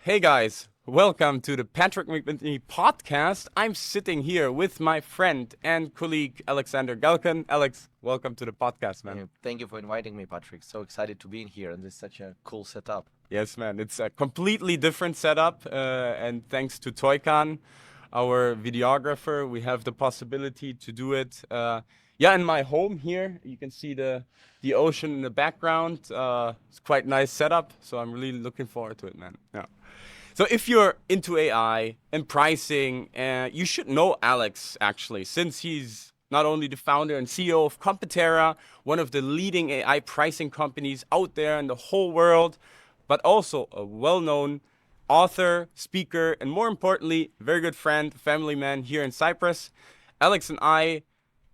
Hey guys, welcome to the Patrick McGibney Podcast. I'm sitting here with my friend and colleague Alexander Galkin. Alex, welcome to the podcast, man. Thank you for inviting me, Patrick. So excited to be in here, and this is such a cool setup. Yes, man, it's a completely different setup, and thanks to Toykan, our videographer, we have the possibility to do it. In my home here, you can see the ocean in the background. It's quite nice setup, so I'm really looking forward to it, man. Yeah. So if you're into AI and pricing, you should know Alex, actually, since he's not only the founder and CEO of COMPETERA, one of the leading AI pricing companies out there in the whole world, but also a well-known author, speaker, and more importantly, very good friend, family man here in Cyprus. Alex and I,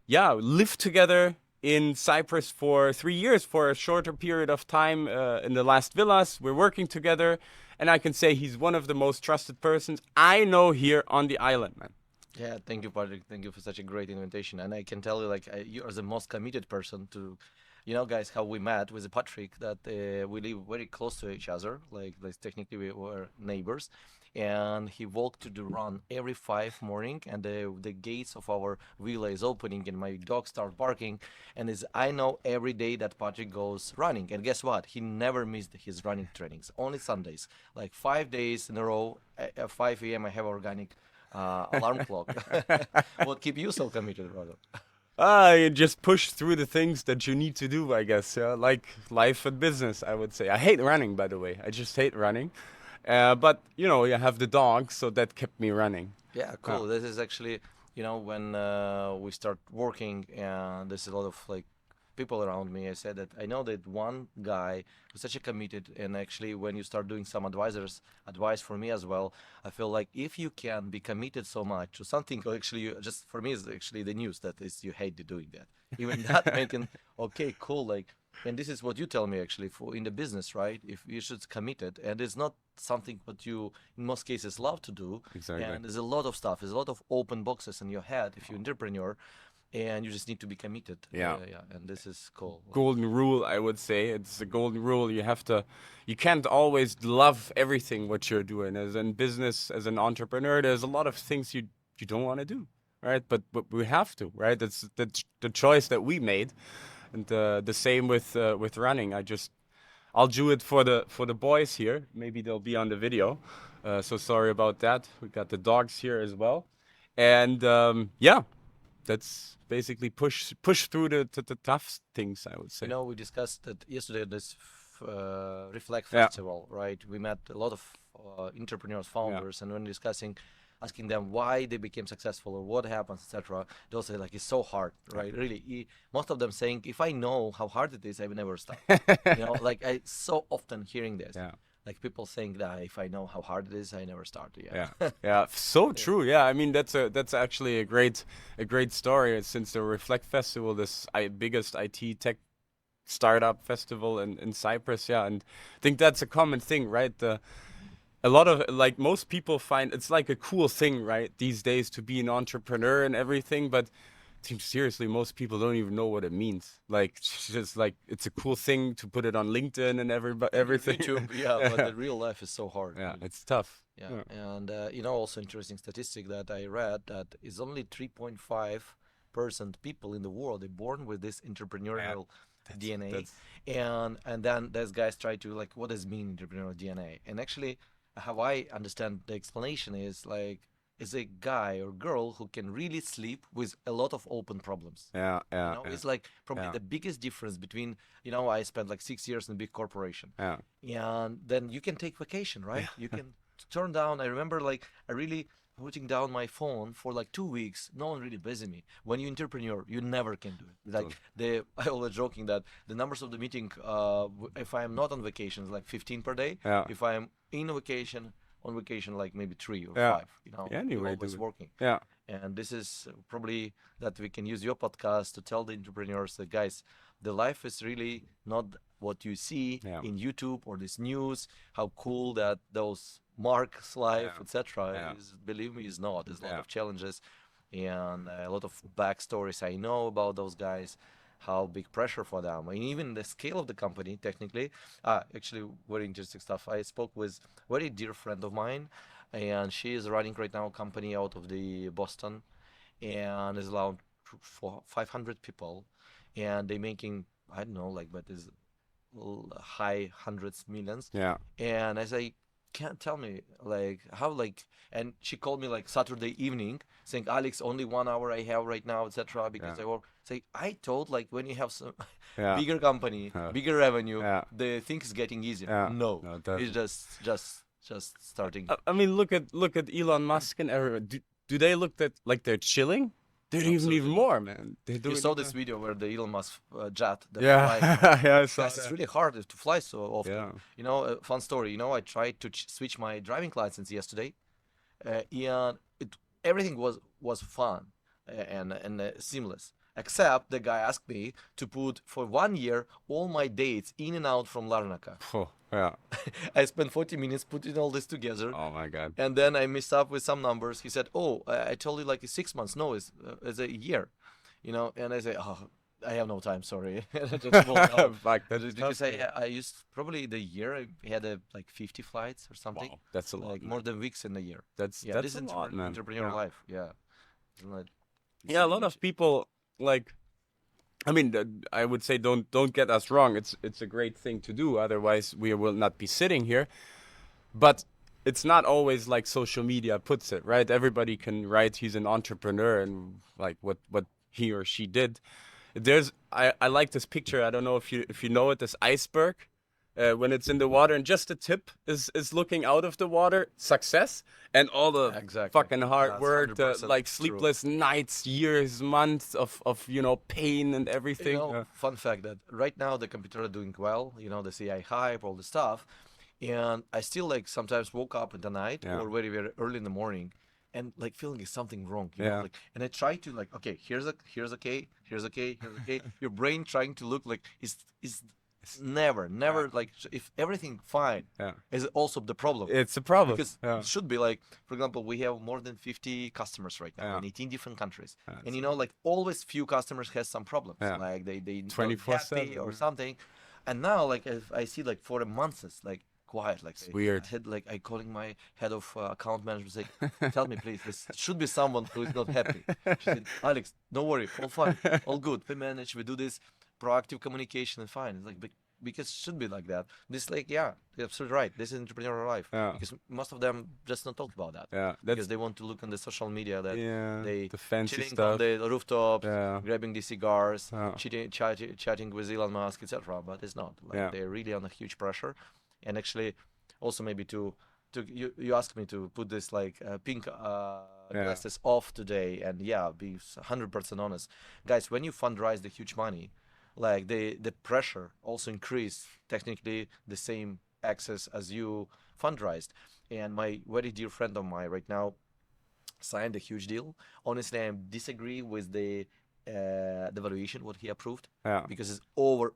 lived together in Cyprus for 3 years, for a shorter period of time in the last villas. We're working together. And I can say he's one of the most trusted persons I know here on the island, man. Yeah, thank you, Patrick. Thank you for such a great invitation. And I can tell you, you are the most committed person to, guys, how we met with Patrick, that we live very close to each other. Like technically we were neighbors. And he walked to the run every 5 morning, and the gates of our villa is opening, and my dog start barking. And I know every day that Patrick goes running. And guess what? He never missed his running trainings, only Sundays. Like 5 days in a row, at 5 a.m. I have organic alarm clock. What keep you so committed, brother? You just push through the things that you need to do, I guess. Like life and business, I would say. I hate running, by the way. I just hate running. But, you have the dog, so that kept me running. Yeah, cool. This is actually, when we start working and there's a lot of people around me, I said that I know that one guy who's such a committed, and actually when you start doing some advice for me as well, I feel like if you can be committed so much to something, just for me is actually the news that is you hate doing that. Even that making, okay, cool, and this is what you tell me actually for in the business, right? If you should commit it, and it's not something what you in most cases love to do. Exactly. And there's a lot of stuff, there's a lot of open boxes in your head if you're an entrepreneur, and you just need to be committed. Yeah. And this is cool. Golden rule, I would say. It's a golden rule. You can't always love everything what you're doing. As in business, as an entrepreneur, there's a lot of things you don't want to do, right? But we have to, right? That's the choice that we made. And the same with running. I'll do it for the boys here. Maybe they'll be on the video. So sorry about that. We got the dogs here as well. And that's basically push through the tough things, I would say. We discussed that yesterday at this Reflect Festival, right? We met a lot of entrepreneurs, founders, and when asking them why they became successful or what happens, etc. They'll say it's so hard, right? Really, most of them saying, if I know how hard it is, I will never start. I so often hearing this. Yeah. Like people saying that if I know how hard it is, I never start. Yeah. So true. Yeah, I mean that's actually a great story. Since the Reflect Festival, this biggest IT tech startup festival in Cyprus. Yeah, and I think that's a common thing, right? A lot of most people find it's like a cool thing, right? These days to be an entrepreneur and everything, but I think seriously, most people don't even know what it means. It's just it's a cool thing to put it on LinkedIn and everything. YouTube, but the real life is so hard. Yeah, it's tough. Yeah. And also interesting statistic that I read that is only 3.5% people in the world are born with this entrepreneurial DNA. And then these guys try to what does it mean entrepreneurial DNA? And actually, how I understand the explanation is is a guy or girl who can really sleep with a lot of open problems. It's probably the biggest difference between, I spent 6 years in a big corporation. Yeah. And then you can take vacation, right? You can turn down. I remember I really putting down my phone for 2 weeks. No one really busy me. When you're entrepreneur, you never can do it. I always joking that the numbers of the meeting, if I am not on vacation, is 15 per day. Yeah. If I am on vacation, maybe 3 or 5. Anyway, always working. Yeah. And this is probably that we can use your podcast to tell the entrepreneurs that, guys, the life is really not what you see in YouTube or this news, how cool that those Mark's life, etc. Believe me, is not. There's a lot of challenges and a lot of backstories I know about those guys, how big pressure for them, and even the scale of the company. Technically, actually, very interesting stuff. I spoke with a very dear friend of mine, and she is running right now a company out of the Boston, and is around for 500 people, and they making, I don't know, like, but is high hundreds millions. Yeah. And I say, can't tell me like how, like, and she called me like Saturday evening saying, Alex, only 1 hour I have right now, etc. Because Yeah. I work. Say, I told, like, when you have some Yeah. bigger company, bigger revenue, Yeah. the thing is getting easier. Yeah. No, No, it's definitely. just starting. I mean, look at Elon Musk and everyone. Do they look that like they're chilling? They're even Absolutely. more, man. They're You doing saw even. this video where the Elon Musk jet, the Yeah. flying. Yeah, I saw Guys, it's that. really hard to fly so often. Yeah. You know, a fun story. You know, I tried to switch my driving license yesterday, and everything was fun and seamless. Except the guy asked me to put for 1 year all my dates in and out from Larnaca. Oh, yeah. I spent 40 minutes putting all this together, Oh my God. and then I messed up with some numbers. He said, "Oh, I told you like it's 6 months. No, it's a year." You know, and I say, "Oh, I have no time. Sorry." And I just walked out. Fuck, that's Because tough, man. I used probably the year I had like 50 flights or something. Wow, that's a lot, Like man. more than weeks in a year. That's Yeah, this a is lot, man. entrepreneurial Yeah. life. Yeah. Isn't that Yeah, a lot of people like. I mean, I would say don't get us wrong. It's a great thing to do. Otherwise, we will not be sitting here. But it's not always like social media puts it, right? Everybody can write he's an entrepreneur and like what he or she did. I like this picture. I don't know if you know it. This iceberg, when it's in the water and just the tip is looking out of the water. Success and all the Exactly. fucking hard That's work, the 100% like true. sleepless nights, years, months of pain and You everything. know, fun fact that right now the computer are doing well, you know, the CI hype, all the stuff. And I still like sometimes woke up in the night Yeah. or very, very early in the morning and like feeling is something wrong, you Yeah. know, like, and I try to like, okay, here's okay, here's okay. Your brain trying to look like is never, like if everything fine Yeah. is also the problem. It's a problem. Because Yeah. it should be like, for example, we have more than 50 customers right now Yeah. in 18 different countries. That's And you know, like always few customers has some problems. Yeah. Like they not 24/7, happy or yeah. something. And now like if I see like for a month it's like quiet. Like It's weird. I had like I calling my head of account management say, tell me please, this should be someone who is not happy. She said, Alex, don't worry, all fine, all good. We manage, we do this proactive communication and fine. It's like because it should be like that. This like yeah, you're absolutely right. This is entrepreneurial life. Yeah. Because most of them just not talk about that. Yeah, Because that's they want to look on the social media that yeah, they the fancy chilling stuff. on the rooftops, Yeah. grabbing the cigars, Yeah. chatting with Elon Musk, etc. But it's not. Like, Yeah. they're really on a huge pressure. And actually, also maybe to you asked me to put this like pink glasses off today, and yeah, be 100% honest, guys. When you fundraise the huge money, like the pressure also increase technically the same access as you fundraised. And my very dear friend of mine right now signed a huge deal. Honestly, I disagree with the valuation what he approved Yeah. because it's over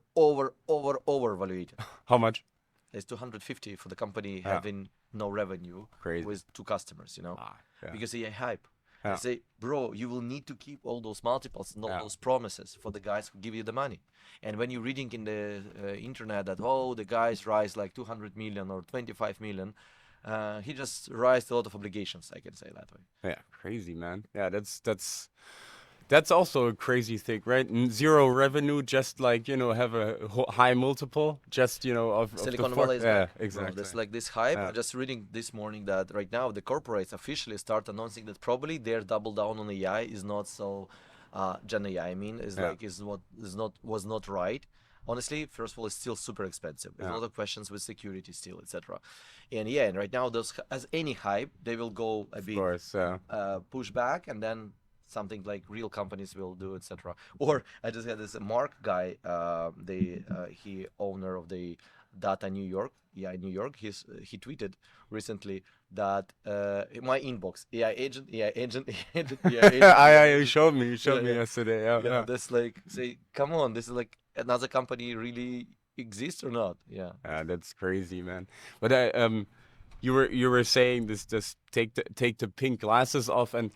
valuated. How much? It's 250 for the company Yeah. having no revenue Crazy. with 2 customers, you know, Yeah. because he hype. I Yeah. say, bro, you will need to keep all those multiples and all Yeah. those promises for the guys who give you the money. And when you're reading in the internet that, oh, the guys rise like 200 million or 25 million, he just raised a lot of obligations, I can say that way. Yeah, crazy, man. Yeah, that's also a crazy thing, right? Zero revenue, just like have a high multiple, just of the Silicon for- Valley is yeah, back. Bro. exactly. There's like this hype. Yeah. I'm just reading this morning that right now the corporates officially start announcing that probably their double down on AI is not so Gen AI. I mean, is Yeah. like was not right. Honestly, first of all, it's still super expensive. There's Yeah. a lot of questions with security still, etc. And yeah, and right now those as any hype, they will go a Of bit course, push back, and then something like real companies will do, etc. Or I just had this Mark guy, he owner of the Data New York, AI New York. He tweeted recently that my inbox, AI agent, AI agent, AI agent, AI agent. you showed me Yeah, yeah. yesterday. Yeah, Yeah, yeah. that's like say, come on, this is like another company really exists or not? Yeah. Yeah, that's crazy, man. But you were saying this take the pink glasses off, and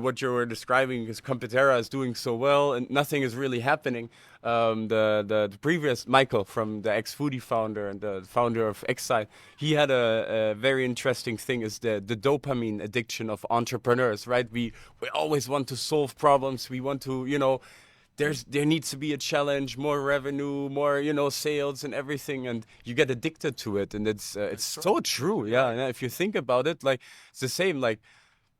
what you were describing, because Competera is doing so well and nothing is really happening. The previous Michael from the ex-Foodie founder and the founder of Exile, he had a very interesting thing, is the dopamine addiction of entrepreneurs, right? We always want to solve problems. We want to, there needs to be a challenge, more revenue, more, sales and everything, and you get addicted to it. And it's so true. Yeah. And if you think about it, like, it's the same, like,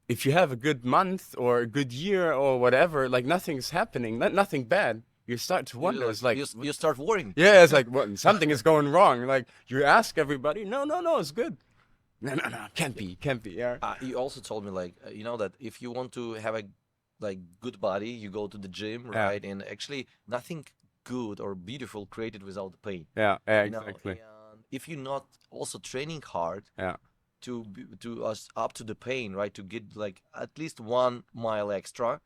if you have a good month or a good year or whatever, like, nothing's happening, nothing bad, you start to wonder. It's like you start worrying. yeah, it's like something is going wrong. Like, you ask everybody, no, it's good. No, can't be. Yeah. You also told me that if you want to have a good body, you go to the gym, right? And actually, nothing good or beautiful created without the pain. Yeah, exactly. And if you're not also training hard, to us up to the pain, right? To get at least 1 mile extra,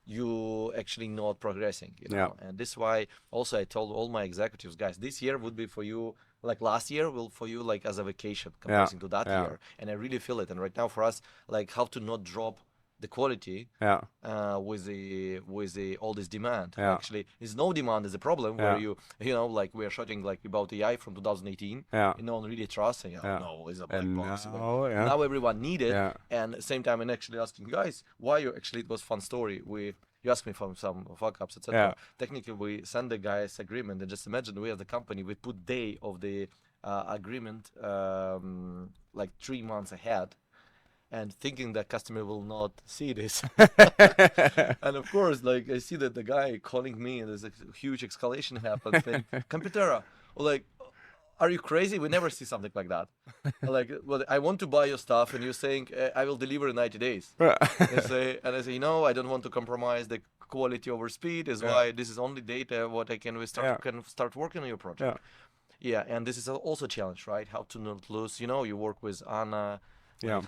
you actually not progressing, And this is why also I told all my executives, guys, this year would be for you like last year will for you as a vacation comparing to that year. And I really feel it. And right now for us, how to not drop the quality with the all this demand. Actually, there's no demand is a problem where we are shooting about AI from 2018 and no one really trusts no, it's a black box. Now everyone need it, and at the same time I'm actually asking guys why you actually, it was fun story. You asked me from some fuck ups, etc. Technically we send the guys agreement, and just imagine we as the company we put day of the agreement 3 months ahead, and thinking that customer will not see this. And of course, I see that the guy calling me and there's a huge escalation happened. Competera, are you crazy? We never see something like that. Well, I want to buy your stuff and you're saying I will deliver in 90 days. And I say, I don't want to compromise the quality over speed. Is why this is only data what I can start working on your project. And this is also a challenge, right? How to not lose. You work with Anna.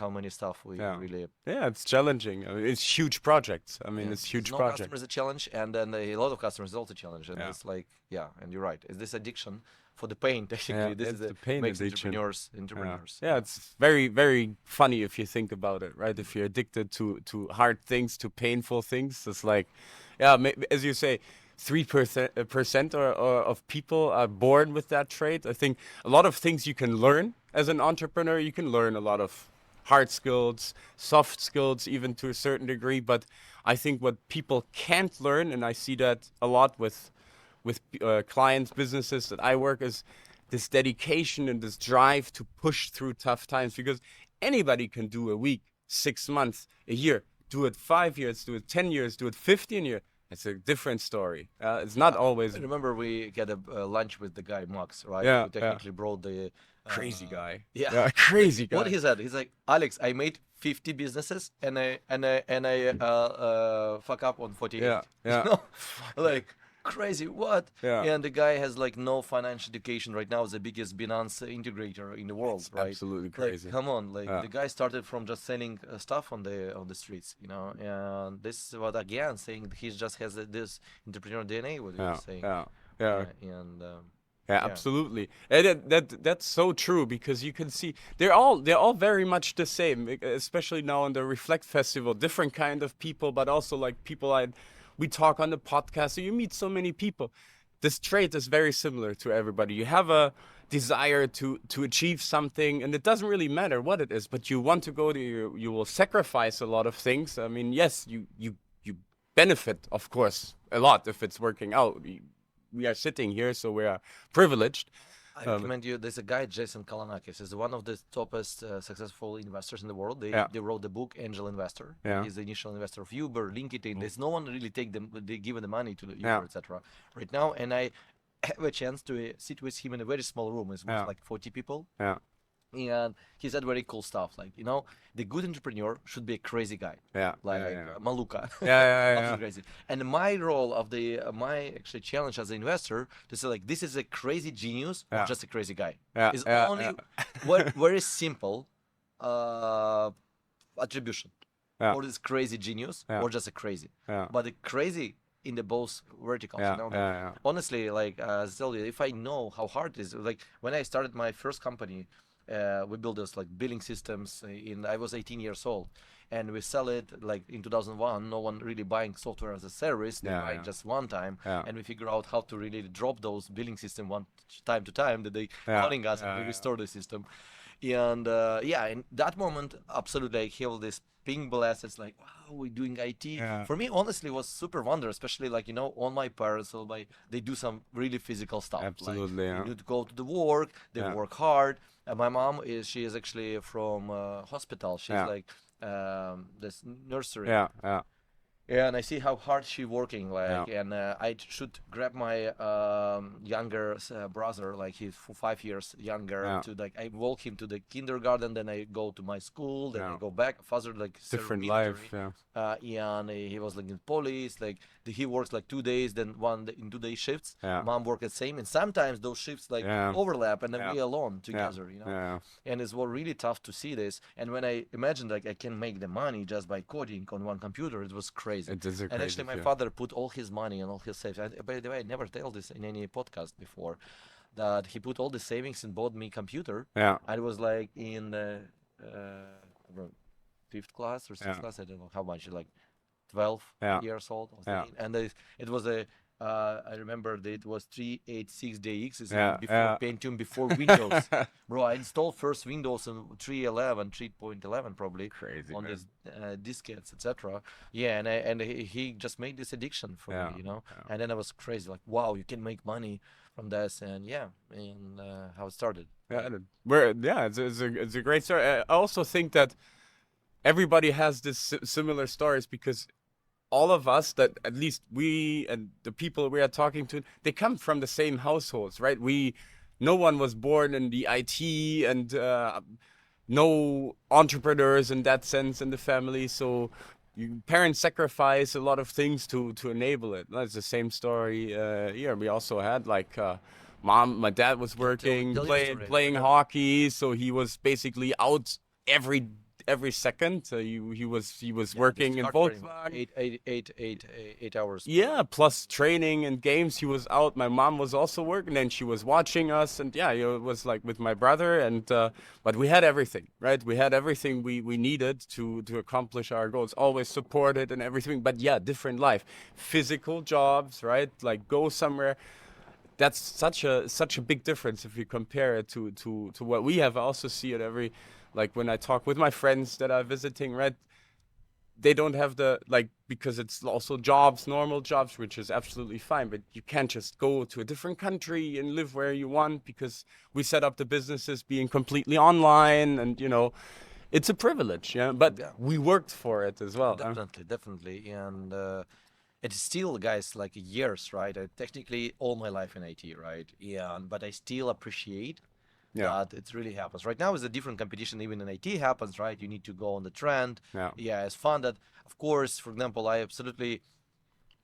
How many stuff we really. It's challenging. It's huge projects. It's huge projects. Customers a challenge, and then a lot of customers is also a challenge. And it's and you're right. It's this addiction for the pain. Technically, this is the pain makes entrepreneurs. It's very, very funny if you think about it, right? If you're addicted to hard things, to painful things, it's as you say. 3% of people are born with that trait. I think a lot of things you can learn as an entrepreneur. You can learn a lot of hard skills, soft skills, even to a certain degree. But I think what people can't learn, and I see that a lot with clients, businesses that I work, is this dedication and this drive to push through tough times. Because anybody can do a week, 6 months, a year, do it 5 years, do it 10 years, do it 15 years. It's a different story. It's not always. I remember we get a lunch with the guy Max, right? Who technically brought the crazy guy. Crazy guy. What he said? He's like, Alex, I made 50 businesses and I fuck up on 48. Crazy, what? And the guy has no financial education right now. Is the biggest Binance integrator in the world, it's right? Absolutely crazy. Come on, the guy started from just selling stuff on the streets, And this is what again saying he just has this entrepreneurial DNA. What you're saying. Absolutely. And that's so true, because you can see they're all very much the same, especially now on the Reflect Festival. Different kind of people, but also people we talk on the podcast, so you meet so many people. This trait is very similar to everybody. You have a desire to achieve something, and it doesn't really matter what it is, but you want to go to you will sacrifice a lot of things. Yes, you benefit, of course, a lot if it's working out. We are sitting here, so we are privileged. I recommend you. There's a guy, Jason Kalanakis, is one of the toppest successful investors in the world. They wrote the book Angel Investor. He's the initial investor of Uber, LinkedIn. There's no one really they give the money to the Uber, etc. Right now, and I have a chance to sit with him in a very small room. It's with 40 people. And he said very cool stuff, the good entrepreneur should be a crazy guy, Maluka. Crazy. And my role of my actually challenge as an investor to say this is a crazy genius or just a crazy guy. Is only very simple attribution, or this crazy genius or just a crazy. But the crazy in the both verticals. Honestly, as I tell you, if I know how hard it is, when I started my first company we build those like billing systems. I was 18 years old, and we sell it like in 2001. No one really buying software as a service. They buy it just one time, and we figure out how to really drop those billing system one time to time that they calling us and we restore the system. And in that moment, absolutely, I have this ping blast. It's like, wow, we're doing IT. For me, honestly, it was super wonder, especially like, all my parents, they do some really physical stuff. Absolutely, like, they need to go to the work, they work hard. My mom she is actually from hospital. She's like this nursery. And I see how hard she's working, and I should grab my younger brother, like he's 5 years younger, to like I walk him to the kindergarten, then I go to my school, then I go back. Father like different life, and he was like in police, like he works like 2 days, then in 2 day shifts. Mom work the same, and sometimes those shifts like overlap, and then we alone together, And it's really tough to see this. And when I imagined like I can make the money just by coding on one computer, it was crazy. It is and actually, my father put all his money and all his savings. By the way, I never tell this in any podcast before, that he put all the savings and bought me computer. I was like in the 5th class or 6th class. I don't know how much, like 12 years old. And it was I remember that it was 386DX, before Pentium, before Windows. Bro, I installed first Windows on 3.11 probably. Crazy, on these diskettes, etc. And he just made this addiction for me, And then I was crazy, like, wow, you can make money from this, and how it started. It's a great story. I also think that everybody has this similar stories, because all of us, that at least we and the people we are talking to, they come from the same households, right? No one was born in the IT, and no entrepreneurs in that sense in the family. So parents sacrifice a lot of things to enable it. That's the same story here. We also had like my dad was working, playing hockey, so he was basically out every second. He was working in Volkswagen. 8 hours. Plus training and games. He was out. My mom was also working, and she was watching us. And it was like with my brother. And but we had everything, right? We had everything we needed to accomplish our goals. Always supported and everything. But different life, physical jobs, right? Like go somewhere. That's such a big difference if you compare it to what we have. I also see it like when I talk with my friends that are visiting, right? They don't have because it's also normal jobs, which is absolutely fine, but you can't just go to a different country and live where you want, because we set up the businesses being completely online, and it's a privilege, but we worked for it as well. Definitely. And it's still, guys, like years, right? Technically all my life in IT, right? But I still appreciate that it really happens. Right now is a different competition, even in IT happens, right? You need to go on the trend. It's fun that, of course, for example, I absolutely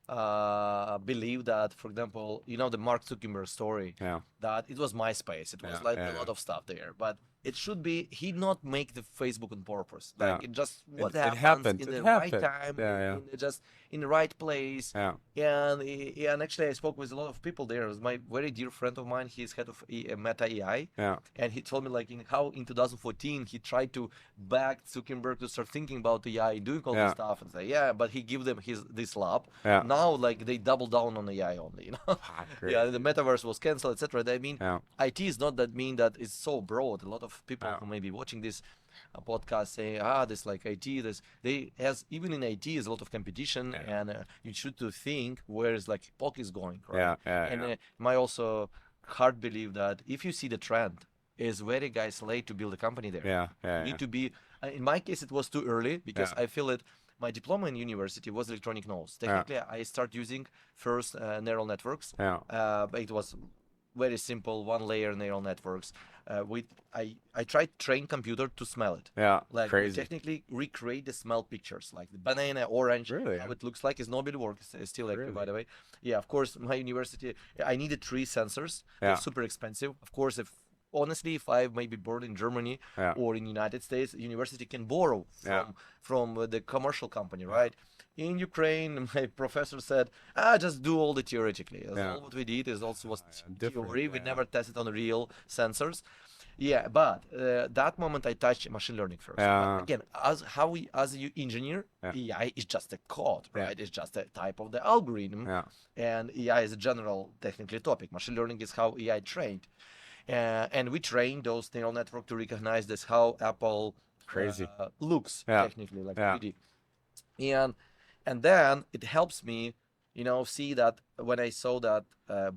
believe that, for example, the Mark Zuckerberg story, that it was MySpace. It was a lot of stuff there, but it should be, he not make the Facebook on purpose. It just happened in the right time, just in the right place. And actually I spoke with a lot of people there. It was my very dear friend of mine. He's head of Meta AI. And he told me like how in 2014 he tried to back Zuckerberg to start thinking about AI, doing all this stuff, and say, but he give them this lab. Now like they double down on AI only, the metaverse was canceled, etc. I mean, IT is not that mean that it's so broad. A lot of people who may be watching this podcast say, this like IT, even in IT is a lot of competition, and you should to think where is like POC is going, right? My also hard belief that if you see the trend, is very guys late to build a company there. You need to be. In my case, it was too early, because I feel it. My diploma in university was electronic nodes. Technically, I start using first neural networks. But it was very simple, one-layer neural networks. I tried train computer to smell it. Like crazy. Technically recreate the smell pictures, like the banana, orange, really? How it looks like. It's nobody works. It's still active, by the way. Of course, my university, I needed 3 sensors. They're super expensive. Of course, honestly, if I may be born in Germany or in United States, university can borrow from the commercial company, right? In Ukraine, my professor said, just do all the theoretically. All what we did is also was theory. We never tested on real sensors. Yeah, but that moment I touched machine learning first. Yeah. But again, as you engineer, Yeah. AI is just a code, Yeah. right? It's just a type of the algorithm, Yeah. and AI is a general technically topic. Machine learning is how AI trained, and we train those neural network to recognize this how Apple Crazy. looks Yeah. technically like Yeah. 3D, and then it helps me, see that when I saw that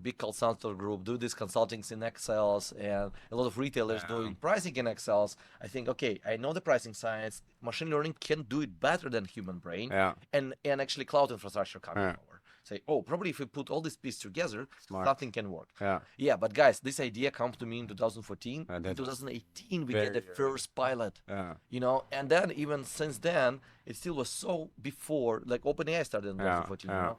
big consultant group do these consultings in Excels and a lot of retailers doing pricing in Excels, I think, okay, I know the pricing science. Machine learning can do it better than human brain, Yeah. and actually cloud infrastructure coming Yeah. over. Say, oh, probably if we put all these pieces together, Smart. something can work. Yeah. Yeah, but guys, this idea comes to me in 2014. That In was 2018, we very get the first pilot. Yeah. And then even since then, it still was so before, like OpenAI started in 2014,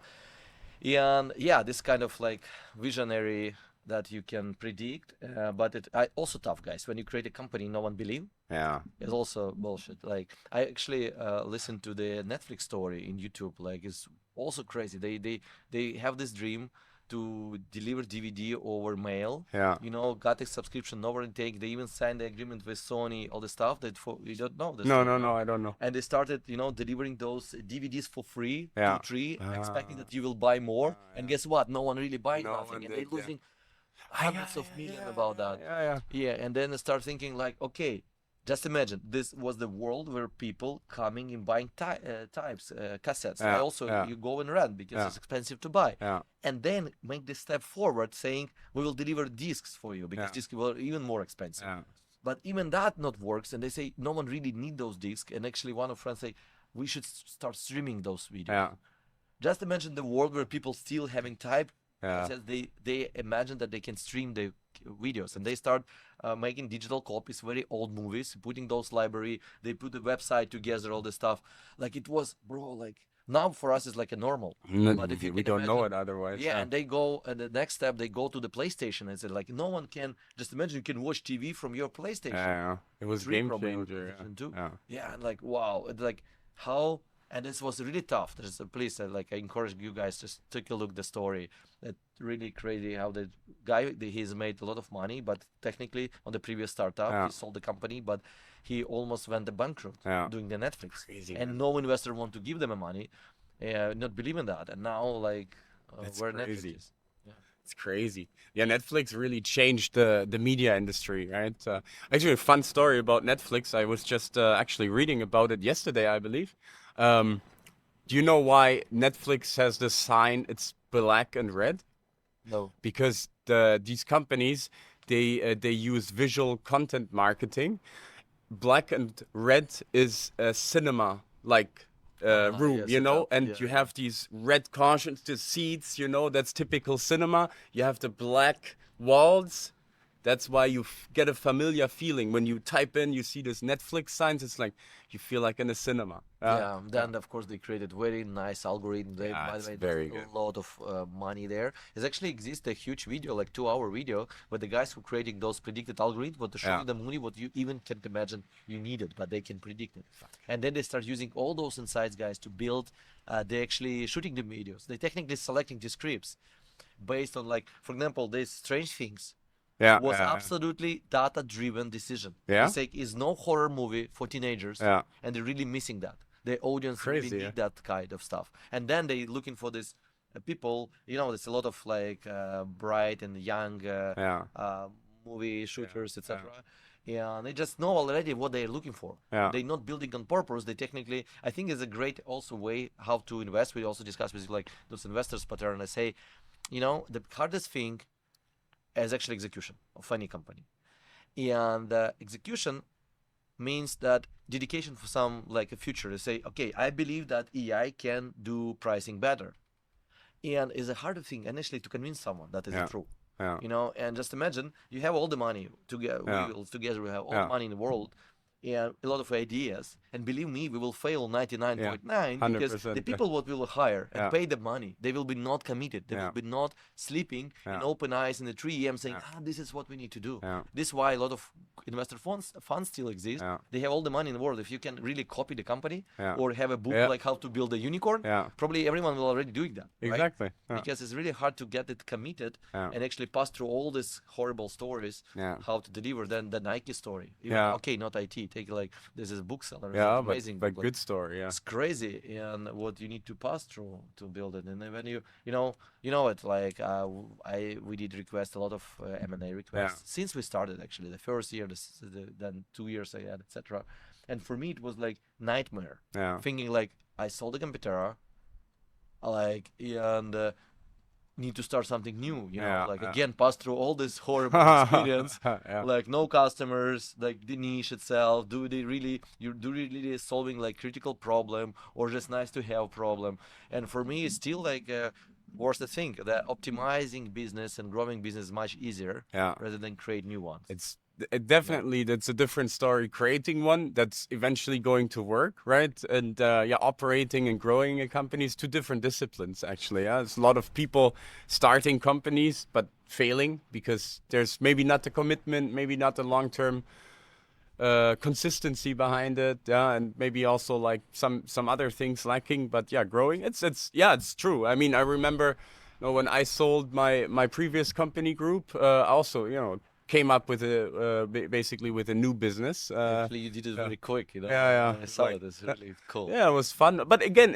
And yeah, this kind of like visionary that you can predict, but it also tough, guys. When you create a company, no one believe. Yeah. It's also bullshit. Like I actually listened to the Netflix story in YouTube. Like it's also crazy. They have this dream to deliver DVD over mail. Yeah. Got a subscription, no intake. They even signed the agreement with Sony, all the stuff that you don't know this. No, stuff, no, I don't know. And they started, delivering those DVDs for free, Yeah. 2, 3, expecting that you will buy more. And guess what? No one really buys No nothing, one and did, they're losing hundreds of millions about that. Yeah. Yeah, and then I start thinking like, okay, just imagine this was the world where people coming and buying types, cassettes. Yeah, Also, you go and rent because it's expensive to buy. Yeah. And then make this step forward saying, we will deliver discs for you because discs were even more expensive. Yeah. But even that not works, and they say no one really need those discs. And actually one of friends say, we should start streaming those videos. Yeah. Just imagine the world where people still having type. Yeah. Says they imagine that they can stream the videos, and they start making digital copies, very old movies, putting those library. They put the website together, all the stuff. Like it was, bro. Like now for us it's like a normal. But if you we can don't know it imagine- otherwise. Yeah, and they go, and the next step they go to the PlayStation and say like, no one can. Just imagine you can watch TV from your PlayStation. Yeah. It was 3 game probably, or changer. PlayStation 2. Yeah. Yeah, and like wow, it's like how. And this was really tough. There's a please, I encourage you guys just take a look the story. That really crazy how the guy he's made a lot of money, but technically on the previous startup he sold the company, but he almost went bankrupt doing the Netflix. Crazy, and man. no investor want to give them a money, not believe in that. And now That's where crazy. Netflix is. It's crazy. Yeah, Netflix really changed the media industry, right? Actually, a fun story about Netflix. I was just actually reading about it yesterday, I believe. Do you know why Netflix has the sign? It's black and red No. because these companies they use visual content marketing. Black and red is a cinema like room, yes, you it know, does. and Yeah, you have these red cushions, the seats, you know, that's typical cinema. You have the black walls. That's why you get a familiar feeling when you type in. You see this Netflix signs. It's like you feel like in a cinema. Yeah, then of course they created very nice algorithm. They, Yeah, by it's the way, very there's good. a lot of money there. There's actually exists a huge video, like 2-hour video, where the guys who creating those predicted algorithms, what to show Yeah. you the movie, what you even can't imagine you needed, but they can predict it. And then they start using all those insights, guys, to build. They actually shooting the videos. They technically selecting the scripts based on like, for example, these Strange Things Yeah, was yeah, absolutely data-driven decision. Yeah? It's like is no horror movie for teenagers, Yeah. and they're really missing that. The audience Crazy, really yeah. need that kind of stuff. And then they looking for this people. There's a lot of like bright and young movie shooters, etc. Yeah, and they just know already what they're looking for. Yeah. They're not building on purpose. They technically, I think, is a great also way how to invest. We also discuss with like those investors pattern. And I say, the hardest thing is actually execution of any company, and execution means that dedication for some like a future. They say, okay, I believe that AI can do pricing better, and is a harder thing initially to convince someone that is true. Yeah. And just imagine you have all the money together. Yeah. Together we have all Yeah. the money in the world, and a lot of ideas. And believe me, we will fail 99.9 because 100%, the people what we will hire and Yeah. pay the money, they will be not committed. They Yeah. will be not sleeping in Yeah. open eyes in the 3 a.m. saying, this is what we need to do. Yeah. This is why a lot of investor funds still exist. Yeah. They have all the money in the world. If you can really copy the company Yeah. or have a book Yeah. like how to build a unicorn, Yeah. probably everyone will already doing that. Right? Exactly. Yeah. Because it's really hard to get it committed Yeah. and actually pass through all these horrible stories Yeah. how to deliver. Then the Nike story. Even, Yeah. Okay, not IT. Take like this is a bookseller. Yeah, It's amazing. but book, good story. Yeah. It's crazy, and what you need to pass through to build it. And then when you know it. Like we did request a lot of M&A requests since we started. Actually, the first year, then 2 years I had, etc. And for me, it was like nightmare. Yeah. Thinking like I sold the Competera, like and need to start something new. Again, pass through all this horrible experience. Yeah. Like no customers, like the niche itself. You're really solving like critical problem or just nice to have problem? And for me, it's still like what's the thing that optimizing business and growing business is much easier rather than create new ones. That's a different story. Creating one that's eventually going to work, right? And operating and growing a company is two different disciplines, actually. There's a lot of people starting companies but failing because there's maybe not the commitment, maybe not the long-term consistency behind it, and maybe also like some other things lacking. But growing, it's true. I mean, I remember, when I sold my previous company group, also came up with basically with a new business. Actually, you did it very quick, Yeah. I saw it. It's really cool. Yeah, it was fun. But again,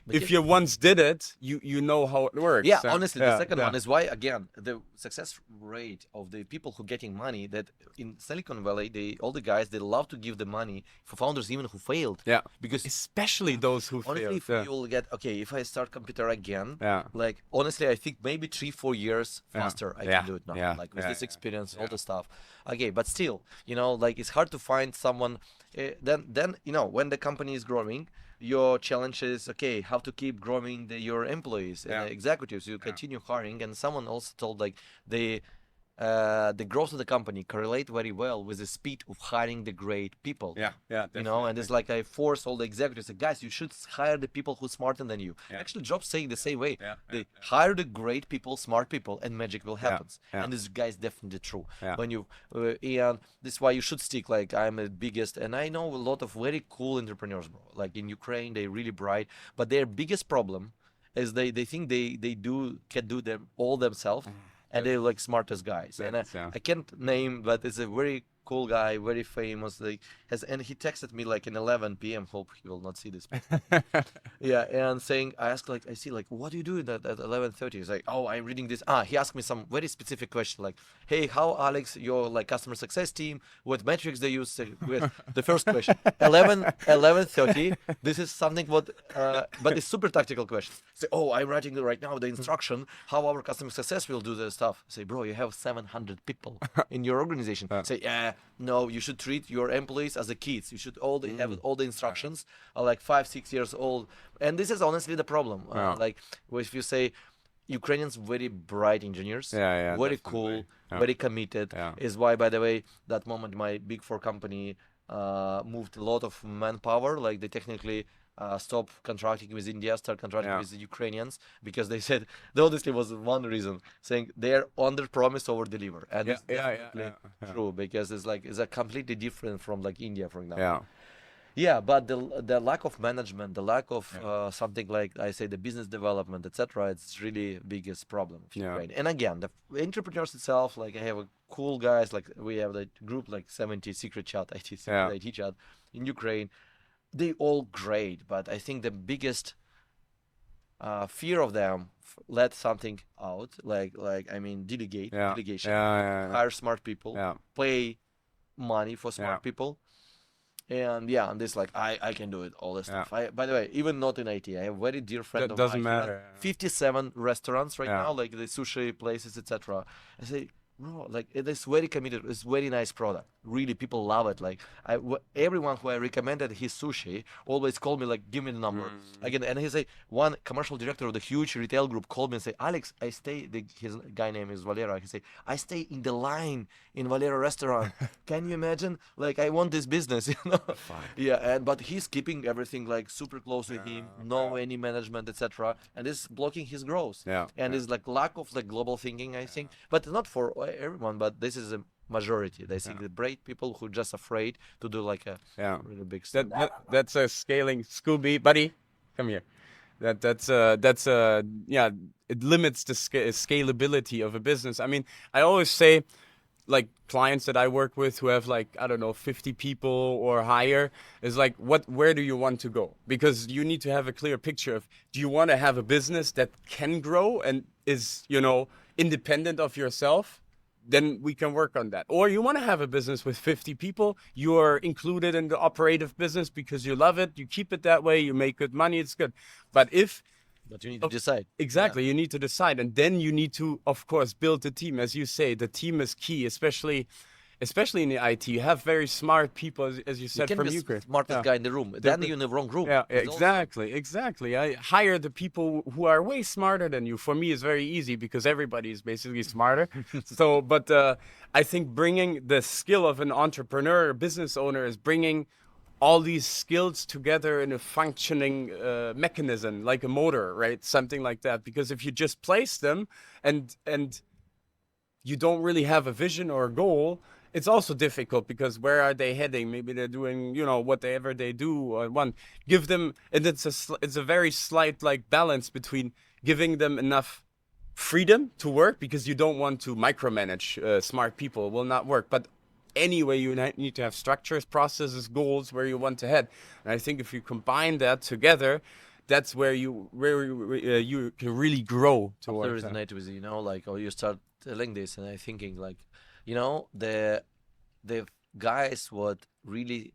if you once did it, you know how it works. Yeah, honestly, the second one is why, again, the success rate of the people who getting money, that in Silicon Valley, all the guys, they love to give the money for founders even who failed. Yeah. Because especially those who honestly, failed. if you will get, if I start Competa again, Yeah. like, honestly, I think maybe 3-4 years faster I can do it now. Yeah. Like, with this experience, all the stuff. Okay, but still, like, it's hard to find someone, then when the company is growing, your challenge is how to keep growing your employees and the executives. You continue hiring, and someone also told like the growth of the company correlate very well with the speed of hiring the great people. And it's like I force all the executives, like, guys, you should hire the people who smarter than you. Actually, jobs saying the same way. They hire the great people, smart people, and magic will happen. And this guy is definitely true. When you and this is why you should stick. Like, I'm the biggest, and I know a lot of very cool entrepreneurs, bro. Like in Ukraine, they're really bright, but their biggest problem is they think they can do them all themselves. And they're like smartest guys. And I can't name, but it's a very cool guy, very famous. And he texted me like in 11 p.m. Hope he will not see this. And saying, I asked like, I see like, what do you do at 11:30? He's like, oh, I'm reading this. He asked me some very specific question like, hey, how Alex, your like customer success team, what metrics they use? With the first question, 11:30. This is something but it's super tactical question. Say, oh, I'm writing right now the instruction how our customer success will do the stuff. Say, bro, you have 700 people in your organization. Say, no, you should treat your employees as the kids. You should have all the instructions are like 5-6 years old. And this is honestly the problem. Like if you say Ukrainians, very bright engineers, very cool, very committed. Is why, by the way, that moment my Big Four company moved a lot of manpower. Like they technically stop contracting with India, start contracting with the Ukrainians, because they said, honestly was one reason, saying they're under promise over deliver. And it's definitely true, because it's a completely different from like India, for example. But the lack of management, the lack of something like I say the business development, etc. It's really biggest problem of Ukraine. And again, the entrepreneurs itself, like I have a cool guys, like we have the group like 70 secret chat, IT chat in Ukraine. They all great, but I think the biggest fear of them let something out, like I mean delegation, hire smart people, pay money for smart people. And and this like I can do it, all this stuff. By the way, even not in IT, I have a very dear friend of mine. Doesn't matter. 57 restaurants right now, like the sushi places, etc. I say, bro, like it is very committed. It's very nice product. Really, people love it. Like everyone who I recommended his sushi always called me like, give me the number again. And he say one commercial director of the huge retail group called me and say, Alex, I stay. His guy name is Valera. He say, I stay in the line in Valera restaurant. Can you imagine? Like I want this business, you know? Yeah, and but he's keeping everything like super close to him. No any management, etc. And it's blocking his growth. Yeah, And it's like lack of like global thinking, I think. But not for everyone. But this is a majority. They think the brave people who just afraid to do like a really big stuff. That's a scaling. Scooby, buddy, come here. That's yeah. It limits the scalability of a business. I mean, I always say, like clients that I work with who have like, I don't know, 50 people or higher, is like, where do you want to go? Because you need to have a clear picture of, do you want to have a business that can grow and is, you know, independent of yourself? Then we can work on that. Or you want to have a business with 50 people, you're included in the operative business because you love it, you keep it that way, you make good money, it's good. But you need to decide. Exactly, you need to decide. And then you need to, of course, build the team. As you say, the team is key, especially in the IT. You have very smart people, as you said, from Ukraine. Smartest guy in the room. Then you're in the wrong room. Yeah, exactly. I hire the people who are way smarter than you. For me, it's very easy because everybody is basically smarter. So, but I think bringing the skill of an entrepreneur, business owner, is bringing all these skills together in a functioning mechanism, like a motor, right? Something like that. Because if you just place them and you don't really have a vision or a goal, it's also difficult because where are they heading? Maybe they're doing, you know, whatever they do. Or give them, and it's a very slight like balance between giving them enough freedom to work, because you don't want to micromanage smart people. It will not work. But anyway, you need to have structures, processes, goals where you want to head. And I think if you combine that together, that's where you can really grow towards that. Resonate with you know, like, or you start telling this, and I'm thinking like, you know, the guys what really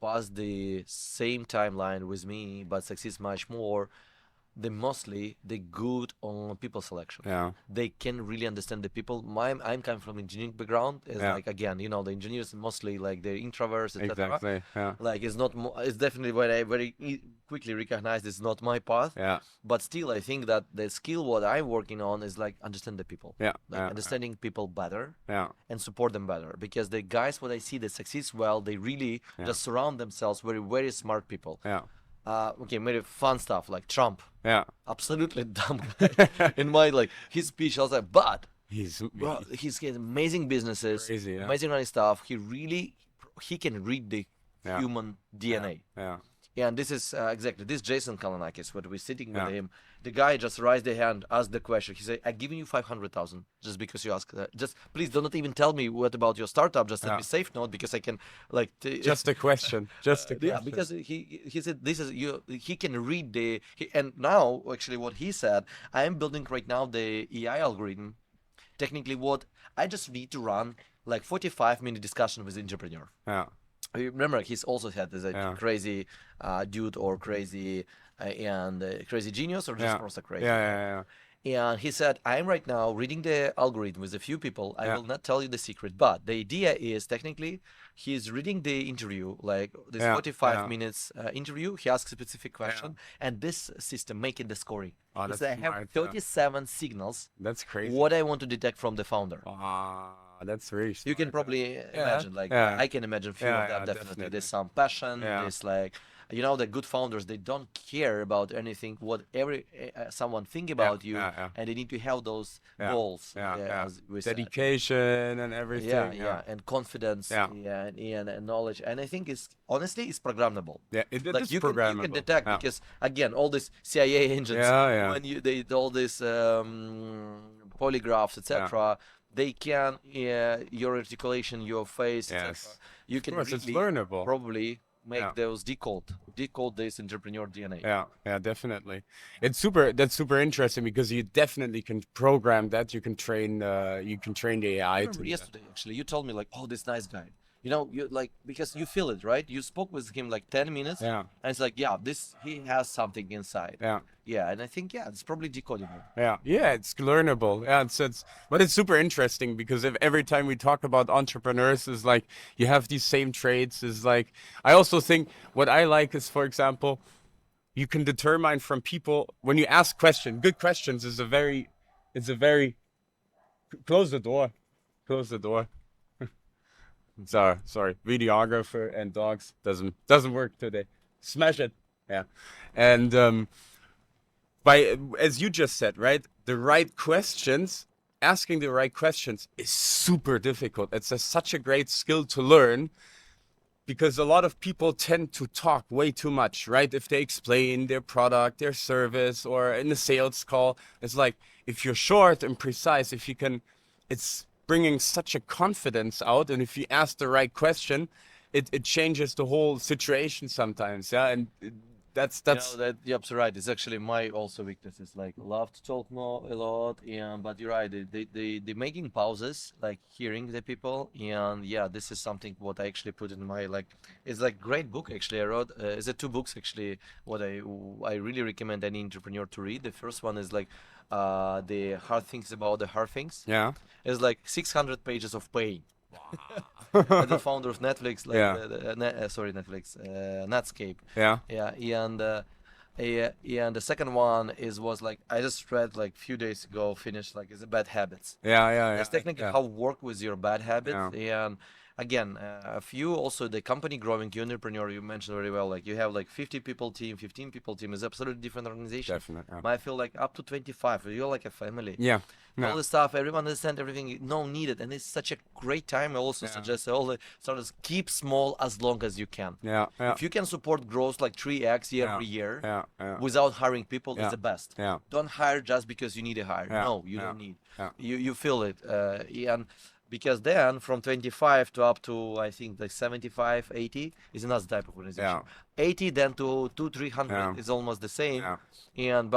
pass the same timeline with me but succeeds much more, they mostly good on people selection. Yeah. They can really understand the people. I'm coming from engineering background. It's like, again, you know, the engineers mostly like they're introverts, etc. Exactly. Yeah. Like it's definitely what I very quickly recognize it's not my path. Yeah. But still, I think that the skill what I'm working on is like understand the people. Yeah. Like understanding people better. Yeah. And support them better, because the guys what I see that succeeds well, they really just surround themselves with very smart people. Yeah. Okay, maybe fun stuff like Trump. Yeah. Absolutely dumb guy. In my like his speech, I was like, but he's getting amazing businesses, crazy, amazing running stuff. He can read the human DNA. Yeah. And this is exactly this Jason Kalanakis, what we're sitting with him. The guy just raised the hand, asked the question. He said, "I'm giving you 500,000 just because you asked. Just please do not even tell me what about your startup. Just let me safe note because I can like." Just a question. Just a question. Yeah, because he said this is you. He can read and now actually what he said, I am building right now the AI algorithm. Technically, what I just need to run like 45-minute discussion with the entrepreneur. Yeah. Remember, he's also had this crazy dude or crazy crazy genius or just also crazy. Yeah. And he said, I'm right now reading the algorithm with a few people. I will not tell you the secret, but the idea is technically he's reading the interview, like this 45 minutes interview. He asks a specific question, and this system making the scoring. Oh, that's I have 37 signals. That's crazy. What I want to detect from the founder. That's really smart. You can probably imagine, like I can imagine a few of them definitely. There's some passion. There's like, you know, the good founders, they don't care about anything what someone think about you, and they need to have those goals. Dedication and everything. And confidence. And knowledge. And I think it's honestly it's programmable. Yeah, it like is you programmable. You can detect because again, all these CIA engines, when they all these polygraphs, etc. They can your articulation, your face, etc. You can really it's learnable. Probably make those decode this entrepreneur DNA. Yeah, definitely. That's super interesting because you definitely can program that. You can train the AI. I remember yesterday actually you told me like, oh, this nice guy. You know, you like, because you feel it, right? You spoke with him like 10 minutes, Yeah. and it's like, yeah, this he has something inside. Yeah. Yeah, and I think, yeah, it's probably decodable. Yeah, it's learnable. Yeah, but it's super interesting because if every time we talk about entrepreneurs is like you have these same traits. Is like I also think what I like is, for example, you can determine from people when you ask good questions is a very close the door, close the door. Sorry, videographer and dogs doesn't work today. Smash it. Yeah, and by as you just said, right, asking the right questions is super difficult. It's such a great skill to learn because a lot of people tend to talk way too much, right? If they explain their product, their service, or in a sales call, it's like if you're short and precise, it's bringing such a confidence out. And if you ask the right question, it changes the whole situation sometimes. Yeah. And that's That you're absolutely right. It's actually my also weakness. Is like love to talk more a lot, and but you're right. They making pauses, like hearing the people, and yeah, this is something what I actually put in my like. It's like great book actually. I wrote. Is it two books actually? What I really recommend any entrepreneur to read. The first one is like, the hard things about the hard things. yeah. It's like 600 pages of pain. And the founder of Netflix, like Yeah. sorry, Netflix, Netscape. Yeah. Yeah, and the second one was like I just read like few days ago, finished like it's a bad habits. Yeah. It's technically Yeah. how work with your bad habits. Yeah. And again, if you also the company growing, you entrepreneur, you mentioned very well, like you have like 50 people team, 15 people team is absolutely different organization. Definitely. I feel like up to 25, you're like a family. Yeah. All the stuff, everyone understand everything, no needed, and it's such a great time. I also suggest all the starters keep small as long as you can. Yeah. If you can support growth like 3x every year Yeah. without hiring people, Yeah. it's the best. Yeah. Don't hire just because you need a hire. Yeah. No, you Yeah. don't need. Yeah. You feel it, and because then from 25 to up to I think like 75, 80 is another type of organization. 80 then to 200-300 Yeah. is almost the same. Yeah. And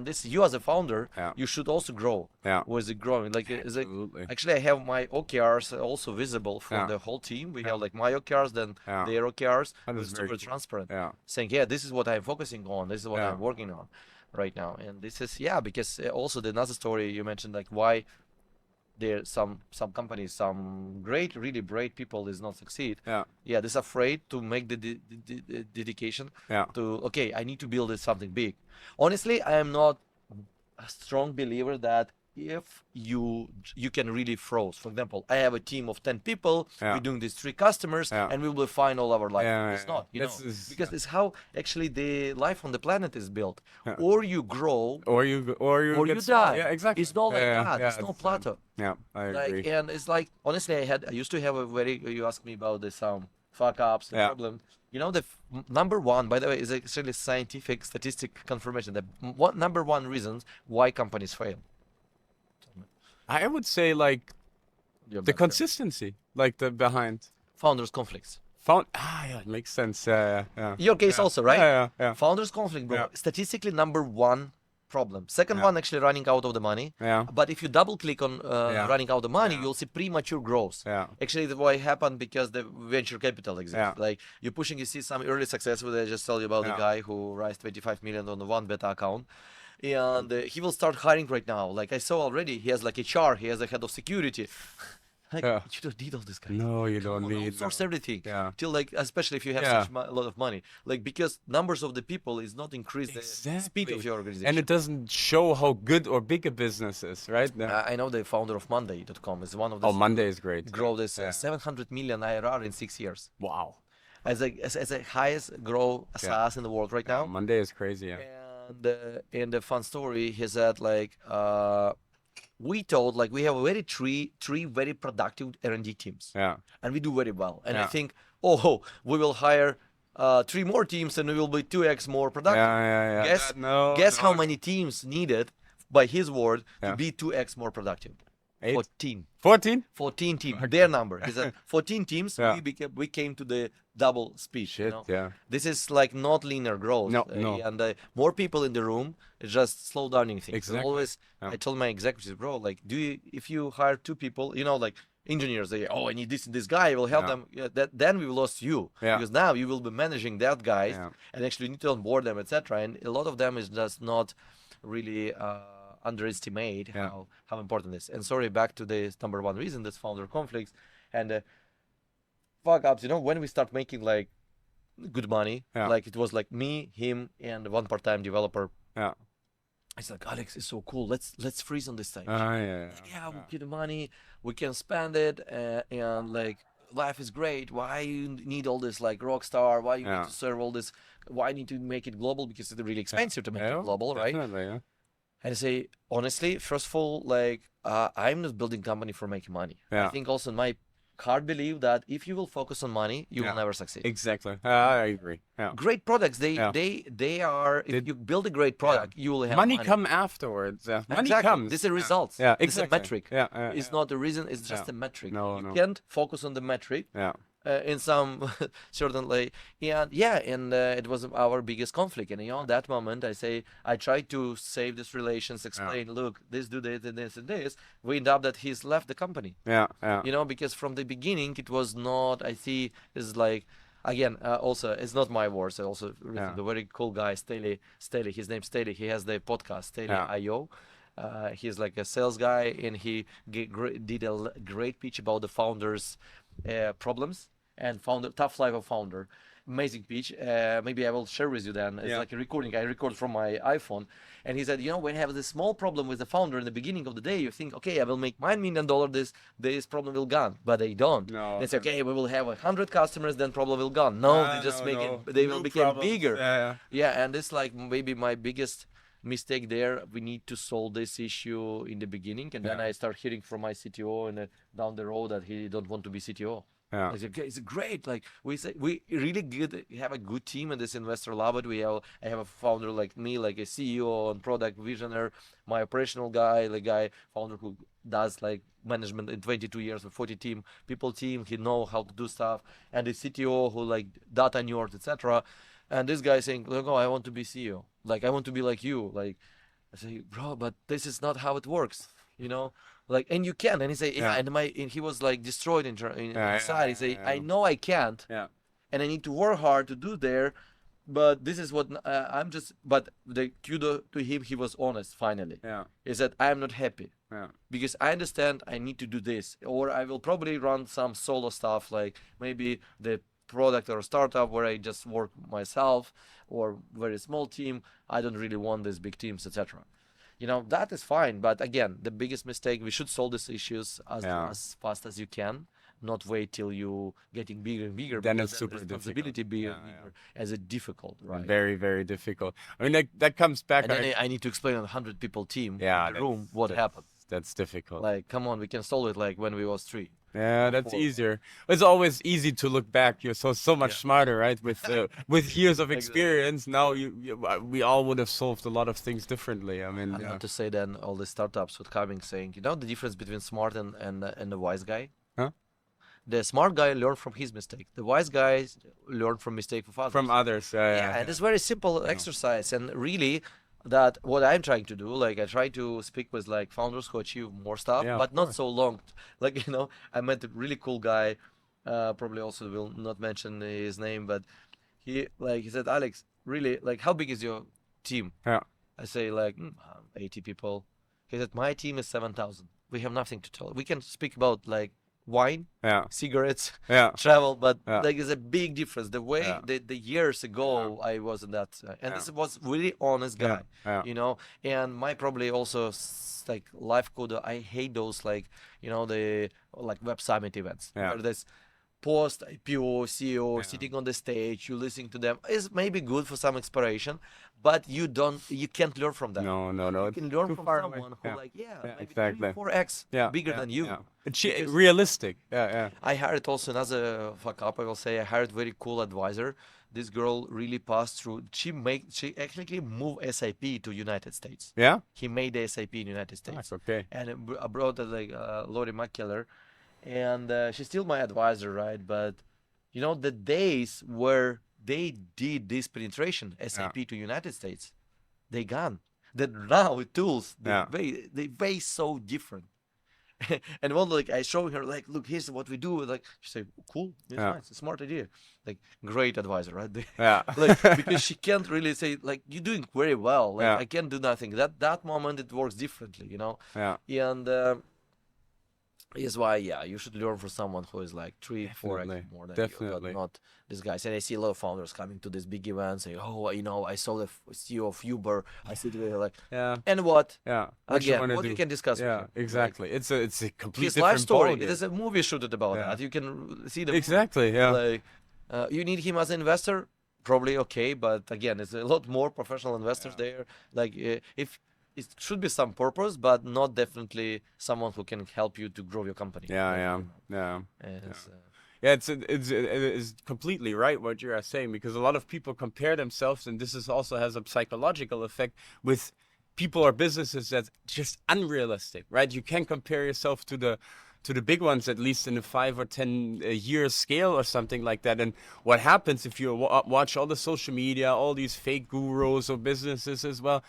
this you as a founder, Yeah. you should also grow. Yeah. Was it growing? Like Absolutely. actually, I have my OKRs also visible for Yeah. the whole team. We have like my OKRs, then Yeah. their OKRs. That is It's very super cool. transparent. Yeah. Saying, yeah, this is what I'm focusing on. This is what Yeah. I'm working on right now. And this is because also the another story you mentioned, like why there some companies, some really great people is not succeed. Yeah. They're afraid to make the dedication Yeah. to okay, I need to build something big. Honestly, I am not a strong believer that if you can really froze. For example, I have a team of 10 people, Yeah. we're doing these 3 customers, Yeah. and we will find all our life. Yeah, It's yeah, not, yeah. This is- because it's how actually the life on the planet is built. Yeah. Or you grow, Or you or get you small. die. Yeah, exactly. It's not like Yeah, that. yeah, It's no plateau. Yeah, I agree. Like, and it's like honestly, I used to have a very. You asked me about the some fuck ups, the Yeah. problem. You know, the number one, by the way, is actually scientific statistic confirmation. The number one reasons why companies fail. I would say like You're the better. consistency, like the behind. Founders conflicts. Yeah, it makes sense. Yeah. Your case also, right? Yeah. Founders conflict, bro. Yeah. Statistically, number one problem. Second Yeah. one, actually running out of the money. Yeah. But if you double click on Yeah. running out of the money, Yeah. you'll see premature growth. Yeah. Actually, the why happened because the venture capital exists. Yeah. Like you're pushing, you see some early success. With I just tell you about the Yeah. guy who raised 25 million on the one beta account, and he will start hiring right now. Like I saw already, he has like HR, he has a head of security. Like Yeah. you don't need all this guy. No, you don't need. Outsource no. everything. Yeah. Till like, especially if you have Yeah. such a lot of money, like because numbers of the people is not increase the speed Exactly. of your organization. And it doesn't show how good or big a business is, right? Yeah. I know the founder of Monday.com is one of the Oh, Monday is great. grow this Yeah. 700 million IRR in 6 years Wow. as a highest grow SaaS in the world right now. Monday is crazy. Yeah. And in the fun story, he said like we told like we have already three very productive R&D teams, Yeah. and we do very well. And I Yeah. think we will hire 3 more teams and we will be 2x more productive. Yeah. Guess No. guess how no. many teams needed by his word Yeah. to be 2x more productive? 8? 14. 14? 14 teams. Their number. He said 14 teams. Yeah. We came to the double speed. Shit. Yeah. This is like not linear growth. No, no. And more people in the room, it's just slow downing things. Exactly. Always, Yeah. I told my executives, bro, like, if you hire 2 people, like engineers. They, oh, I need this guy. I will help them. Yeah, then we lost you because now you will be managing that guys and actually need to onboard them, etc. And a lot of them is just not really underestimate how important this. And sorry, back to the number one reason, this founder conflicts and fuck ups. You know, when we start making like good money, like it was like me, him, and one part-time developer. It's like, Alex, it's so cool. Let's freeze on this thing. We get the money, we can spend it, and like life is great. Why you need all this like rock star? Why you need to serve all this? Why you need to make it global? Because it's really expensive to make it global, right? And I say honestly, first of all, like I'm not building company for making money. I think also in my hard belief that if you will focus on money, you will never succeed. Exactly. I agree. Great products, they are, if you build a great product, you will have money come afterwards. Money comes. This is results. Exactly. This is a metric. It's not a reason, it's just a metric. You can't focus on the metric in some certain way. And it was our biggest conflict. And at that moment, I tried to save these relations, explain, look, this, do this, and this, and this. We end up that he's left the company. Because from the beginning, it was not, I see, is like, again, also, it's not my words. I also the very cool guy, Staley, his name's Staley. He has the podcast, Staley.io. He's like a sales guy, and he did a great pitch about the founders' problems and tough life of founder. Amazing pitch. Maybe I will share with you then. It's like a recording. I record from my iPhone. And he said, when you have this small problem with the founder in the beginning of the day, you think, okay, I will make $1 million. This problem will gone, but they don't. No. They say, okay, we will have 100 customers, then problem will gone. No, they just make it. They will become bigger. And it's like maybe my biggest mistake there. We need to solve this issue in the beginning, and then I start hearing from my CTO and down the road that he don't want to be CTO. I said, okay, it's great. Like we really good. We have a good team in this investor lab. I have a founder like me, like a CEO and product visionary, my operational guy, founder who does like management in 22 years with 40 people team. He know how to do stuff, and the CTO who like data nerd, etc. And this guy saying, look, I want to be CEO. Like I want to be like you. Like I say, bro, but this is not how it works. Like, and you can. And he say, and he was like destroyed inside. He say, I know I can't, and I need to work hard to do there, but this is what but the kudo to him, he was honest finally. He said, I am not happy because I understand I need to do this, or I will probably run some solo stuff, like maybe the product or startup where I just work myself or very small team. I don't really want these big teams, etc. That is fine, but again, the biggest mistake, we should solve these issues as fast as you can, not wait till you getting bigger and bigger. Then it's super responsibility bigger as it difficult, right? Very, very difficult. I mean, that comes back. And then I need to explain on 100 people team in the room what happened. That's difficult. Like, come on, we can solve it like when we was 3. Yeah, that's easier. It's always easy to look back. You're so much smarter, right? With years of experience, now we all would have solved a lot of things differently. I mean, not to say then all the startups would coming saying, the difference between smart and the wise guy. The smart guy learned from his mistake. The wise guys learn from mistake of others. From others, and it's very simple exercise. And really, that what I'm trying to do, like I try to speak with like founders who achieve more stuff, but not so long. Like, I met a really cool guy, probably also will not mention his name, but he said, Alex, really, like, how big is your team? I say like 80 people. He said, my team is 7,000. We have nothing to tell. We can speak about like wine, cigarettes, travel, but like it's a big difference. The way the years ago I was in that, and this was really honest guy, and my probably also like life code. I hate those like the like web summit events where there's post IPO CEO sitting on the stage, you listening to them is maybe good for some inspiration, but you can't learn from that. No. You can learn from someone who maybe exactly 3-4x bigger than you. It's realistic. I hired also another fuck up. I will say I hired very cool advisor. This girl really passed through. She actually moved SAP to United States. He made the SAP in United States. That's okay. And I brought like Lori McKellar. And she's still my advisor, right? But the days where they did this penetration SAP to United States, they gone. That now with tools, they way so different. And one like I showing her like, look, here's what we do. Like she said, cool, it's Yeah. nice, it's a smart idea. Like great advisor, right? Yeah. Like because she can't really say like you're doing very well. Like Yeah. I can't do nothing. That moment it works differently, Yeah. And is why you should learn from someone who is like 3-4x Definitely. more than Definitely. you, but not these guys. And I see a lot of founders coming to this big event saying, oh, I saw the CEO of Uber. I see the like, Yeah. and what? Yeah. What you Again, wanna what do? you can discuss with Yeah, him. exactly. It's a complete His different life story. ballgame. It is a movie shooted about Yeah. that. You can see the Exactly. Yeah. like you need him as an investor, probably okay, but again, it's a lot more professional investors there. Like if it should be some purpose, but not definitely someone who can help you to grow your company. Yeah. Yeah. It's, Yeah, it's completely right what you are saying, because a lot of people compare themselves, and this is also has a psychological effect with people or businesses that's just unrealistic, right? You can't compare yourself to the big ones, at least in a 5 or 10 year scale or something like that. And what happens if you watch all the social media, all these fake gurus or businesses as well,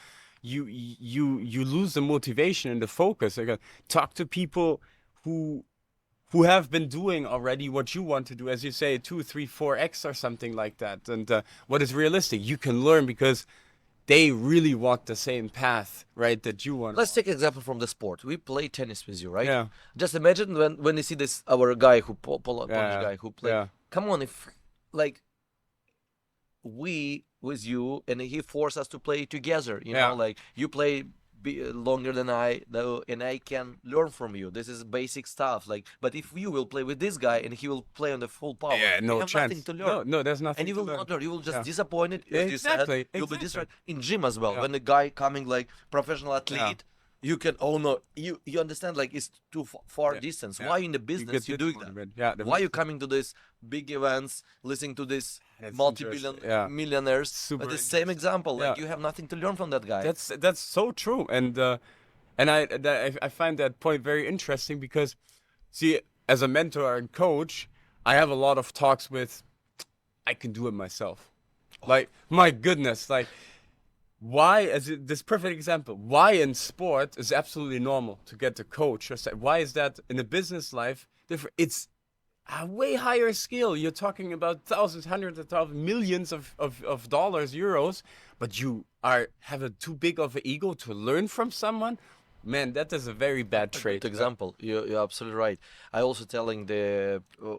you lose the motivation and the focus. Like, talk to people who have been doing already what you want to do, as you say, 2, 3, 4x or something like that. And what is realistic, you can learn because they really walk the same path, right, that you want. let's take an example from the sport. We play tennis with you, right? Yeah. Just imagine when you see this our guy who Polish Yeah. guy who play. Yeah. Come on, if like we with you and he forced us to play together, Yeah. like you play longer than I though, and I can learn from you. This is basic stuff. Like, but if you will play with this guy and he will play on the full power, Yeah, you no have chance. nothing to learn. No, there's nothing And you to will learn. not learn. You will just Yeah. disappointed. As you said. Exactly, You'll be exactly. distracted. In gym as well. Yeah. When the guy coming like professional athlete, you can. Oh no, you understand? Like it's too far distance. Yeah. Why in the You business get you doing that? dismotivated. Yeah, Why you coming to this big events, listening to this That's multi-billion interesting. Yeah. millionaires? Super But the same example. Like Yeah. you have nothing to learn from that guy. That's so true, and I find that point very interesting, because, see, as a mentor and coach, I have a lot of talks with, I can do it myself. Like, my goodness, like, why, this perfect example, why in sport is absolutely normal to get the coach, or why is that in a business life different? It's a way higher scale. You're talking about thousands, hundreds of thousands, millions of dollars, euros, but you have a too big of an ego to learn from someone. Man, that is a very bad trait. Good example. You're absolutely right. I also telling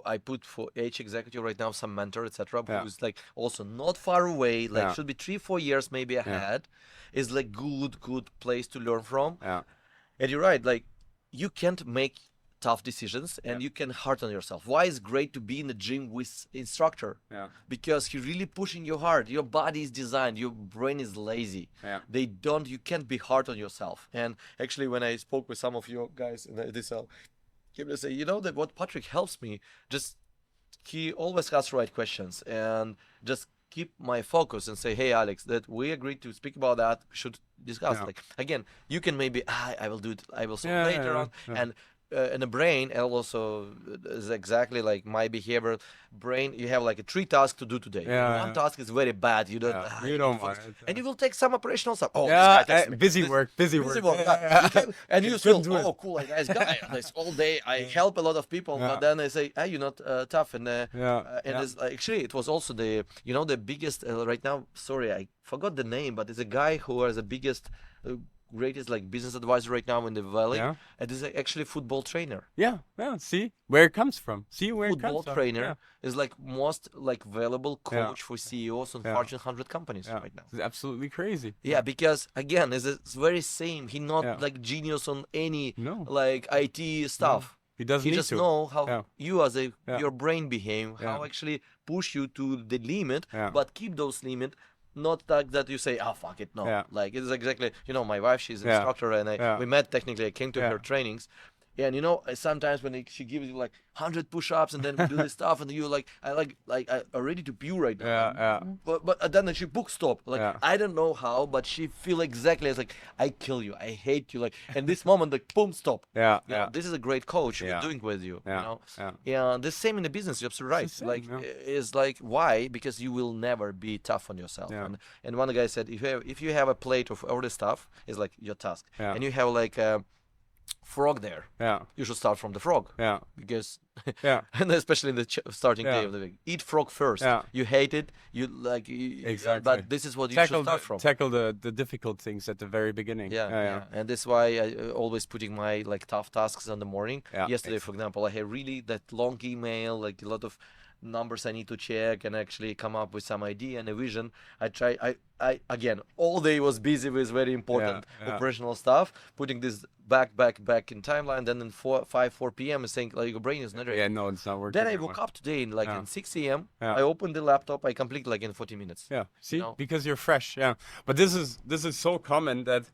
I put for each executive right now some mentor, etc. Yeah. Who's like also not far away, like Yeah. should be 3-4 years maybe ahead. Is like good place to learn from. Yeah. And you're right. Like you can't make tough decisions and you can hurt on yourself. Why it's great to be in the gym with instructor? Yeah. Because he's really pushing you hard. Your body is designed. Your brain is lazy. Yeah. You can't be hard on yourself. And actually, when I spoke with some of you guys in this cell, he would say, that what Patrick helps me, just he always asks the right questions and just keep my focus and say, hey, Alex, that we agreed to speak about that. We should discuss. Yeah. Like again, you can maybe I will do it. I will solve Yeah, later yeah, on. yeah. And in the brain, and also is exactly like my behavior. Brain, you have like 3 tasks to do today. Yeah, One yeah. task is very bad. You don't. Yeah, you don't want focus. it, And you will take some operational stuff. Oh, Yeah, this guy texted me. busy This- work. Busy work. Yeah. And you You feel, couldn't do it. oh, cool, nice guy. Like, all day I help a lot of people, Yeah. but then I say, hey, you're not tough. And Yeah, and yeah. it's, actually, it was also the biggest right now. Sorry, I forgot the name, but it's a guy who is the biggest, greatest like business advisor right now in the valley. Yeah. And is actually football trainer. Yeah. See where it comes from. See where it Football comes from. trainer Yeah. is like most like valuable Yeah. coach for CEOs on Yeah. Fortune 100 companies Yeah. right now. It's absolutely crazy. Yeah, because again, it's very same. He not Yeah. like genius on any No. like IT stuff. He doesn't He need just to. know how Yeah. you as Yeah. your brain behave, how Yeah. actually push you to the limit, Yeah. but keep those limit. Not like that you say, oh fuck it, no. Yeah. Like it's exactly, my wife, she's an Yeah. instructor, and Yeah. we met technically. I came to Yeah. her trainings, and sometimes when she gives you like 100 push-ups and then we do this stuff, and you like, I ready to pee right now. Yeah. But then she book stop. Like Yeah. I don't know how, but she feel exactly as like I kill you, I hate you. Like and this moment, like boom, stop. Yeah. You know, this is a great coach Yeah. doing with you. Yeah. Yeah. Yeah, the same in the business. You're absolutely right. It's the Like same, is like why? Because you will never be tough on yourself. Yeah. And one guy said if you have a plate of all this stuff, is like your task, Yeah. and you have like frog there. Yeah. You should start from the frog. Yeah. Because Yeah. and especially in the starting day Yeah. of the week, eat frog first. Yeah. You hate it, Exactly. but this is what you should start from. Tackle the difficult things at the very beginning. Yeah. And that's why I always putting my like tough tasks in the morning. Yeah, Yesterday, for example, I had really that long email, like a lot of numbers I need to check and actually come up with some idea and a vision. I again, all day was busy with very important operational stuff, putting this back in timeline. Then in 4 p.m. saying like your brain is not ready. Yeah, no, it's not working. Then I anymore. woke up today in like in 6 a.m. Yeah. I opened the laptop. I complete like in 40 minutes. Yeah, see, know? because you're fresh. Yeah, but this is so common that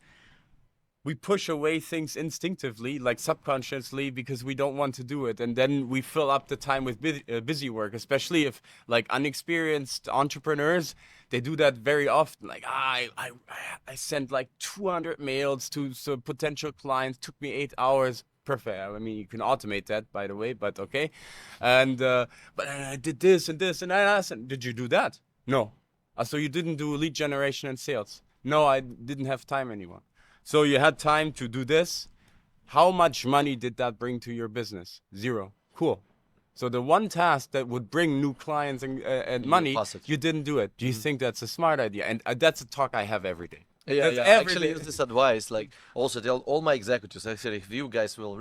we push away things instinctively, like subconsciously, because we don't want to do it, and then we fill up the time with busy work. Especially if like unexperienced entrepreneurs, they do that very often. Like I sent like 200 mails to some potential clients. Took me 8 hours. Perfect. I mean, you can automate that, by the way, but okay. And but I did this and this, and I asked, did you do that? No. So you didn't do lead generation and sales? No, I didn't have time anymore. So you had time to do this. How much money did that bring to your business? 0. Cool. So the one task that would bring new clients and money, you didn't do it. Do you think that's a smart idea? And that's a talk I have every day. Yeah. Actually, use this advice. Like, also tell all my executives. Actually, if you guys will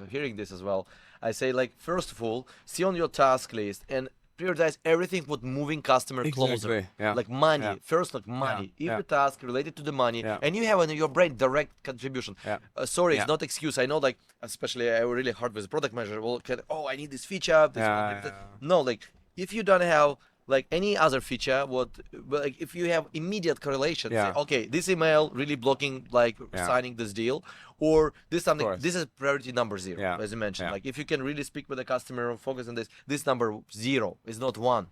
hearing this as well, I say like, first of all, see on your task list and prioritize everything with moving customer closer. Like money. First, like money. If the task related to the money, and you have in your brain direct contribution. Sorry, it's not excuse. I know, like, especially I really hard with the product manager. Well, I need this feature. No, like, if you don't have like any other feature, like if you have immediate correlation, say, okay, this email really blocking like signing this deal, or this something, this is priority number 0, as you mentioned. Like if you can really speak with the customer and focus on this number 0 is not 1.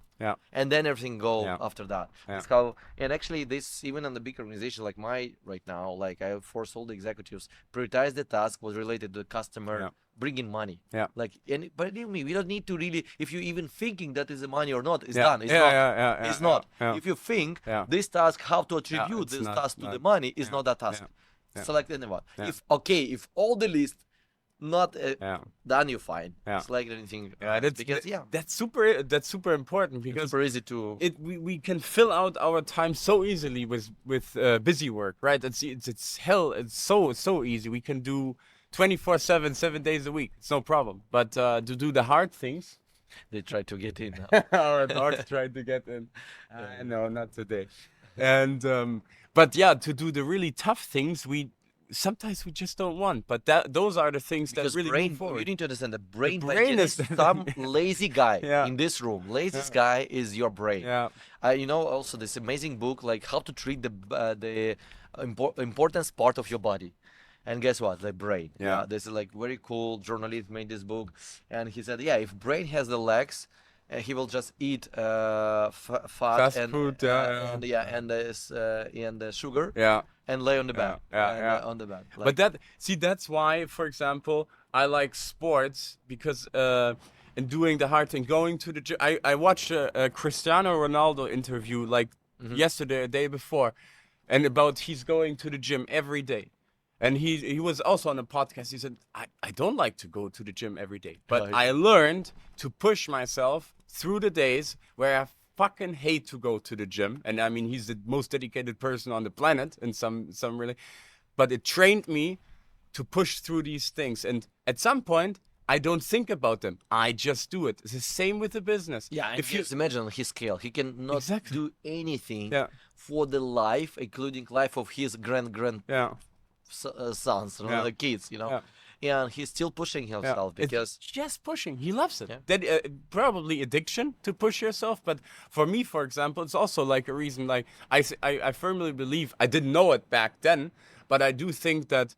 And then everything go after that. That's how, and actually this, even on the big organization like my right now, like I force all the executives, prioritize the task was related to the customer, bringing money. Like, and believe me, we don't need to really, if you even thinking that is the money or not, it's done. It's not. It's not. If you think this task, how to attribute this task to the money, is not that task. Select anyone. If all the list not done, you fine. Select anything. That's super important, because it's super easy to we can fill out our time so easily with busy work, right? It's hell. It's so easy. We can do 24/7, 7 days a week. It's no problem. But to do the hard things, they try to get in. Our hearts try to get in. No, not today. And but to do the really tough things, sometimes we just don't want. But those are the things that really move forward. You need to understand the brain is some lazy guy in this room. Laziest guy is your brain. You know, also this amazing book, like how to treat the important part of your body. And guess what? The brain. This is like very cool journalist made this book, and he said, if brain has the legs, he will just eat fat fast and food, and sugar, and lay on the bed, on the bed. Like, but that's why, for example, I like sports, because in doing the hard thing, going to the gym. I watched a Cristiano Ronaldo interview like yesterday, a day before, and about he's going to the gym every day. And he was also on a podcast. He said, I don't like to go to the gym every day, but I learned to push myself through the days where I fucking hate to go to the gym. And I mean, he's the most dedicated person on the planet in some really, but it trained me to push through these things. And at some point, I don't think about them. I just do it. It's the same with the business. If you just imagine his scale, he cannot do anything for the life, including life of his grand sons, the kids, and he's still pushing himself because it's just pushing. He loves it. That probably addiction to push yourself, but for me, for example, it's also like a reason. Like I firmly believe, I didn't know it back then, but I do think that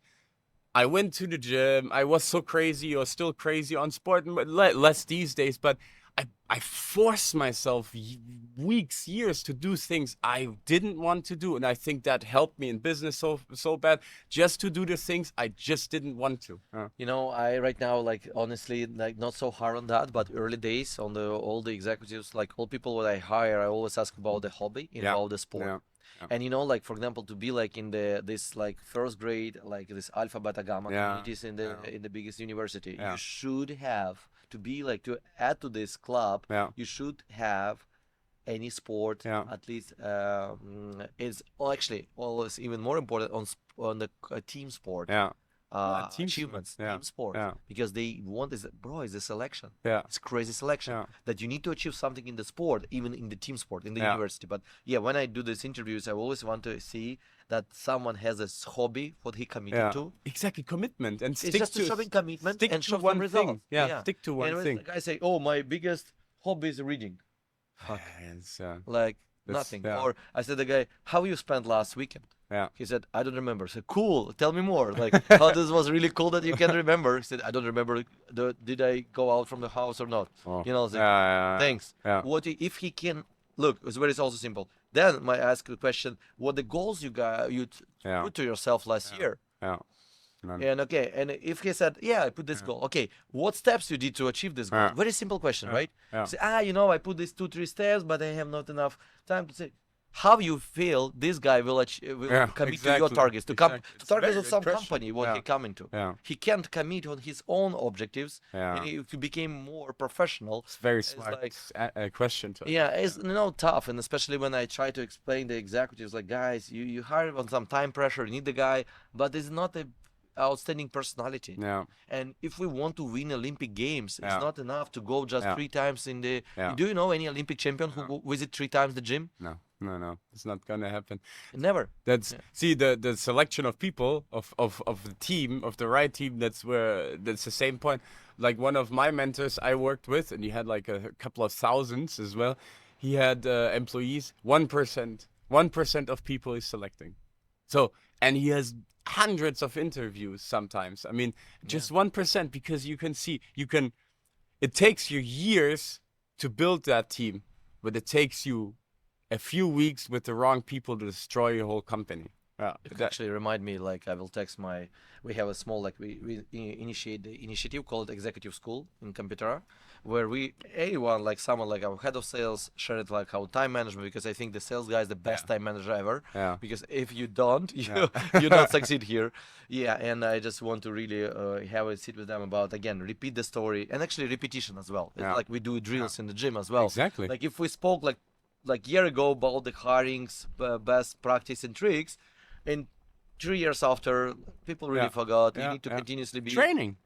I went to the gym. I was so crazy, or still crazy on sport, less these days, but I forced myself weeks, years to do things I didn't want to do, and I think that helped me in business so bad, just to do the things I just didn't want to. You know, I right now, like, honestly, like, not so hard on that, but early days on all the executives, like all people that I hire, I always ask about the hobby, about the sport. Yeah. And you know, like, for example, to be like in this like first grade, like this alpha, beta, gamma communities in the biggest university, you should have to be like, to add to this club, you should have any sport at least. It's actually always even more important on the team sport. Team Achievements, sport. team sport, because they want this, bro, is a selection. Yeah. It's crazy selection that you need to achieve something in the sport, even in the team sport, in the university. But yeah, when I do these interviews, I always want to see that someone has a hobby, what he committed to. Exactly, commitment, and It's just showing commitment and to showing one results. thing. Yeah, stick to one and thing. The guy say, "Oh, my biggest hobby is reading." Fuck. It's, Like nothing. Or I said, the guy, "How you spent last weekend?" He said, "I don't remember." I said, "Cool, tell me more." Like, how this was really cool that you can remember. He said, "I don't remember. Did I go out from the house or not?" You know, like, thanks. What if he can? Look, it's very also simple. Then I ask the question: what the goals you put to yourself last year? And okay, and if he said, "Yeah, I put this goal," okay, what steps you did to achieve this goal? Very simple question, right? Say, you know, I put these 2-3 steps, but I have not enough time to say. How you feel this guy will commit to your targets, to targets of some company, what he come into. He can't commit on his own objectives. And if he became more professional, it's very smart. A question to it's tough, and especially when I try to explain the executives, like, guys, you hire on some time pressure, you need the guy, but it's not a outstanding personality. And if we want to win Olympic Games, it's not enough to go just 3 times in the. Do you know any Olympic champion who visit 3 times the gym? No, it's not gonna happen. Never. That's see the selection of people of the team, of the right team. That's the same point. Like one of my mentors I worked with, and he had like a couple of thousands as well. He had employees. 1% of people he's selecting. So, and he has hundreds of interviews sometimes. I mean, just 1%, because it takes you years to build that team, but it takes you a few weeks with the wrong people to destroy your whole company. It actually remind me, like, I will text we have a small, like, we initiate the initiative called Executive School in Competera, where anyone, like someone like our head of sales, shared like how time management, because I think the sales guy is the best time manager ever. Because if you don't, you not succeed here. And I just want to really have a sit with them about, again, repeat the story, and actually repetition as well. It's like we do drills in the gym as well. Exactly. Like if we spoke like year ago about the hirings, best practice and tricks, and 3 years after, people really forgot. You need to continuously be training.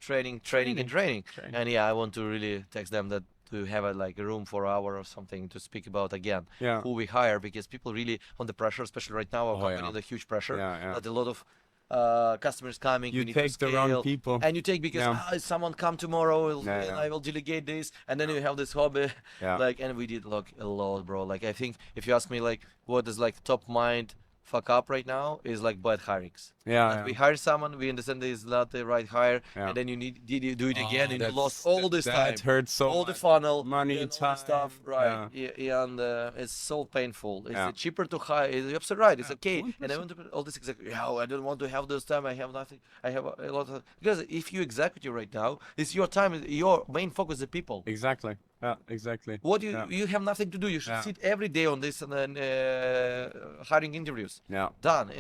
And I want to really text them that to have a room for an hour or something to speak about again who we hire, because people really on the pressure, especially right now, our company is a huge pressure. That a lot of customers coming. You need take to scale, the wrong people, and you take because someone come tomorrow, and I will delegate this, and then you have this hobby. And we did a lot, bro. Like, I think if you ask me, like, what is like top mind fuck up right now is like bad hirings. We hire someone, we understand this is not the right hire, and then did you do it again, and you lost all this time. That hurts so all much. the funnel, money, and time, all the stuff, right? And it's so painful. It's cheaper to hire. You're absolutely right. It's okay. 100%. And I want to put all this exactly. I don't want to have this time. I have nothing. I have a lot of, because if you execute right now, it's your time. Your main focus is the people. Exactly. Exactly. What you have nothing to do. You should sit every day on this and then hiring interviews. Done.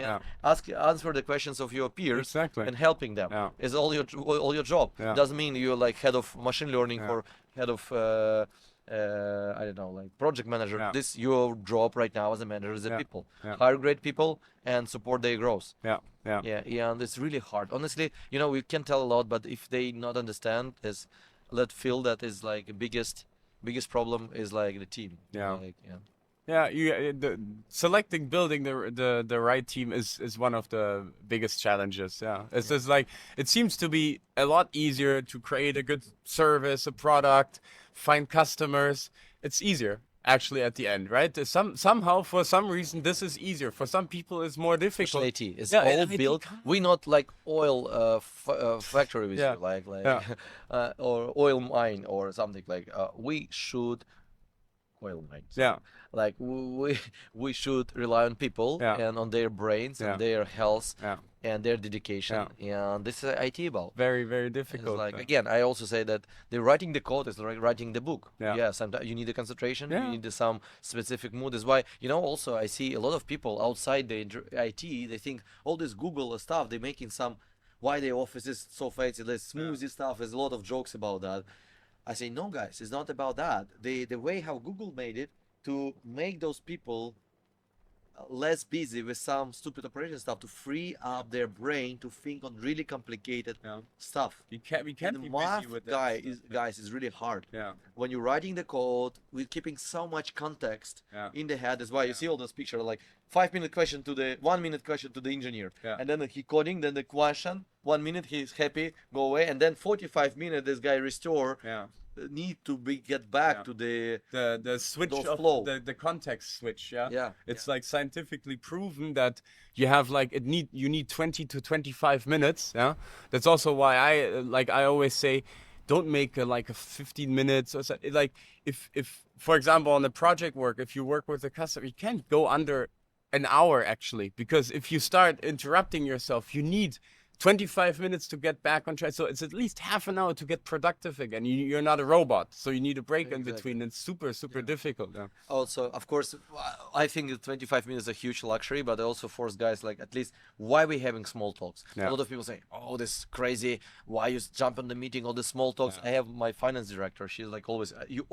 Answer the questions of your peers and helping them is all your job. Doesn't mean you're like head of machine learning or head of I don't know, like project manager. This your job right now as a manager is the people. Hire great people and support their growth. And it's really hard. Honestly, we can tell a lot, but if they not understand, let's feel that is like the biggest problem is like the team. Building the right team is one of the biggest challenges. It's just like, it seems to be a lot easier to create a good service, a product, find customers. It's easier. actually at the end, right? Somehow, for some reason, this is easier. For some people, it's more difficult. IT. It's Yeah, all IT built. can't. We not like oil factory with Yeah. you, like Yeah. or oil mine or something like. We should oil mine. Yeah. Like we should rely on people Yeah. and on their brains Yeah. and their health Yeah. and their dedication. And this is IT about. Very, very It's difficult. like again, I also say that the writing the code is like writing the book. Yeah. Sometimes you need the concentration. Yeah. You need some specific mood. That's why also I see a lot of people outside the IT. They think all this Google stuff. They're making some why their office is so fancy. There's smoothie stuff. There's a lot of jokes about that. I say no, guys. It's not about that. The way how Google made it to make those people less busy with some stupid operation stuff, to free up their brain to think on really complicated stuff. We can't The be math busy with that. guys is really hard. Yeah. When you're writing the code, we're keeping so much context in the head. That's why you see all those pictures like 5-minute question to the 1-minute question to the engineer, and then he coding, then the question 1 minute he's happy, go away, and then 45 minutes this guy restore. Need to get back to the switch those of flow. the context switch. Yeah. It's like scientifically proven that you have like you need 20 to 25 minutes. Yeah, that's also why I always say, don't make like a 15 minutes or so. Like if for example on the project work, if you work with a customer, you can't go under an hour actually, because if you start interrupting yourself, you need 25 minutes to get back on track. So it's at least half an hour to get productive again. You're not a robot, so you need a break in between. It's super difficult. Yeah. Also, of course, I think that 25 minutes is a huge luxury, but I also force guys like at least why we having small talks. A lot of people say, oh, this is crazy. Why you jump on the meeting, all the small talks. I have my finance director. She's like always, you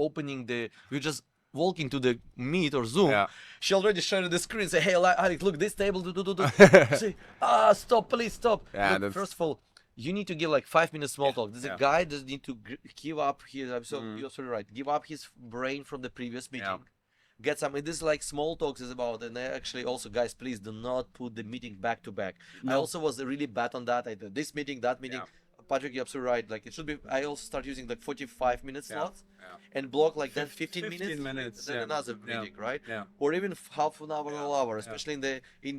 just walking to the Meet or Zoom, she already shared the screen. Say, hey, Alex, look, this table. Say, stop, please stop. Look, first of all, you need to give like 5 minutes small talk. There's a guy that need to give up his. You're absolutely right. Give up his brain from the previous meeting. Get some. This is like small talks is about. And actually, also, guys, please do not put the meeting back to back. I also was really bad on that. I did this meeting, that meeting. Patrick, you're absolutely right. Like it should be. I also start using like 45-minute slots and block like then 15 minutes. Then another meeting, right? Or even half an hour, or hour, especially in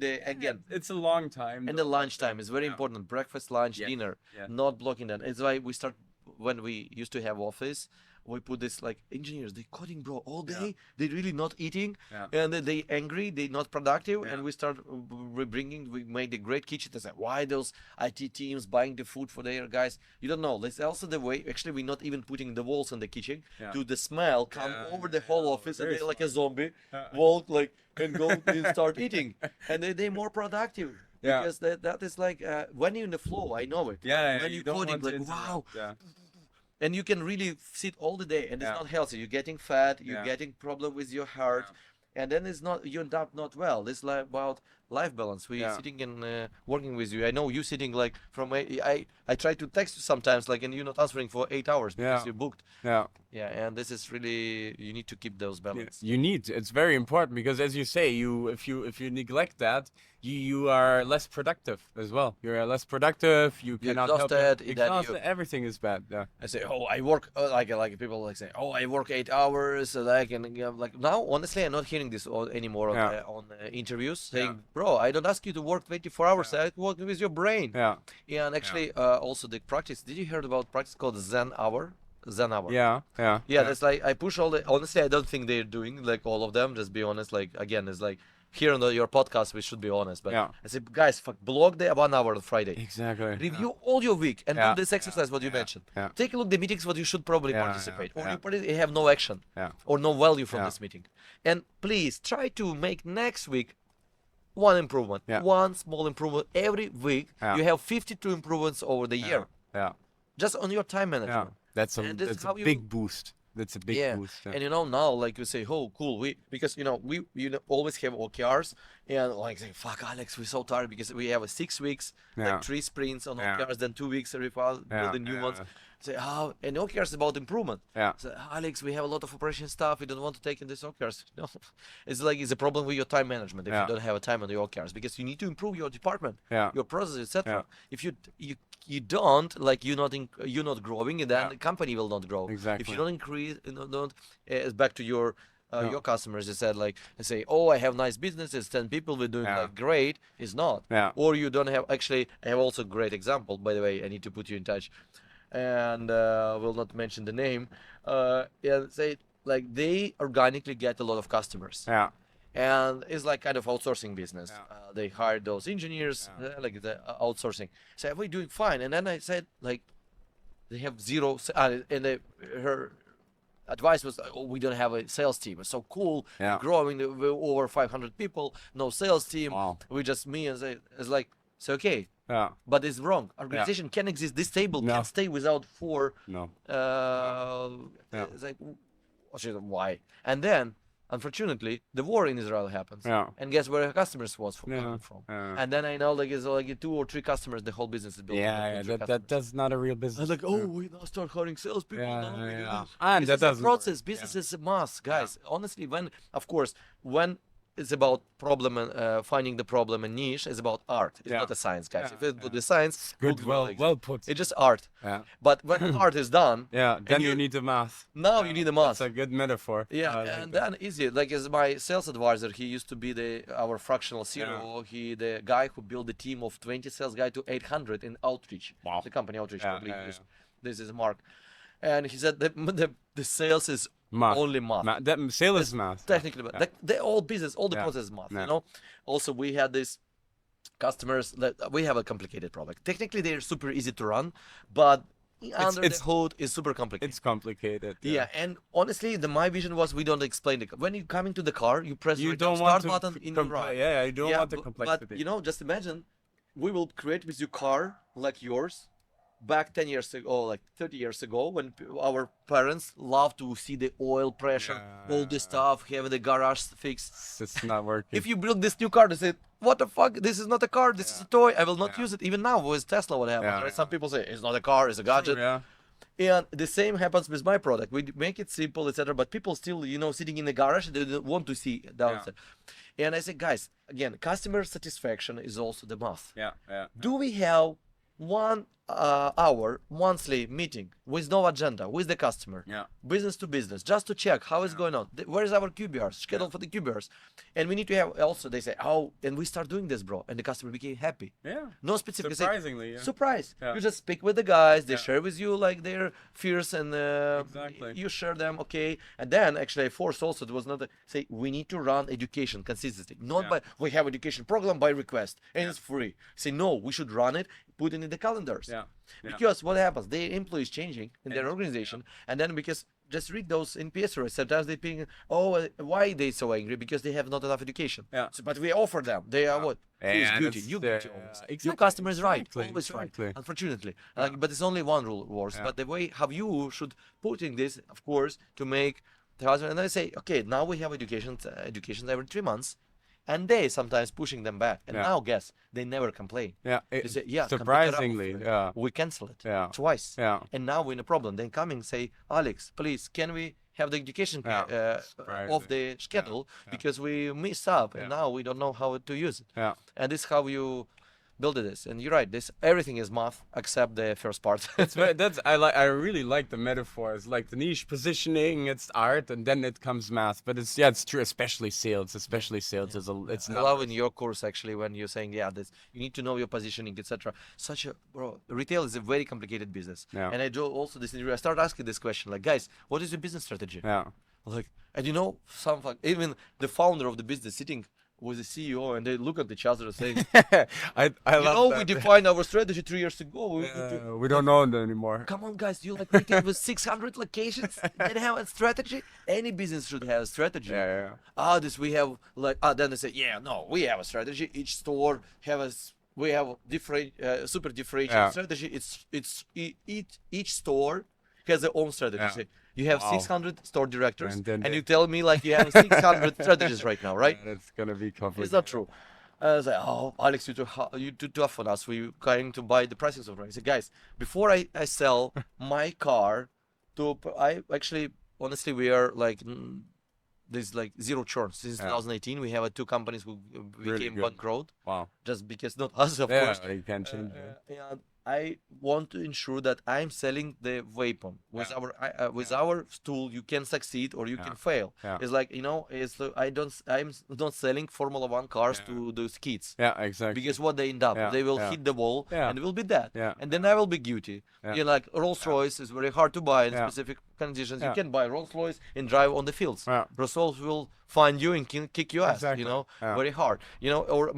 the again. It's a long time. And the lunch time is very important. Breakfast, lunch, dinner. Not blocking that. It's why we start when we used to have office. We put this like engineers, they coding bro all day, they really not eating, and they angry, they not productive, and we start we make the great kitchen. They say, why those IT teams buying the food for their guys? You don't know. That's also the way. Actually, we're not even putting the walls in the kitchen to the smell come over the whole office, and they like a zombie walk like and go and start eating, and they're more productive. Because that is like when you're in the flow, I know it. When you coding, like wow. And you can really sit all the day, and it's not healthy. You're getting fat. You're getting problem with your heart, and then it's not you end up not well. It's like about life balance. We sitting and working with you. I know you sitting like from I try to text you sometimes like, and you're not answering for 8 hours because you're booked. And this is really you need to keep those balance. You need. It's very important because as you say, if you neglect that, you are less productive as well. You're less productive. You cannot exhausted. Everything is bad. I say, oh, I work like people like say, oh, I work 8 hours. Like now, honestly, I'm not hearing this anymore on interviews saying, bro, I don't ask you to work 24 hours. I work with your brain. And actually, also the practice. Did you hear about practice called Zen hour? That's like I push all the. Honestly, I don't think they're doing like all of them. Just be honest. Like again, it's like. Here on your podcast, we should be honest, but I say, guys, block the 1 hour on Friday. Exactly. Review all your week and do this exercise, what you mentioned. Take a look at the meetings, what you should probably participate. Or you have no action or no value from this meeting. And please try to make next week one improvement, one small improvement every week. You have 52 improvements over the year. Just on your time management. That's a big boost. That's a big boost. And now like you say, oh cool, because we always have OKRs and like say, fuck Alex, we're so tired because we have 6 weeks, like 3 sprints on OKRs, then 2 weeks building new ones. Say, and OKRs is about improvement. So Alex, we have a lot of operation stuff. We don't want to take in this OKRs. No, it's like it's a problem with your time management if you don't have a time on the OKRs because you need to improve your department, your process, etc. If you don't, like you're not growing, and then the company will not grow. Exactly. If you don't increase, back to your your customers, they said like, they say, oh, I have nice businesses, 10 people, we're doing like great. It's not. Yeah. Or you don't have, actually, I have also a great example, by the way, I need to put you in touch. And will not mention the name. And say like they organically get a lot of customers. Yeah. And it's like kind of outsourcing business. Yeah. They hired those engineers, like the outsourcing. So we're doing fine. And then I said like, they have zero, and her advice was, oh, we don't have a sales team. It's so cool, growing, we're over 500 people, no sales team. Wow. We just me and say, it's like, it's okay. Yeah. But it's wrong. Organization can exist. This table can stay without four. No. It's like, why? And then, unfortunately, the war in Israel happens. Yeah. And guess where customers was coming from? And then I know like it's like 2 or 3 customers. The whole business is built. That's not a real business. I was like, oh, we now start hiring salespeople. And that doesn't process. Business is a must, guys. Honestly, when of course when it's about problem and finding the problem and niche, it's about art. It's not a science, guys. If it's the science, good, well put. It's just art. Yeah. But when art is done, then you need the math. Now you need the math. That's a good metaphor. Yeah, and then easy. Like as my sales advisor, he used to be our fractional CEO. He the guy who built the team of 20 sales guy to 800 in outreach. Wow. The company outreach. This is Mark, and he said the sales is math. Only math. Sales is math. Technically, but like the all business, all the process is math. You know. Also, we had these customers that we have a complicated product. Technically, they're super easy to run, but under the hood is super complicated. It's complicated. Yeah, and honestly, my vision was we don't explain it. When you come into the car, you press the start button in your right. Yeah, you don't want the complexity. But you know, just imagine, we will create with your car like yours. Back 10 years ago, like 30 years ago, when our parents loved to see the oil pressure, all this stuff, having the garage fixed. It's not working. If you build this new car, they say, what the fuck? This is not a car, this is a toy. I will not use it. Even now with Tesla, what happens, right? Some people say, it's not a car, it's a gadget. And the same happens with my product. We make it simple, etc. But people still, you know, sitting in the garage, they don't want to see downside. And I say, guys, again, customer satisfaction is also the math. Do we have 1 hour monthly meeting with no agenda with the customer, business to business, just to check how it's going on? Where is our QBRs, schedule for the QBRs? And we need to have also, they say, oh, and we start doing this, bro. And the customer became happy. No specific. Surprisingly. Surprise. You just speak with the guys, they share with you like their fears and you share them, okay. And then actually I forced also, it was not say, we need to run education consistently. Not by, we have education program by request and it's free. Say, no, we should run it, put it in the calendars. Because what happens, their employees changing in their organization, and then because just read those NPS surveys, sometimes they think, oh, why they so angry? Because they have not enough education. So, but we offer them. They are what? Who's guilty? You guilty always. Your customer is right, always right. Unfortunately, but it's only one rule works. But the way how you should put in this, of course, to make the husband. And I say, okay, now we have education every 3 months. And they sometimes pushing them back. And now guess, they never complain. They say, surprisingly, we cancel it twice. And now we're in a problem. Then coming say, Alex, please, can we have the education of the schedule because we messed up and now we don't know how to use it. And this is how you build this. And you're right, this everything is math except the first part. I really like the metaphors, like the niche positioning, it's art, and then it comes math. But it's true, especially sales. Is it's I love in your course actually when you're saying this you need to know your positioning, etc. Retail is a very complicated business. And I do also this interview. I start asking this question like, guys, what is your business strategy? Like, and you know, even the founder of the business sitting with the CEO and they look at each other and saying, I love that. We defined our strategy 3 years ago. We don't know it anymore. Come on, guys, you like retail with 600 locations and have a strategy? Any business should have a strategy. This we have like, then they say, no, we have a strategy. Each store we have different, super differentiated strategy. Each store has their own strategy. You have 600 store directors, and you tell me like you have 600 strategies right now, right? That's gonna be complicated. It's not true. I was like, oh, Alex, you too tough on us. We're going to buy the prices of it. I said, guys, before I sell my car honestly, we are like, there's like zero churn. Since 2018, we have 2 companies who became bankrupt. Wow. Just because, not us, of course. You can't change it. I want to ensure that I'm selling the weapon with our tool. You can succeed or you can fail. Yeah. It's like, I'm not selling Formula One cars to those kids. Yeah, exactly. Because what they end up, they will hit the wall and will be dead. Yeah. And then I will be guilty. Like Rolls Royce is very hard to buy in specific conditions. You can buy Rolls Royce and drive on the fields. Rolls Royce will find you and kick your ass. Very hard. Or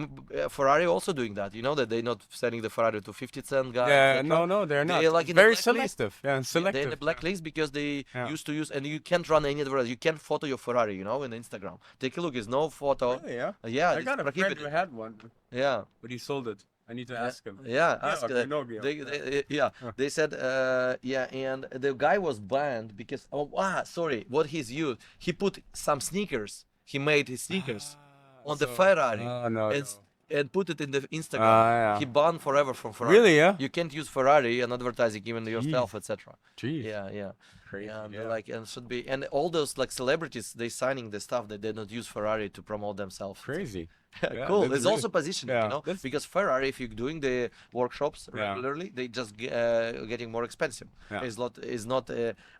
Ferrari also doing that. That they're not selling the Ferrari to 50 cent guys. Yeah, no, they're not. They're like in very the selective. Yeah, selective. They're in the blacklist because they used to use, and you can't run any advertising. You can't photo your Ferrari, in Instagram. Take a look. There's no photo. Really, yeah. Yeah, I got a friend who had one. Yeah. But he sold it. I need to ask him. Yeah, ask Pinocchio. They said, and the guy was banned because, what he's used, he put some sneakers. He made his sneakers on the Ferrari and put it in the Instagram. He banned forever from Ferrari. Really, yeah? You can't use Ferrari and advertising even yourself, etc. Jeez. Yeah. Crazy. And should be, and all those like celebrities, they signing the stuff that they don't use Ferrari to promote themselves. Crazy. Cool. It's also positioning, because Ferrari, if you're doing the workshops regularly, they just getting more expensive. It's not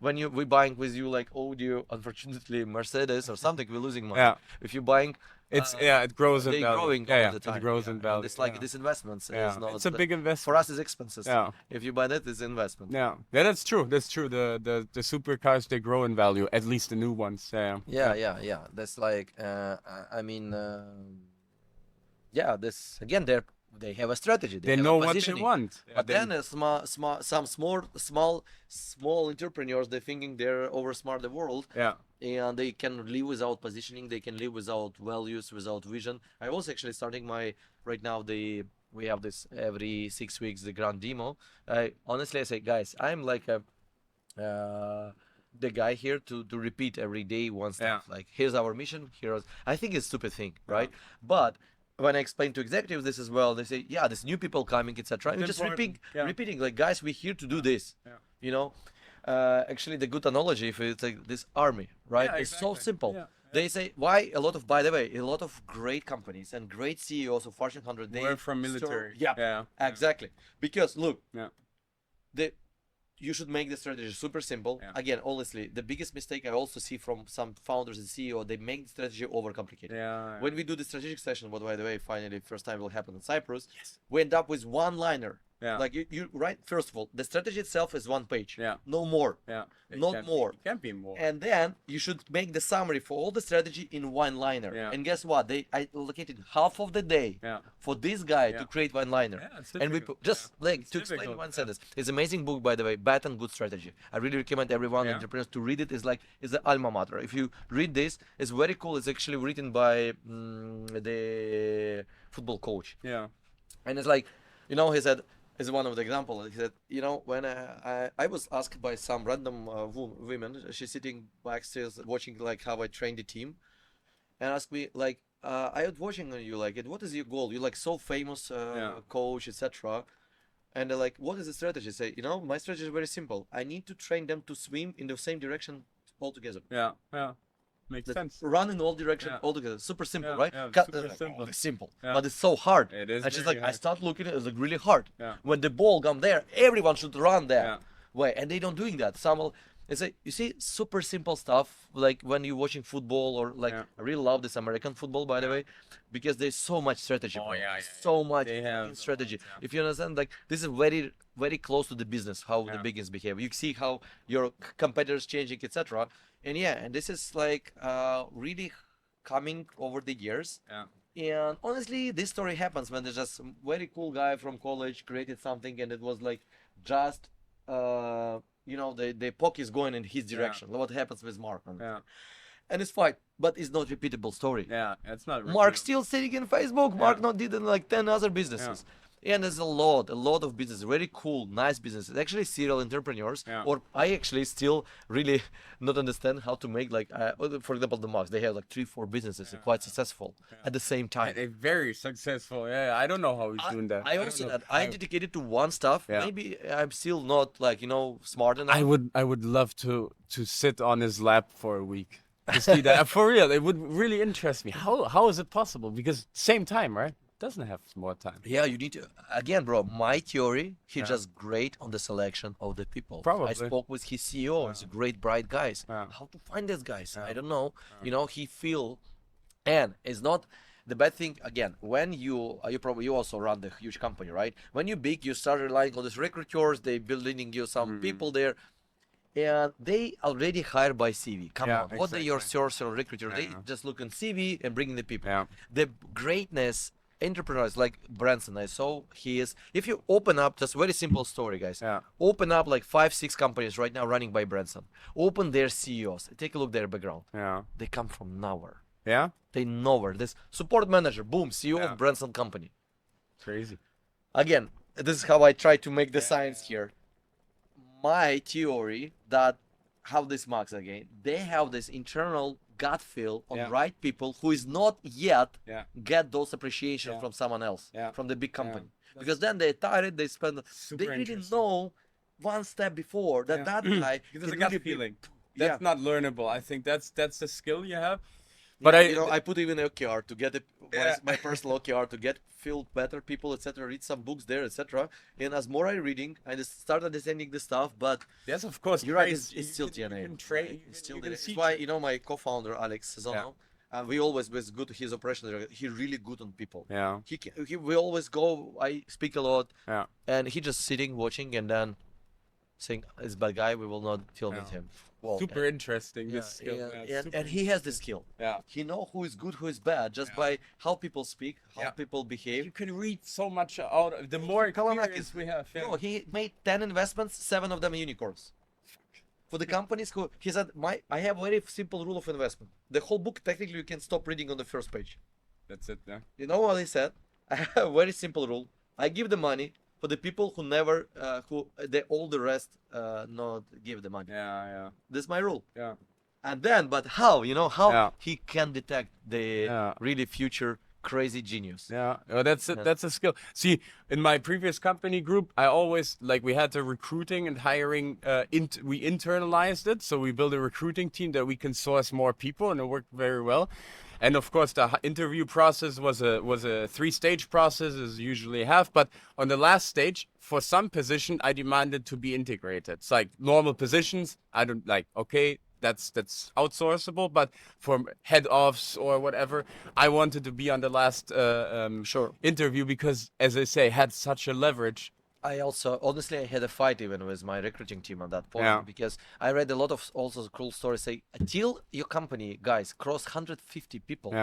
when we buying with you like Audi, unfortunately Mercedes or something, we're losing money. If you're buying, it grows in value. Growing all the time. It grows in value. And it's like this investments. It's a big investment. For us, it's expenses. If you buy that, it's investment. Yeah, that's true. That's true. The supercars, they grow in value, at least the new ones. Yeah. That's like, this again, they have a strategy. They know what they want. But then some small entrepreneurs, they're thinking they're oversmart the world. And they can live without positioning. They can live without values, without vision. I was actually starting right now. We have this every 6 weeks, the grand demo. Honestly, I say, guys, I'm like the guy here to repeat every day one stuff. Like, here's our mission. I think it's a stupid thing, right? But when I explain to executives this as well, they say, there's new people coming, etc. And just repeating, like, guys, we're here to do this. Actually, the good analogy, if it's like this army, right? It's so simple. They say, by the way, a lot of great companies and great CEOs of Fortune 100, they were from military. Exactly. Because look, you should make the strategy super simple. Again, honestly, the biggest mistake I also see from some founders and CEO, they make the strategy overcomplicated. When we do the strategic session, what by the way, finally, first time will happen in Cyprus, we end up with one-liner. Like you right. First of all, the strategy itself is one page. No more. Not more. It can't be more. And then you should make the summary for all the strategy in one liner. And guess what? I allocated half of the day for this guy to create one liner. And we just like to explain one sentence. It's an amazing book, by the way, Bad and Good Strategy. I really recommend everyone, entrepreneurs, to read it. It's the alma mater. If you read this, it's very cool. It's actually written by the football coach. And it's like, he said. Is one of the examples. He said, when I was asked by some random women, she's sitting backstage watching like how I train the team, and asked me like, I was watching you, like, what is your goal? You're like so famous coach, etc. And they're like, what is the strategy? I say, my strategy is very simple. I need to train them to swim in the same direction altogether. Makes sense. Run in all directions all together. Super simple, right? Super simple. But it's so hard. It is. And she's like, hard. I start looking at it, it's like really hard. When the ball comes there, everyone should run there. Way. And they don't doing that. It's like, you see, super simple stuff, like when you're watching football or like, I really love this American football, by the way, because there's so much strategy. So much strategy. If you understand, like, this is very, very close to the business, how the business behave. You see how your competitors changing, etc. And this is like really coming over the years. And honestly, this story happens when there's just some very cool guy from college created something, and it was like just the puck is going in his direction. What happens with Mark? And it's fine, but it's not repeatable story. It's not. Mark still sitting in Facebook. Mark not did in like 10 other businesses. And there's a lot of business, very cool, nice businesses. Actually, serial entrepreneurs, or I actually still really not understand how to make like, for example, the Marks. They have like 3-4 businesses, and quite successful at the same time. They're very successful. I don't know how he's doing that. I'm dedicated to one stuff. Maybe I'm still not like smart enough. I would love to sit on his lap for a week to see that. For real, it would really interest me. How is it possible? Because same time, right? doesn't have more time. Yeah, you need to, again, bro, my theory, he's just great on the selection of the people. Probably. I spoke with his CEO, he's a great, bright guys. Yeah. How to find these guys? I don't know. You know, he feel, and it's not the bad thing, again, when you also run the huge company, right? When you're big, you start relying on these recruiters, they building you some people there. And they already hire by CV. Come on, what are your source or recruiter? They just look on CV and bring the people. Yeah. The greatness entrepreneurs like Branson, I saw he is. If you open up, just very simple story, guys. Yeah. Open up like 5-6 companies right now running by Branson. Open their CEOs. Take a look their background. Yeah. They come from nowhere. Yeah. They nowhere. This support manager, boom, CEO of Branson company. Crazy. Again, this is how I try to make the science here. My theory that how this marks again, they have this internal gut feel on right people who is not yet get those appreciation from someone else, from the big company. Because then they tired, they spend, they didn't know one step before that that guy. There's a can gut really feeling. That's not learnable. I think that's the skill you have. But I put even an OKR to get my personal OKR to get feel better people, etc. Read some books there, etc. And as more I reading, I just start understanding the stuff. But yes, of course, you're right. It's still DNA. It's still DNA. That's why my co-founder Alex Sazono, we always was good. His operation director. He really good on people. Yeah. We always go. I speak a lot. Yeah. And he just sitting watching and then saying, "This bad guy. We will not deal with him." Well, super interesting. This skill. And he has the skill. Yeah. He know who is good, who is bad, just by how people speak, how people behave. You can read so much out of the more experience we have. No, he made 10 investments, 7 of them unicorns. For the companies who he said, I have a very simple rule of investment. The whole book technically you can stop reading on the first page. That's it. Yeah. You know what he said? I have a very simple rule. I give the money for the people who never, all the rest not give the money. Yeah. This is my rule. Yeah. And then, but how? You know how he can detect the really future crazy genius. Yeah, that's it. That's a skill. See, in my previous company group, I always we had the recruiting and hiring. We internalized it, so we built a recruiting team that we can source more people, and it worked very well. And of course, the interview process was a 3-stage process, as you usually have. But on the last stage, for some position, I demanded to be integrated. It's like normal positions. I don't like. Okay, that's outsourceable. But for head offs or whatever, I wanted to be on the last interview because, as I say, had such a leverage. I also, honestly, I had a fight even with my recruiting team at that point because I read a lot of also cool stories say until your company, guys, cross 150 people,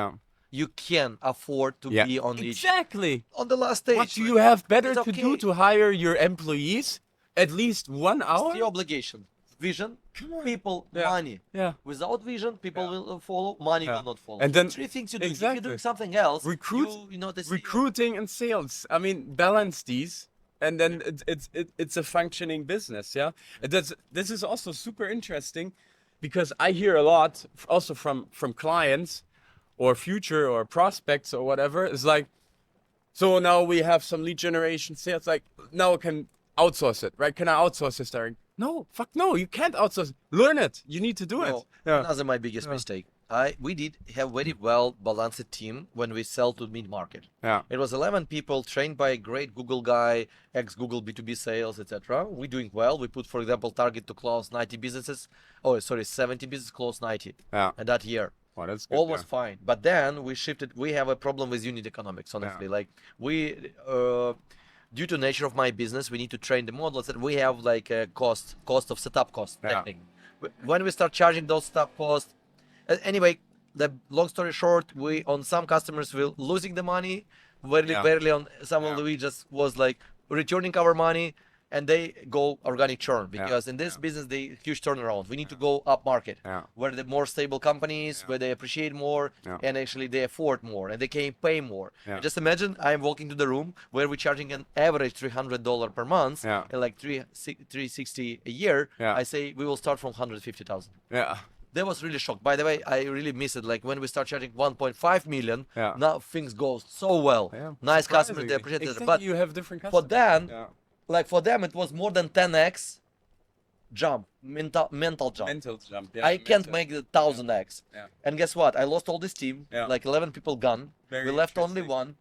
you can afford to be on on the last stage. What you have better to do to hire your employees at least 1 hour? It's your obligation. Vision, people, money. Yeah. Without vision, people will follow, money will not follow. And then 3 things you do. If you're doing something else, recruiting and sales. I mean, balance these. And then it's a functioning business, This is also super interesting, because I hear a lot also from clients or future or prospects or whatever. It's like, so now we have some lead generation sales. Like, now I can outsource it, right? Can I outsource this direct? No, fuck no, you can't outsource. Learn it. You need to do it. That's my biggest mistake. We did have very well balanced team when we sell to mid-market. It was 11 people trained by a great Google guy, ex-Google B2B sales, etc. We're doing well. We put, for example, target to close 90 businesses. 70 businesses, close 90 and that year. Wow, that's good, all was fine. But then we shifted. We have a problem with unit economics, honestly. Like we, due to nature of my business, we need to train the models that we have like a cost of setup cost. When we start charging those setup costs, anyway, the long story short, we on some customers will losing the money, barely on some of we just was like returning our money, and they go organic churn because in this business they huge turnaround. We need to go up market where the more stable companies, where they appreciate more and actually they afford more and they can pay more. Just imagine I'm walking to the room where we're charging an average $300 per month and like $360 a year. I say we will start from 150,000. That was really shocked. By the way, I really miss it. Like when we start charging 1.5 million, now things go so well. Nice customers, they appreciate it. But you have different customers. For them, like for them, it was more than 10x jump, mental jump. Mental jump. I can't make the 1000x. And guess what? I lost all this team. Like 11 people gone. We left only one.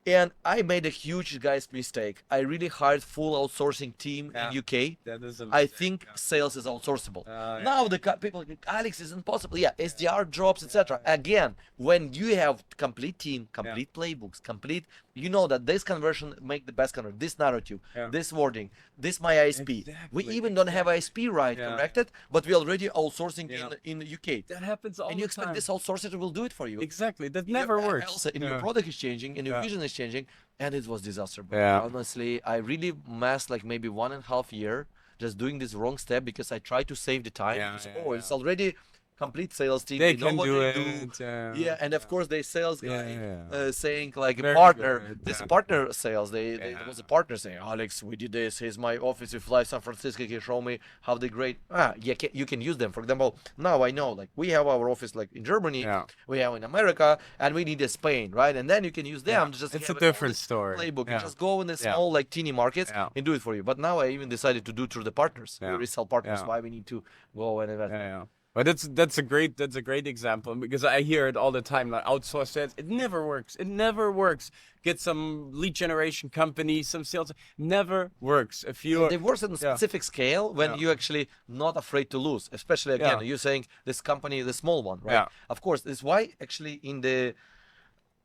And I made a huge guys mistake. I really hired full outsourcing team Yeah. in UK. That is a I mistake, think sales is outsourceable. Yeah. Now the people think, Alex, is impossible. Yeah, SDR drops, etc. Again, when you have complete team, complete playbooks, complete, you know that this conversion make the best conversion, this narrative, this wording, this my ISP. We even don't have ISP right corrected, but we already outsourcing in the UK. That happens all And you expect this outsourcer will do it for you. Exactly. That never works. Also, and your product is changing, and your vision is changing, and it was disaster. But Yeah. honestly, I really messed like maybe 1.5 year just doing this wrong step because I tried to save the time. Yeah, Because, yeah, it's already complete sales team. They know can what do they it. Yeah, and of course they sales guy saying like Very a partner. good, This yeah. partner sales. There was a partner saying, Alex, we did this. Here's my office. We fly San Francisco. He show me how they great. Yeah, you can use them. For example, now I know like we have our office like in Germany, we have in America, and we need a Spain, right? And then you can use them. Just It's have a all different this story. Playbook. Yeah. You just go in the small like teeny markets and do it for you. But now I even decided to do through the partners. We resell partners. Why we need to go and invest. But that's a great example because I hear it all the time. Like outsource sales, it never works. It never works. Get some lead generation company, some sales, never works. If you they work on a specific scale when you're actually not afraid to lose. Especially again, you're saying this company, the small one, right? Yeah. Of course, this is why actually in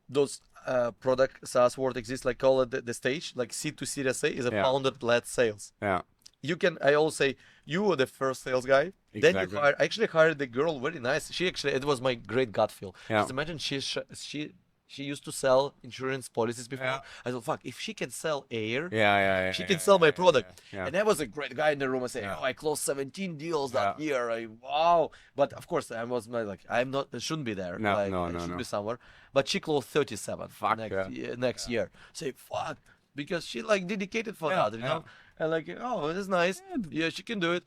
those product SaaS world exists, like call it the stage, like C to Series A is a founder-led sales. Yeah. You can, I always say, you were the first sales guy. Exactly. Then you I actually hired the girl, very nice. She actually, it was my great gut feel. Yeah. Just imagine she used to sell insurance policies before. I thought, fuck, if she can sell air, she can sell my product. And that was a great guy in the room. I say, oh, I closed 17 deals that year. Wow. But of course, I was like, I'm not, I shouldn't be there. No, like, no, I no, should no. be somewhere. But she closed 37 Fuck, next year. Say, fuck. Because she like dedicated for that, you know? And like, oh, this is nice. Yeah, she can do it.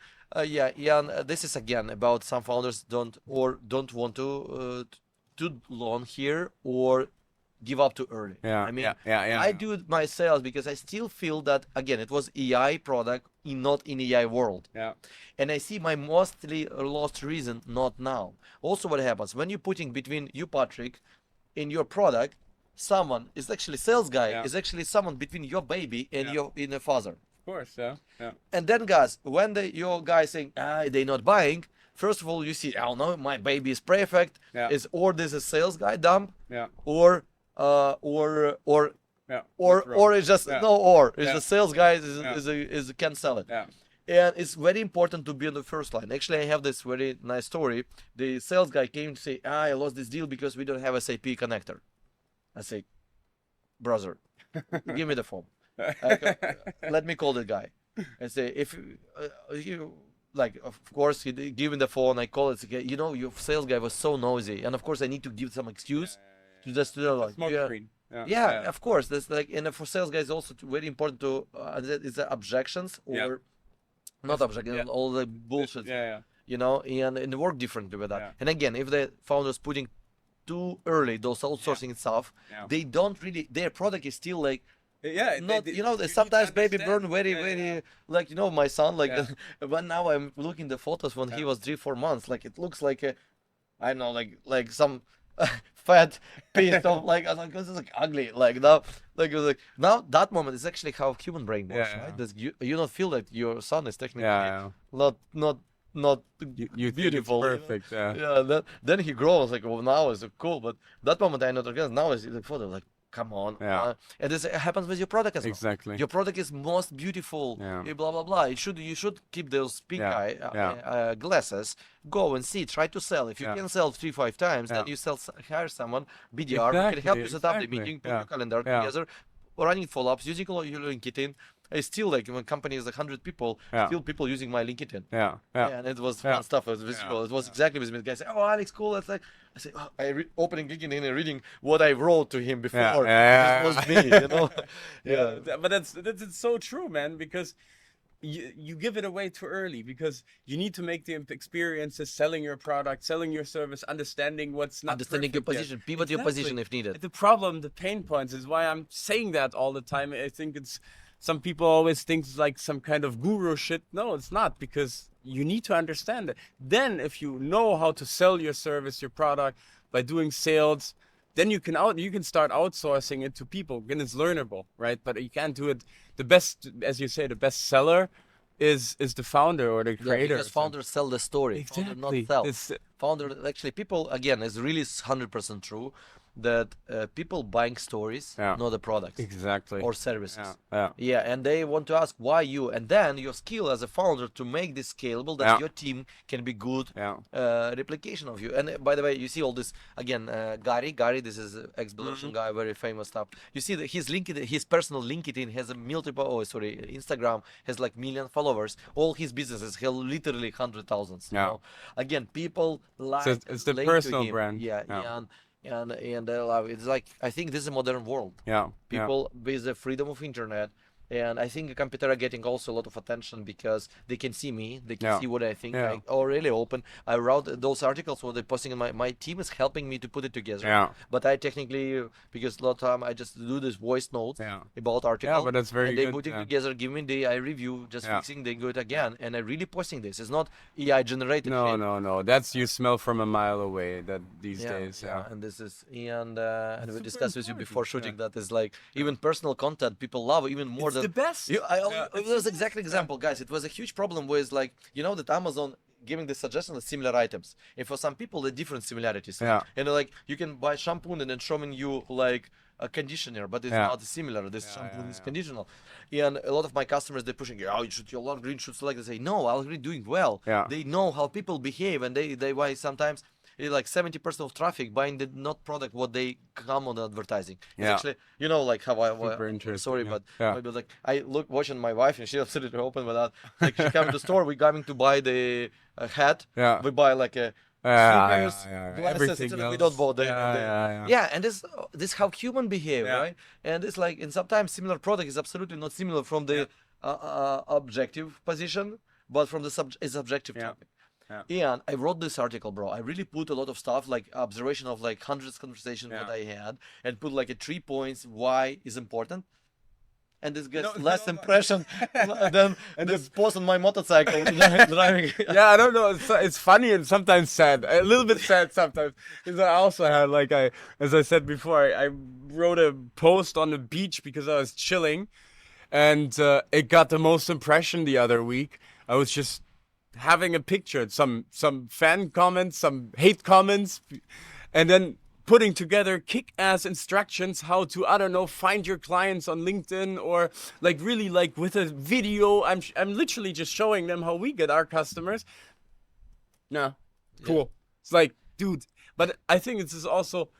This is again about some founders don't want to too long here or give up too early. I mean, I do it myself because I still feel that again it was AI product not in AI world. And I see my mostly lost reason not now. Also, what happens when you're putting between you, Patrick, in your product, someone is actually sales guy is actually someone between your baby and your in a father. Of course, yeah. And then guys, when your guy saying they're not buying, first of all you see, oh no, my baby is perfect. Is or there's a sales guy dumb, or it's just it's the sales guy is can sell it. And it's very important to be on the first line. Actually, I have this very nice story. The sales guy came to say, I lost this deal because we don't have SAP connector. I say, brother, give me the phone. Let me call the guy. I say, if you like, of course, he give me the phone. I call it. You know, your sales guy was so nosy, and of course, I need to give some excuse to just like, Smoke screen. Of course. That's like, and for sales guys, also very important to is the objections or not objections, all the bullshit. You know, and work differently with that. And again, if the founder's putting too early those outsourcing stuff, they don't really, their product is still like not, you know, sometimes baby burn very like, you know, my son like but now I'm looking the photos when he was 3-4 months, like it looks like a, I don't know, like some fat piece of like, I was like, this is like ugly, like now, like it was like now that moment is actually how human brain works, right? That's, you don't feel that your son is technically not you beautiful, perfect. You know? Then he grows like, well, now it's cool, but that moment I not again. Now it's the photo like, come on, and this happens with your product as well. Exactly. Your product is most beautiful. Blah blah blah. You should keep those pink eye glasses. Go and see. Try to sell. If you can sell 3-5 times, then you hire someone BDR who can help you set up the meeting, put your calendar together, running follow-ups, using all your LinkedIn. I still like when company is 100 people, still people using my LinkedIn. And it was fun stuff. It was visible. It was exactly with me. The guy said, "Oh, Alex, cool." It's like I say, opening LinkedIn and reading what I wrote to him before. This was me, you know. But that's so true, man. Because you give it away too early because you need to make the experiences, selling your product, selling your service, understanding what's not understanding your position, pivot your position if needed. The problem, the pain points is why I'm saying that all the time. I think it's. Some people always think it's like some kind of guru shit. No, it's not, because you need to understand it. Then if you know how to sell your service, your product by doing sales, then you can start outsourcing it to people, and it's learnable, right? But you can't do it. The best, as you say, the best seller is the founder or the Yeah, creator. because founders sell the story. Founder not sell. Founder actually, people again is really 100% true that people buying stories, not the products, exactly, or services. Yeah, And they want to ask why you, and then your skill as a founder to make this scalable, that your team can be good replication of you. And by the way, you see all this again. Gary, this is ex-Belarusian guy, very famous stuff. You see that his personal LinkedIn has a Instagram has like million followers. All his businesses have literally 100,000. You know? Again, people like so it's the personal brand. And I love it. It's like, I think this is a modern world. People with the freedom of internet. And I think Competera getting also a lot of attention because they can see me, they can see what I think. I'm really open. I wrote those articles, what they're posting, and my team is helping me to put it together. But I technically, because a lot of time I just do this voice notes about articles. But that's very and good. They put it together, give me I review, just fixing, they go it again. And I really posting this. It's not AI generated. No. That's, you smell from a mile away that these days. And this is, and we discussed with you before shooting that is like, even personal content, people love even more than the best. It was exactly example, guys. It was a huge problem with, like, you know, that Amazon giving the suggestion of similar items, and for some people the different similarities. And like, you can buy shampoo and then showing you like a conditioner, but it's not similar. This shampoo is conditional. And a lot of my customers, they're pushing, your long green should select. They say, no, I'm already doing well. They know how people behave, and they why sometimes like 70% of traffic buying the not product what they come on advertising. It's actually, you know, like how sorry, but maybe like I watching my wife and she absolutely open with that. Like, she came to the store, we coming to buy the hat. We buy like a everything else. We don't buy and this how human behave, right? And it's like, and sometimes similar product is absolutely not similar from the objective position, but from the subjective topic. And I wrote this article, bro. I really put a lot of stuff, like observation of like hundreds of conversations that I had, and put like 3 points why is important. And this gets less impression than this post on my motorcycle driving. I don't know. It's funny and sometimes sad. A little bit sad sometimes. Because I also had, like, as I said before, I wrote a post on the beach because I was chilling, and it got the most impression the other week. I was just having a picture, some fan comments, some hate comments, and then putting together kick-ass instructions how to, I don't know, find your clients on LinkedIn, or like really like with a video. I'm literally just showing them how we get our customers. Cool. It's like, dude, but I think this is also,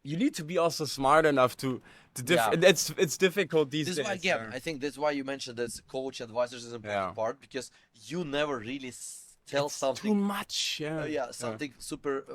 you need to be also smart enough to it's difficult these days. This is why, again, I think that's why you mentioned that coach advisors is an important part, because you never really tell something too much. Something super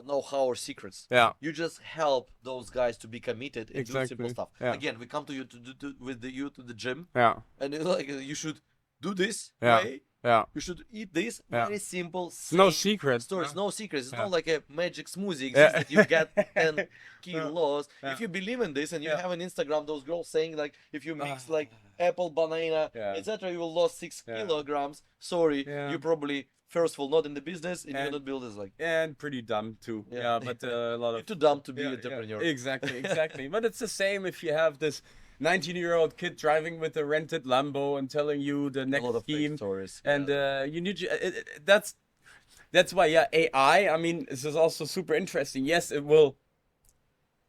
know-how or secrets. You just help those guys to be committed and do simple stuff. Again, we come to you to the gym. And it's like, you should do this way. You should eat this. Very simple. No secrets. Stories. No secrets. It's not like a magic smoothie that you get 10 kilos. If you believe in this and you have on Instagram those girls saying like, if you mix like apple, banana, etc., you will lose 6 kilograms. Sorry, you probably first of all not in the business, and you cannot build this like. And pretty dumb too. But a lot of. You're too dumb to be an entrepreneur. Exactly. But it's the same if you have this 19-year-old kid driving with a rented Lambo and telling you the next scheme, and you need that's why AI. I mean, this is also super interesting. Yes, it will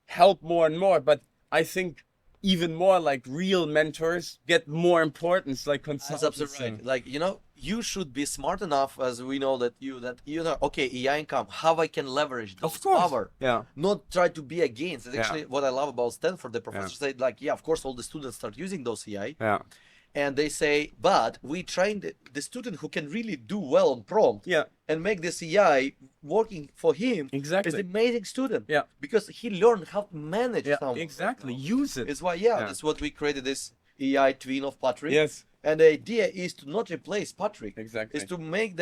help more and more, but I think even more like real mentors get more importance, like consultants. That's absolutely right. Like, you know, you should be smart enough, as we know that you know, okay, AI income, how I can leverage those power. Not try to be against. It's actually what I love about Stanford. The professor said like, of course, all the students start using those AI. And they say, but we train the student who can really do well on prompt. And make this AI working for him. Is an amazing student. Because he learned how to manage something. Use it. It's why that's what we created this AI twin of Patrick. And the idea is to not replace Patrick. Is to make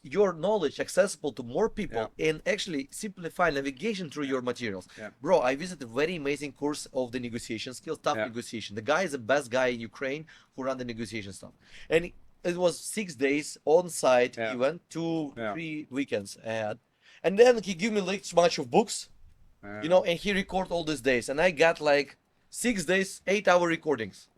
your knowledge accessible to more people and actually simplify navigation through your materials. Bro, I visited a very amazing course of the negotiation skills, tough negotiation. The guy is the best guy in Ukraine who run the negotiation stuff. And it was 6 days on site event, 2-3 weekends ahead. And then he give me like much of books, you know, and he record all these days, and I got like 6 days, 8-hour recordings.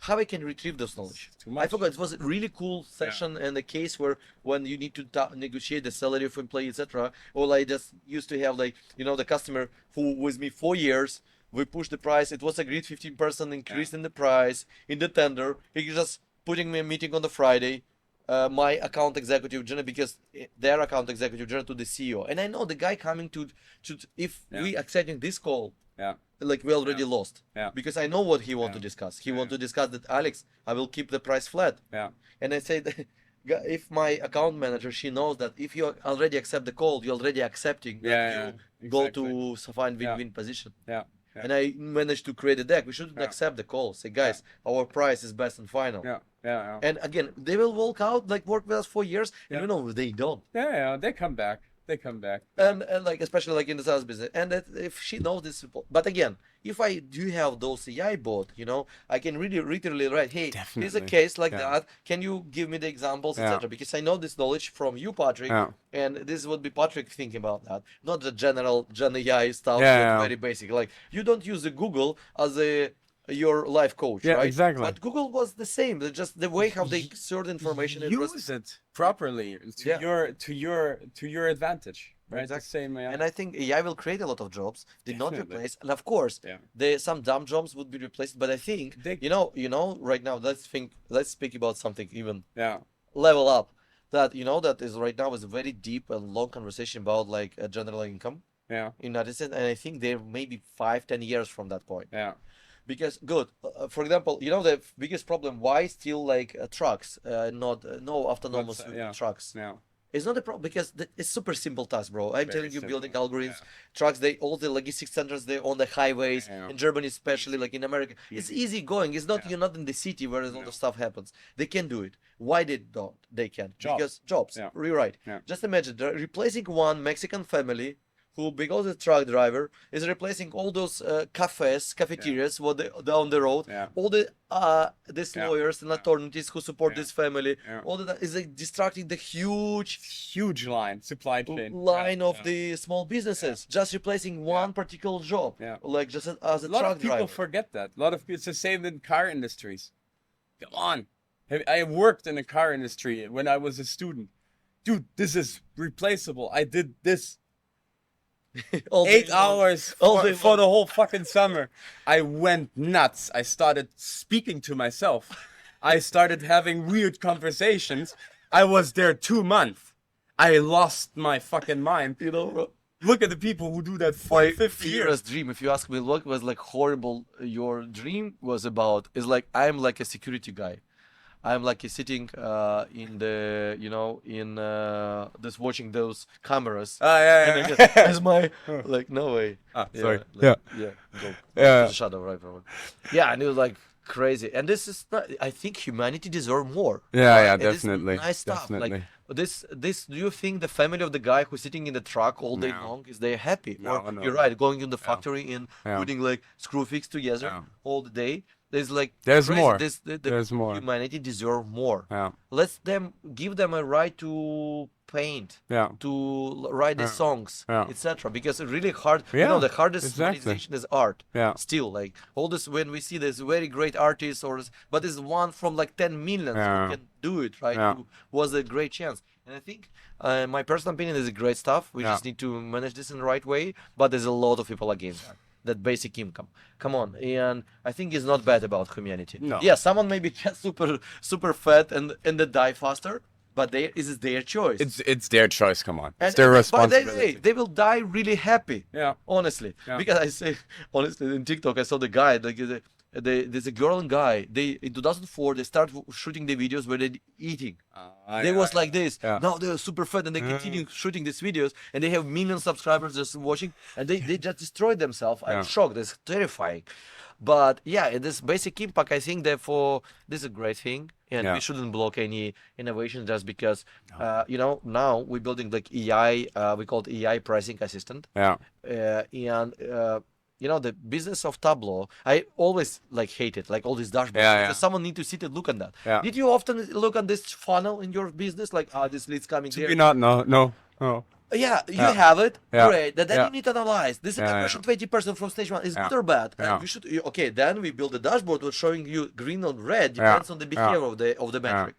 How I can retrieve this knowledge? Too much. I forgot. It was a really cool session and a case where when you need to negotiate the salary of employee, etc. Or I just used to have like, you know, the customer who was me 4 years. We pushed the price. It was agreed 15% increase in the price in the tender. He just putting me a meeting on the Friday. My account executive general, because their account executive general to the CEO, and I know the guy coming to if we accepting this call, like we already lost, because I know what he want to discuss. He want to discuss that, Alex, I will keep the price flat. And I say that if my account manager, she knows that if you already accept the call, you're already accepting that you go to find win-win position. And I managed to create a deck. We shouldn't accept the call. Say, guys, our price is best and final. And again, they will walk out, like work with us for years, and you know they don't. They come back. And like especially like in the sales business, and that if she knows this, but again, if I do have those AI bot, you know, I can really literally write, hey, here's a case like that. Can you give me the examples, etc. Because I know this knowledge from you, Patrick, and this would be Patrick thinking about that, not the general Gen AI stuff, very basic. Like you don't use the Google as your life coach, right? Exactly. But Google was the same. Just the way how they sort information. Use it properly to your advantage, right? Exactly. The same AI. And I think AI will create a lot of jobs, did not replace. And of course, some dumb jobs would be replaced. But I think you know, right now, let's speak about something even level up. That that is right now is a very deep and long conversation about like a general income. In United States, and I think they're maybe 5-10 years from that point. Because for example, the biggest problem why still like trucks, not no autonomous trucks. It's not a problem because it's super simple task, bro. I'm telling you, building algorithms, trucks, all the logistics centers, they're on the highways, in Germany especially, like in America. It's easy going. It's not, you're not in the city where all the stuff happens. They can do it. Why they don't? They can't. Because jobs. Rewrite. Just imagine, they're replacing one Mexican family who, because the truck driver, is replacing all those cafeterias down the road, all these lawyers and attorneys who support this family, all that is like distracting the huge supply chain line of the small businesses, just replacing one particular job, like just as a truck driver. A lot of people forget that. A lot of people, it's the same in car industries. Come on. I worked in the car industry when I was a student. Dude, this is replaceable. I did this 8 hours for the whole fucking summer. I went nuts. I started speaking to myself. I started having weird conversations. I was there 2 months. I lost my fucking mind. Bro. Look at the people who do that for 50 years. Dream, if you ask me, what was like horrible your dream was about, is like I'm like a security guy. I'm like sitting in the, just watching those cameras. As my, like, no way. Sorry. Go. Shadow, right? And it was like crazy. And this is not, I think humanity deserves more. Definitely. Nice stuff. Like this. Do you think the family of the guy who's sitting in the truck all day long is they happy? No. You're right, going in the factory and putting like screw fix together all the day. There's more. There's more. Humanity deserve more. Give them a right to paint, to write the songs, etc. Because it's really hard. The hardest monetization is art. Still, like all this, when we see this very great artist, but there's one from like 10 million who can do it, right? Who was a great chance. And I think my personal opinion is great stuff. We just need to manage this in the right way. But there's a lot of people against that basic income. Come on. And I think it's not bad about humanity. No. Yeah, someone may be super fat and they die faster, but it's their choice. It's their choice, come on. It's their responsibility. They will die really happy. Honestly. Because I say, honestly, in TikTok, I saw the guy, like, there's a girl and guy, in 2004, they start shooting the videos where they're eating. They was like this. Now they're super fat and they continue shooting these videos and they have millions of subscribers just watching and they just destroyed themselves. I'm shocked. It's terrifying. But this basic impact, I think therefore this is a great thing and we shouldn't block any innovation just because, now we're building like AI, we call it AI pricing assistant. The business of Tableau, I always like hate it, like all these dashboards. Because someone need to sit and look at that. Did you often look at this funnel in your business? Like, this lead's coming here. No. Yeah, you Yeah. have it. Yeah. Great. Then Yeah. you need to analyze. This is Yeah, conversion 20% from stage 1 is Yeah. good or bad. Yeah. And you should okay. Then we build a dashboard that's showing you green or red depends on the behavior of the metric.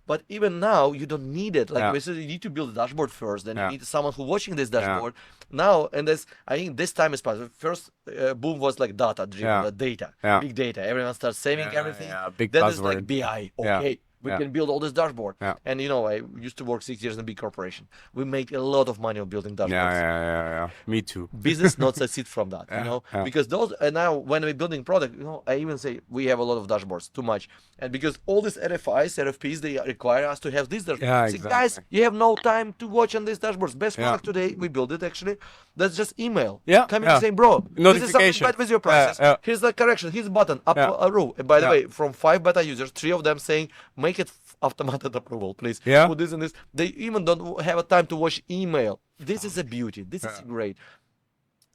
But even now, you don't need it. Like we said, you need to build a dashboard first. Then you need someone who watching this dashboard now. And this, I think, this time is possible. First boom was like data driven, data, big data. Everyone starts saving everything. Big then buzzword. it's like BI. Okay, we can build all this dashboard. And you know, I used to work 6 years in a big corporation. We make a lot of money on building dashboards. Yeah. Me too. Business not succeed from that, you know, because those, and now when we're building product, you know, I even say we have a lot of dashboards, too much. And because all these RFPs, they require us to have this dashboard. Yeah, See, guys, you have no time to watch on these dashboards. Best product today, we build it actually. That's just email. Coming saying, bro, this is something bad with your process. Here's the correction. Here's the button, up a row. And by the way, from 5 beta users, 3 of them saying, make it automated approval, please. Put this and this. They even don't have a time to watch email. This is a beauty. This is great.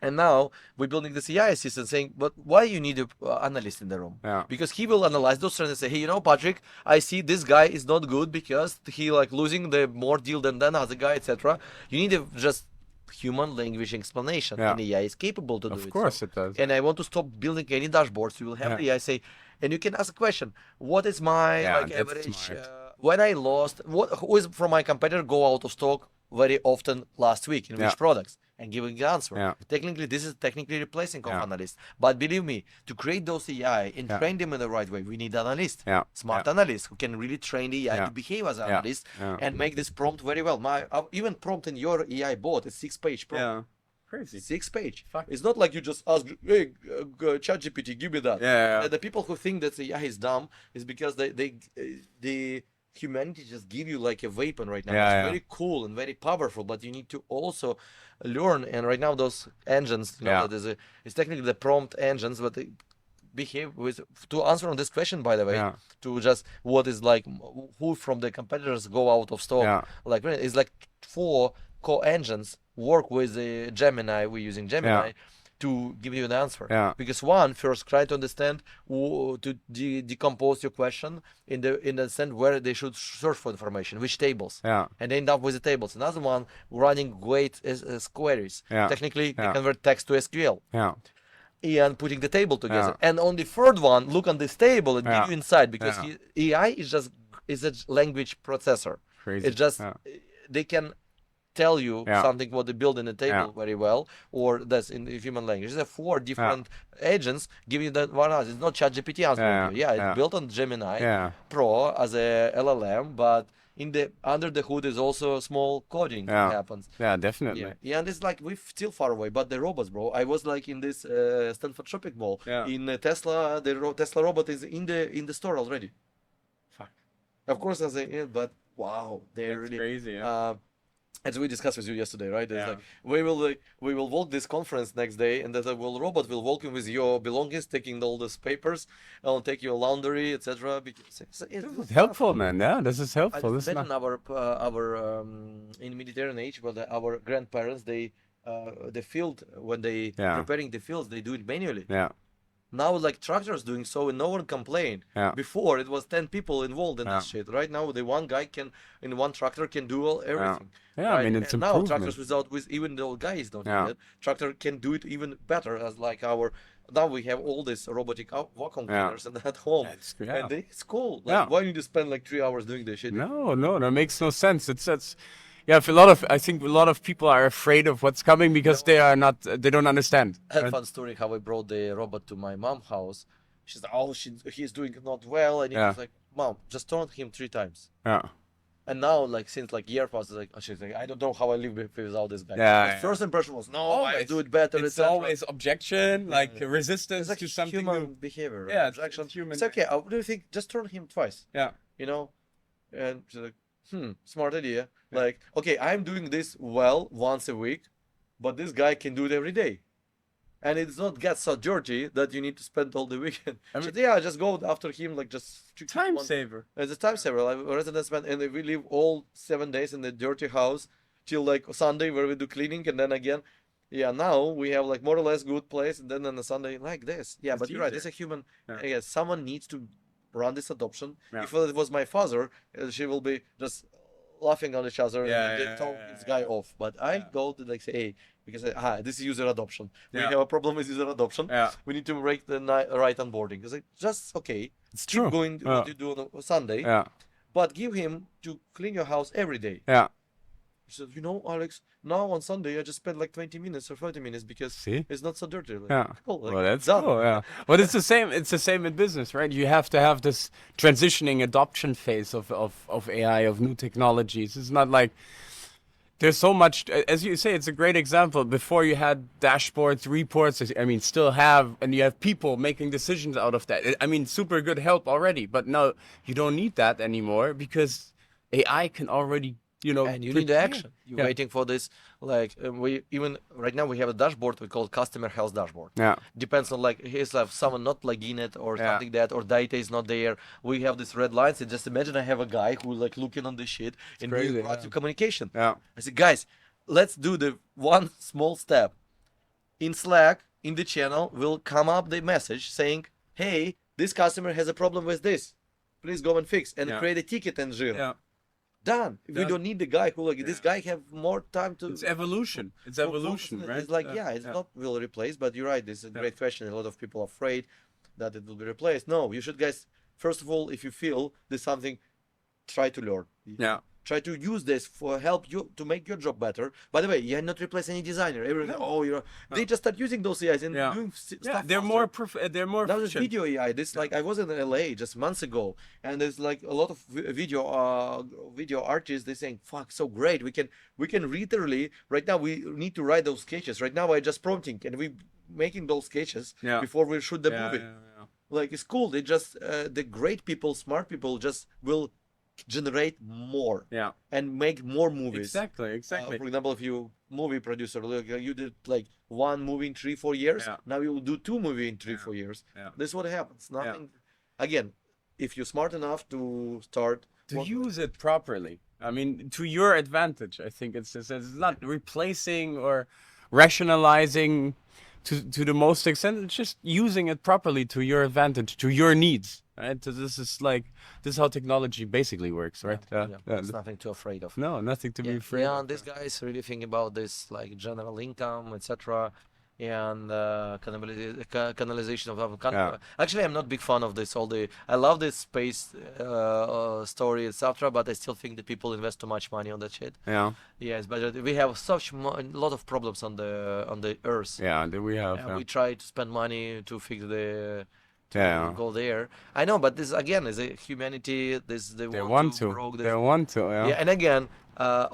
And now we're building this AI assistant saying, but why you need an analyst in the room? Because he will analyze those trends and say, hey, you know, Patrick, I see this guy is not good because he like losing the more deal than other guy, etc. You need a just human language explanation. And AI is capable to do it. Of course it does. And I want to stop building any dashboards. You will have the AI say, and you can ask a question, what is my average, when I lost, who is from my competitor go out of stock very often last week in which products? And giving the answer. Technically, this is technically replacing analysts. But believe me, to create those AI and train them in the right way, we need analysts, smart analysts who can really train the AI to behave as analysts and make this prompt very well. My even prompt in your AI bot is 6-page prompt. Crazy. 6-page. It's not like you just ask, hey, ChatGPT, give me that. The people who think that AI is dumb is because the humanity just give you like a weapon right now. It's very cool and very powerful, but you need to also learn. And right now those engines, you know, it's technically the prompt engines, but they behave with, to answer on this question, by the way, to just what is like, who from the competitors go out of stock, like it's like 4 core engines work with the Gemini. We're using Gemini to give you an answer. Because one, first try to understand to decompose your question in the sense where they should search for information, which tables, and end up with the tables. Another one running great queries. Technically, they convert text to SQL. And putting the table together. And on the third one, look on this table and give you insight, because AI is a language processor. Crazy. It's just they can tell you something what they build in the table very well, or that's in the human language. There are 4 different agents giving you that one answer. It's not ChatGPT answering you. It's built on Gemini Pro as a LLM, but under the hood is also small coding that happens. Definitely. And it's like we're still far away, but the robots, bro. I was like in this Stanford shopping mall in Tesla. The Tesla robot is in the store already. Fuck. Of course, but wow, they're really crazy. As we discussed with you yesterday, right? It's like we will walk this conference next day, and the robot will walk in with your belongings, taking all these papers, and take your laundry, etc. It's helpful, man. This is helpful. This is in in Mediterranean age, but our grandparents, the field, when they preparing the fields, they do it manually. Now, like tractors doing so, and no one complained. Before, it was 10 people involved in this shit. Right now, the one guy in one tractor can do everything. Right? I mean, it's and improvement. now tractors with even the guy is not needed. Tractor can do it even better, as like now we have all these robotic vacuum cleaners at home. And it's cool. Like, why need to spend like 3 hours doing this shit? No, that makes no sense. It's I think a lot of people are afraid of what's coming because they don't understand. I had a fun story how I brought the robot to my mom's house. She's like, oh, he's doing not well, and he was like, Mom, just turn him 3 times. And now, like since like year passes, like she's like, I don't know how I live without this guy. The first impression was, no, I do it better. It's always objection, like resistance like to something human new. behavior. Yeah, objection. it's human. It's okay. What do you think? Just turn him twice. You know, and she's like, smart idea. Like, okay, I'm doing this well once a week, but this guy can do it every day. And it's not get so dirty that you need to spend all the weekend. Just go after him, like just time saver. It's a time saver. Like residents spend, and we live all 7 days in the dirty house till like Sunday where we do cleaning, and then again. Now we have like more or less good place, and then on a Sunday like this. But you're right. It's a human. Someone needs to run this adoption. If it was my father, she will be just laughing on each other Yeah, and they yeah, told yeah, this guy yeah. off. But I go to like say, hey, because this is user adoption. We Yeah. have a problem with user adoption. Yeah. We need to make the right onboarding. It's like, just okay. It's Keep true. going Yeah. what you do on a Sunday, Yeah. but give him to clean your house every day. Yeah. He said, Alex, now on Sunday I just spend like 20 minutes or 30 minutes because See? it's not so dirty. Like, Yeah. cool, like, Well, that's done. cool. Yeah. But it's the same. It's the same in business, right? You have to have this transitioning adoption phase of AI, of new technologies. It's not like there's so much, as you say, it's a great example. Before you had dashboards, reports, I mean, still have, and you have people making decisions out of that. I mean, super good help already, but now you don't need that anymore because AI can already, And you need the prepare. action. You're Yeah. waiting for this. Like we even right now we have a dashboard we call customer health dashboard. Yeah. Depends on like here's like someone not logging it or Yeah. something that or data is not there. We have these red lines. And just imagine I have a guy who like looking on this shit and crazy, doing proactive yeah. communication. Yeah. I said, guys, let's do the one small step. In Slack, in the channel, will come up the message saying, hey, this customer has a problem with this. Please go and fix and Yeah. create a ticket and Jira. Yeah. Done. We Done. don't need the guy who like this guy have more time to. It's evolution. It's to evolution, focus on it. right? It's like it's not will replace, but you're right. This is a great question. A lot of people are afraid that it will be replaced. No, you should guys. First of all, if you feel there's something, try to learn. Yeah. Try to use this for help you to make your job better. By the way, you're not replace any designer. Everyone, they just start using those AIs and Yeah. doing Yeah. stuff. They're faster. more Now there's efficient. video AI. This like I was in LA just months ago, and there's like a lot of video artists. They're saying, "Fuck, so great! We can literally right now. We need to write those sketches. Right now, I just prompting and we making those sketches Yeah. before we shoot the Yeah, movie. yeah. Like it's cool. They just the great people, smart people, just will generate more Yeah. and make more movies. Exactly. For example, if you movie producer, look, you did like one movie in 3-4 years. Yeah. Now you will do 2 movies in 3-4 years. Yeah. This is what happens. Nothing. Again, if you're smart enough to start To work- use it properly. I mean, to your advantage. I think it's not replacing or rationalizing to the most extent. It's just using it properly to your advantage, to your needs. Right? So this is how technology basically works, right? Yeah, there's nothing to afraid of. No, nothing to be afraid Yeah, of. and this guy is really thinking about this like general income, etc. And canalization of our country. Yeah. Actually, I'm not big fan of this. I love this space story, etc. But I still think that people invest too much money on that shit. Yeah. Yes, but we have such a lot of problems on the Earth. Yeah. That we have. And Yeah. we try to spend money to fix the. Yeah. Go there. I know, but this again is a humanity. They want to. broke this. They want to. Yeah. Yeah, and again,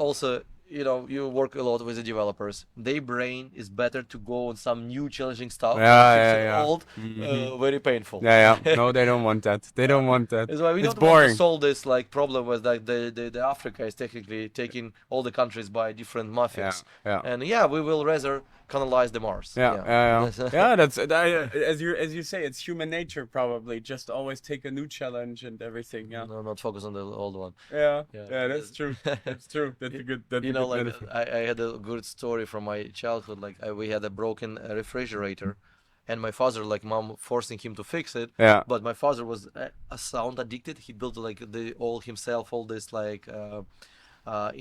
also, you work a lot with the developers. Their brain is better to go on some new challenging stuff. Yeah, than yeah, fix yeah. Old, very painful. Yeah. No, they don't want that. They don't want that. That's why we It's don't want boring. to solve this like problem with like the Africa is technically taking all the countries by different mafias. Yeah. And we will rather colonize the Mars. Yeah. Yeah. That's as you say, it's human nature probably. Just always take a new challenge and everything. Yeah. No, not focus on the old one. Yeah. Yeah. Yeah. That's true. That's true. That's a good. That's a good Like benefit. I had a good story from my childhood. Like we had a broken refrigerator, and my father, like mom, forcing him to fix it. Yeah. But my father was a sound addicted. He built like all himself, all this like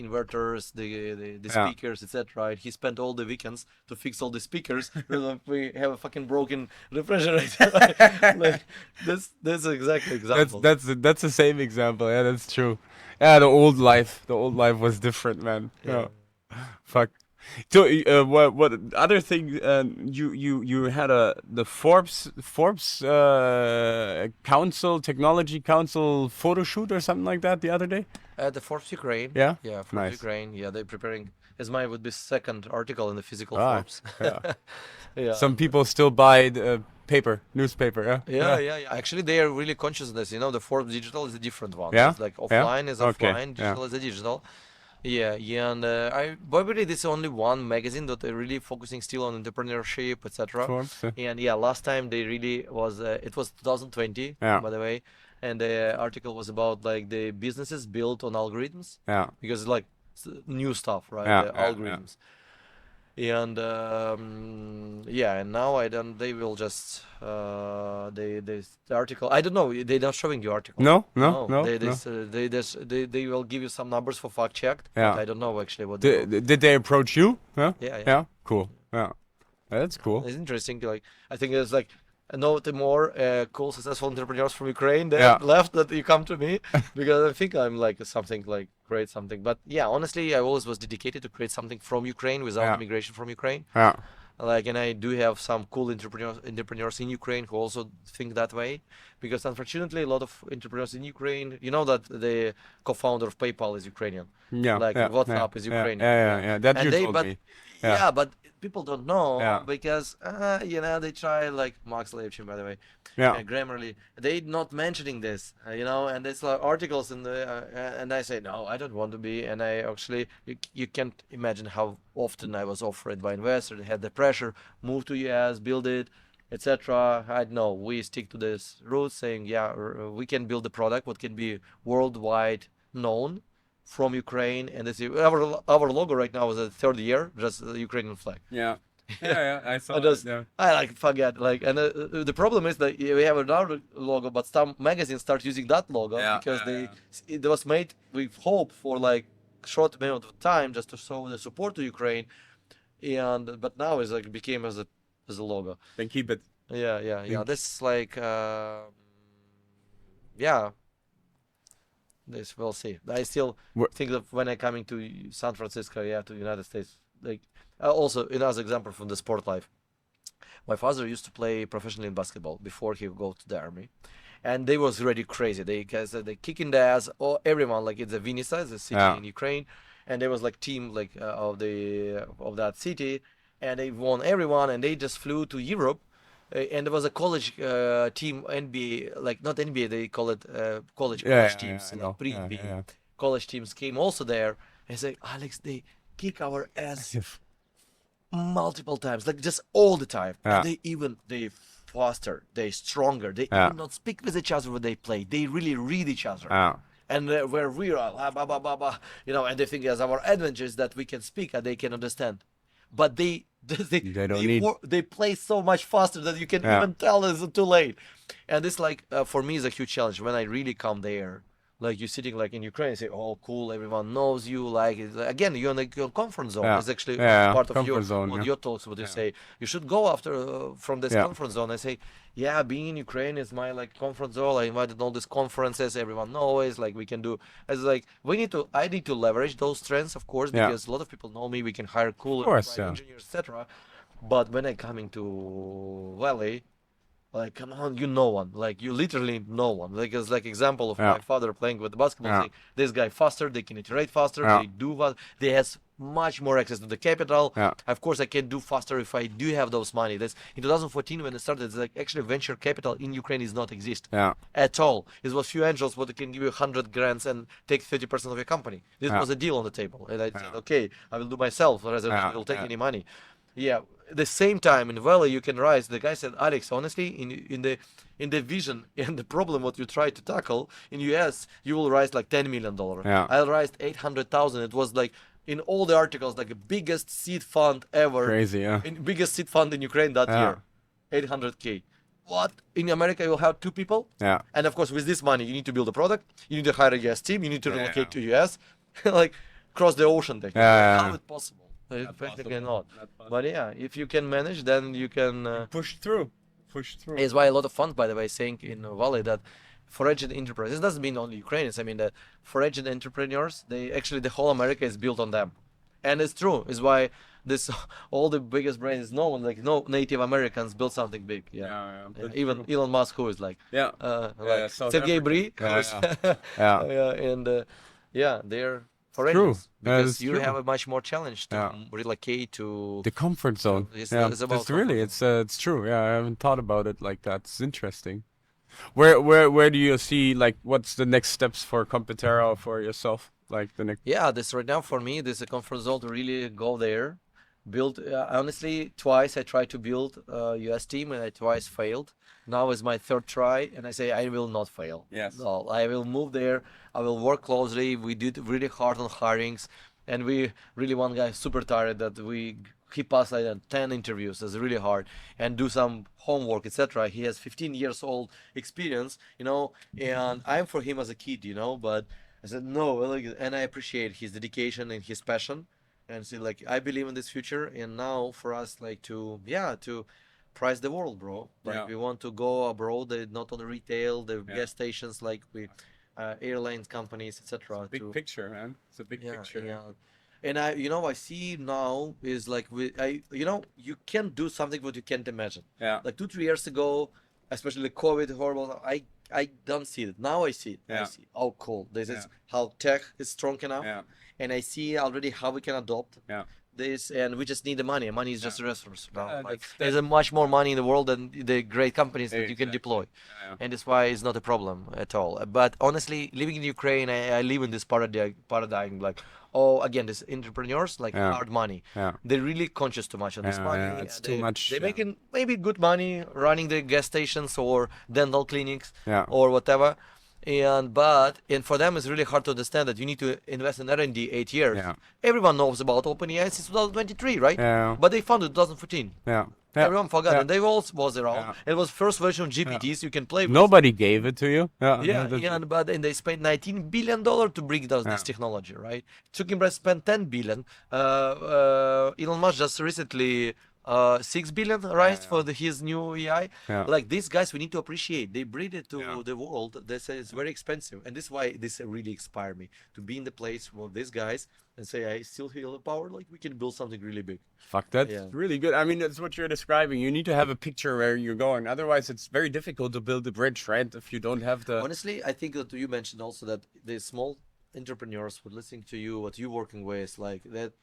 inverters, the Yeah. speakers, etc. And he spent all the weekends to fix all the speakers. We have a fucking broken refrigerator. Like, that's exactly example. That's the same example. Yeah, that's true. Yeah, the old life was different, man. Yeah. Fuck. So, what other thing? You had the Forbes Technology Council photo shoot or something like that the other day. The Forbes Ukraine. Yeah? Yeah, Forbes Nice. Ukraine. Yeah, they're preparing. As mine would be second article in the physical Ah, Forbes. yeah. Yeah. Some people still buy the newspaper. Yeah. Yeah. Actually, they are really conscious of this. The Forbes digital is a different one. Yeah? It's like Yeah? offline is Okay, offline, yeah. digital is a digital. Yeah, and probably this is only one magazine that are really focusing still on entrepreneurship, etc. Forbes. And last time they really was it was 2020, Yeah. by the way, and the article was about like the businesses built on algorithms Yeah. because like new stuff, right? Yeah, The yeah, yeah. algorithms. And yeah, and now I don't. They will just the article. I don't know. They're not showing you article. No. They will give you some numbers for fact checked. Yeah. But I don't know actually what they will. Did they approach you? Yeah. Yeah. Cool. Yeah. That's cool. It's interesting. Like I think it's like I know the more cool successful entrepreneurs from Ukraine that left that you come to me because I think I'm like something like create something. But yeah, honestly, I always was dedicated to create something from Ukraine without immigration from Ukraine. Yeah. Like, and I do have some cool entrepreneurs in Ukraine who also think that way, because unfortunately, a lot of entrepreneurs in Ukraine, you know that the co-founder of PayPal is Ukrainian. Yeah. Like WhatsApp is Ukrainian. Yeah. That you told me. Yeah, but people don't know because you know, they try, like Max Levchin, by the way, Grammarly, they not mentioning this, you know, and it's like articles in the and I say no, I don't want to be, and I actually you can't imagine how often I was offered by investors, had the pressure, move to US, build it, etc. I know we stick to this route, saying we can build a product what can be worldwide known from Ukraine, and this our logo right now is the third year, just the Ukrainian flag. Yeah, I saw I like forget like, and the problem is that we have another logo, but some magazines start using that logo because it was made with hope for like short amount of time just to show the support to Ukraine, and but now it's like became as a logo. Then keep it. Yeah. This like This we'll see. I still think that when I'm coming to San Francisco, to United States, like also another example from the sport life. My father used to play professionally in basketball before he would go to the army, and they was really crazy. They kicking the ass, everyone, like it's a Vinnytsia, it's a city in Ukraine, and there was like team like of that city, and they won everyone, and they just flew to Europe. And there was a college team, NBA, like not NBA, they call it college teams, pre-NBA. College teams came also there and say, Alex, they kick our ass multiple times, like just all the time. And they faster, they stronger, they even not speak with each other when they play. They really read each other. And where we are, you know, and they think as our advantage that we can speak and they can understand. But they play so much faster that you can even tell it's too late. And this like for me is a huge challenge when I really come there. Like you're sitting like in Ukraine and say, oh cool, everyone knows you, like again you're in the comfort zone. It's actually part of your zone, your talks, what you say. You should go after from this comfort zone. I say, being in Ukraine is my like comfort zone. I invited all these conferences, everyone knows, like we can do as like I need to leverage those strengths, of course, because a lot of people know me, we can hire cool engineers, etc. But when I coming to Valley, like, come on, you no one. Like, you literally no one. Like, as like example of my father playing with the basketball thing. This guy faster, they can iterate faster, they do what they has much more access to the capital. Of course, I can do faster if I do have those money. That's in 2014 when it started. It's like actually venture capital in Ukraine is not exist at all. It was few angels what can give you 100 grants and take 30% of your company. This was a deal on the table, and I said, okay, I will do myself rather than I will take any money. The same time in Valley you can rise. The guy said, Alex, honestly, in the vision and the problem what you try to tackle in US, you will rise like $10 million. I'll rise 800,000. It was like in all the articles, like the biggest seed fund ever. Crazy, biggest seed fund in Ukraine that year, 800K. What? In America, you'll have 2 people. And of course, with this money, you need to build a product. You need to hire a US team. You need to relocate to US, like cross the ocean. How is it possible? Practically not. But if you can manage, then you can push through. It's why a lot of funds, by the way, saying in Valley that foreign enterprises, this doesn't mean only Ukrainians. I mean that foreign entrepreneurs, they actually the whole America is built on them, and it's true. It's why this all the biggest brands no one like no Native Americans built something big. Even Elon Musk, who is like Sergey Brin, and they're foreigners, because you have a much more challenge to relocate to the comfort zone. It's true. I haven't thought about it like that. It's interesting. Where do you see like what's the next steps for Competera or for yourself? Like the next. This right now for me, this is a comfort zone to really go there. Build honestly twice I tried to build a US team and I twice failed. Now is my third try, and I say I will not fail. No, I will move there. I will work closely. We did really hard on hirings, and we really one guy super tired that we he passed like 10 interviews. That's really hard, and do some homework, etc. He has 15 years old experience, and I'm for him as a kid, but I said no, and I appreciate his dedication and his passion, and so like I believe in this future, and now for us like to price the world, bro. Like Yeah. we want to go abroad, not on the retail, the gas stations, like we airlines companies, etc. Big picture, man. It's a big picture. Yeah. And I see now is like you can't do something what you can't imagine. Yeah. Like 2-3 years ago, especially COVID, horrible. I don't see it. Now I see it. I Yeah. see. Oh, cool. This is Yeah. how tech is strong enough, Yeah. and I see already how we can adopt Yeah. this, and we just need the money. Money is just a resource now. Yeah, Like, that's- there's a much more money in the world than the great companies that you can Exactly. deploy, Yeah. and that's why it's not a problem at all. But honestly, living in Ukraine, I live in this paradigm like, oh, again, these entrepreneurs like Yeah. hard money. Yeah. They're really conscious too much on this Yeah, money. yeah, it's and too much, They're yeah. making maybe good money running the gas stations or dental clinics Yeah. or whatever. And for them it's really hard to understand that you need to invest in R&D 8 years. Yeah. Everyone knows about OpenAI since 2023, right? Yeah. But they founded 2014. Yeah. Yeah. Everyone forgot, Yeah. and they all was around. Yeah. It was first version of GPTs you can play with. Nobody gave it to you. Yeah. Yeah, and they spent $19 billion to bring this Yeah. technology, right? Zuckerberg spent $10 billion. Elon Musk just recently $6 billion, right, for his new AI. Yeah. Like these guys, we need to appreciate. They bring it to Yeah. the world. They say it's very expensive, and this is why this really inspired me to be in the place with these guys and say I still feel the power. Like we can build something really big. Fuck, that's Yeah. really good. I mean, that's what you're describing. You need to have a picture where you're going. Otherwise, it's very difficult to build a bridge, right? If you don't have the. Honestly, I think that you mentioned also that the small entrepreneurs who listening to you, what you're working with, like that.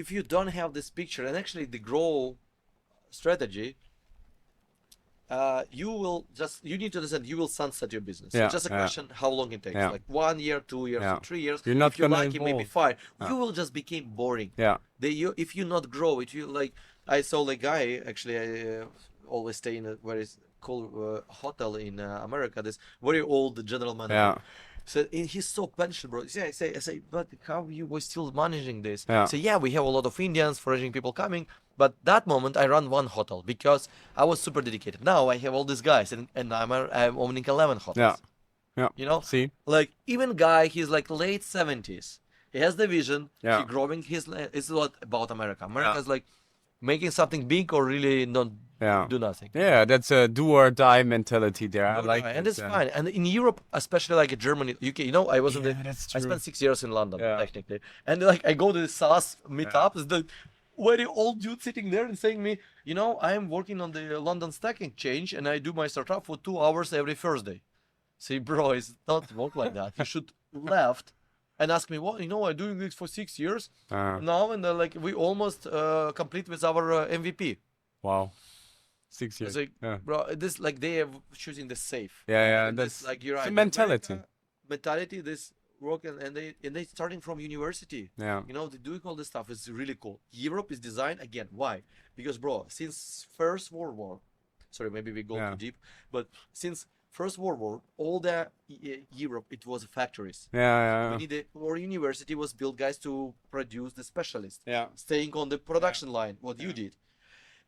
If you don't have this picture and actually the grow strategy, you need to understand you will sunset your business. Yeah, It's just a yeah. question how long it takes. Yeah. Like 1 year, 2 years, Yeah. or 3 years. You're not if you're gonna lucky, maybe evolve. 5. You will just become boring. Yeah. If you not grow, if you like, I saw a guy actually. I always stay in a very cool hotel in America. This very old general manager. Yeah. So he's so pensioned, bro. I say, but how you were still managing this? Yeah. So yeah, we have a lot of Indians, foreign people coming. But that moment, I run one hotel because I was super dedicated. Now I have all these guys, and I'm owning 11 hotels. Yeah. Yeah. You know, See. like even guy, he's like late 70s. He has the vision. Yeah. He growing his. It's a lot about America. America's like making something big or really not Yeah. do nothing. Yeah, that's a do or die mentality there. I like and it, it's fine. And in Europe, especially like Germany, UK, I was in Yeah, that's I true. spent 6 years in London Yeah. technically, and like I go to the SaaS meetup, is the very old dude sitting there and saying me, I am working on the London Stock Exchange and I do my startup for 2 hours every Thursday. Say, bro, it's not work like that. You should left and ask me, well, I'm doing this for 6 years now, and like we almost complete with our MVP. Wow. 6 years. It's like, Yeah. bro, this like they are choosing the safe. Yeah. And That's this, like you're it's right. a mentality. Mentality. This work and they starting from university. Yeah. They're doing all this stuff. It's really cool. Europe is designed again. Why? Because bro, since First World War, sorry, maybe we go too deep, but since First World War, all the Europe it was factories. Yeah. Our university was built, guys, to produce the specialists. Yeah. Staying on the production line, what you did.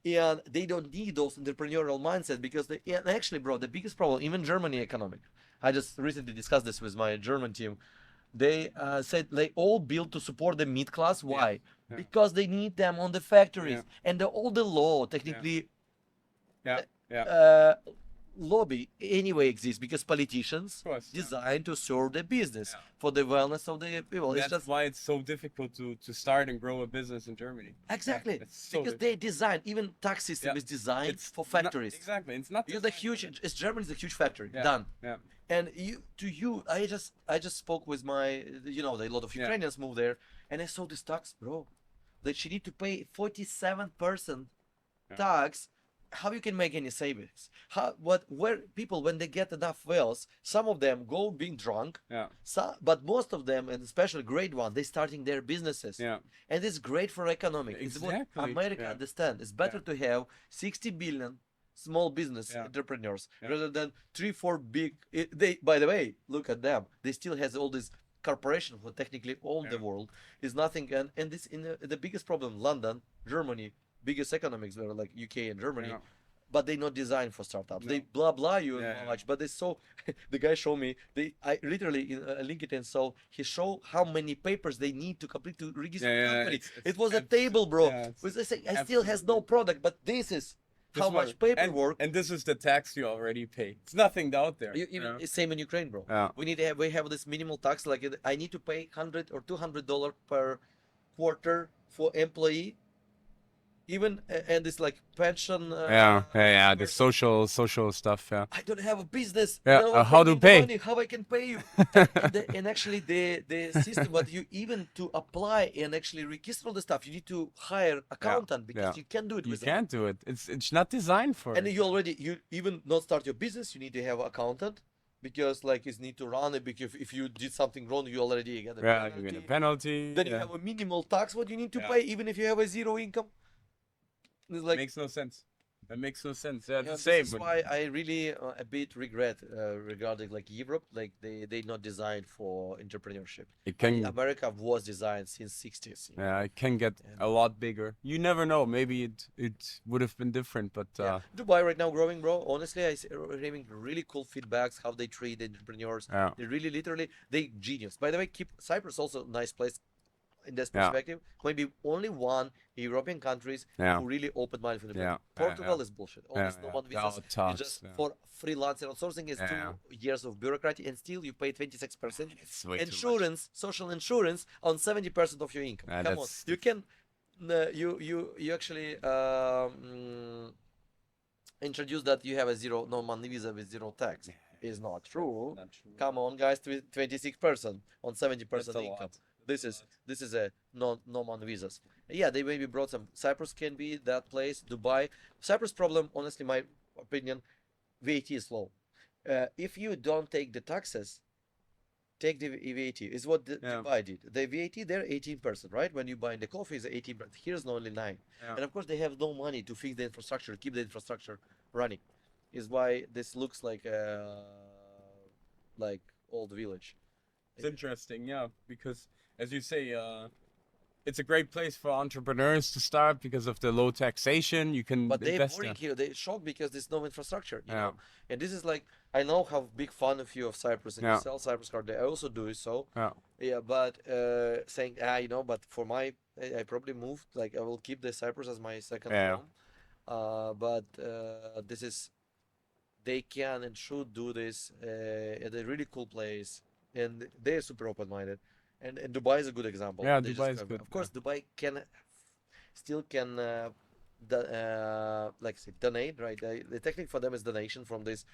And they don't need those entrepreneurial mindset because and actually, bro, the biggest problem, even Germany economic. I just recently discussed this with my German team. They said they all built to support the mid class. Why? Yeah. Because they need them on the factories, Yeah. and all the law technically Yeah. lobby anyway exists because politicians Of course, yeah. designed to serve the business Yeah. for the wellness of the people. That's It's just why it's so difficult to start and grow a business in Germany. exactly It's so because they design even tax system Yeah. is designed It's for not- factories. exactly. It's not. You're the huge. It's Germany's a huge factory. Yeah. Done. Yeah. And I just spoke with my, a lot of Yeah. Ukrainians moved there, and I saw this tax, bro. That she need to pay 47% tax. How you can make any savings? Where people when they get enough wealth, some of them go being drunk. Yeah. But most of them, and especially grade one, they starting their businesses. Yeah. And it's great for economic. It's what Exactly, America yeah. understand. It's better to have 60 billion small business Yeah. entrepreneurs Yeah. rather than 3-4 big. They, by the way, look at them. They still has all these corporation who technically own the world is nothing. And this in the biggest problem, London, Germany, biggest economics were like UK and Germany. But they not designed for startups. They blah blah you much, but they so the guy showed me I literally in LinkedIn saw he showed how many papers they need to complete to register the company. It was a table, bro. I say I still has no product, but this is how much paperwork. And this is the tax you already pay. It's nothing out there. It's same in Ukraine, bro. We have this minimal tax. Like I need to pay $100 or $200 per quarter for employee. Even and it's like pension. The social stuff. Yeah. I don't have a business. Yeah. No How to pay? Money, how I can pay you? and actually the system, but you even to apply and actually register all the stuff, you need to hire accountant because you can't do it. You can't do it. It's not designed for. And you even not start your business, you need to have an accountant. Because like it's need to run it, because if you did something wrong, you already get a penalty. You get a penalty. Then you have a minimal tax what you need to pay, even if you have a zero income. It's like, makes no sense. That makes no sense. Yeah, the this same. is why I really a bit regret regarding like Europe, like they not designed for entrepreneurship. America was designed since 60s. Yeah, it can get a lot bigger. You never know. Maybe it would have been different, but Dubai right now growing, bro. Honestly, I'm having really cool feedbacks how they treat entrepreneurs. They really literally they genius. By the way, keep Cyprus also a nice place. In this perspective, maybe only one European countries who really open mind for the Portugal is bullshit. All this no one visas is just for freelance and outsourcing is 2 years of bureaucracy, and still you pay 26% insurance, social insurance on 70% of your income. Come on, you can you actually introduce that you have a no money visa with zero tax. Is not true. Come on, guys, 26% on 70% income. This is a no man visas. Yeah, they maybe brought some. Cyprus can be that place. Dubai. Cyprus problem, honestly, my opinion, VAT is low. If you don't take the taxes, take the VAT. Is what Dubai did. The VAT there 18%, right? When you buy the coffee is 18%. Here's only 9. And of course they have no money to fix the infrastructure, keep the infrastructure running. Is why this looks like old village. It's interesting, because as you say, it's a great place for entrepreneurs to start because of the low taxation. You can but they're boring here. They're shocked because there's no infrastructure. You know? And this is like, I know how big fan of you of Cyprus, and you sell Cyprus card. I also do so. But saying but for my, I probably moved. Like I will keep the Cyprus as my second home. But this is, they can and should do this at a really cool place, and they're super open-minded. And Dubai is a good example. Yeah, Dubai is good. Of course, Dubai still can donate, right? The technique for them is donation from this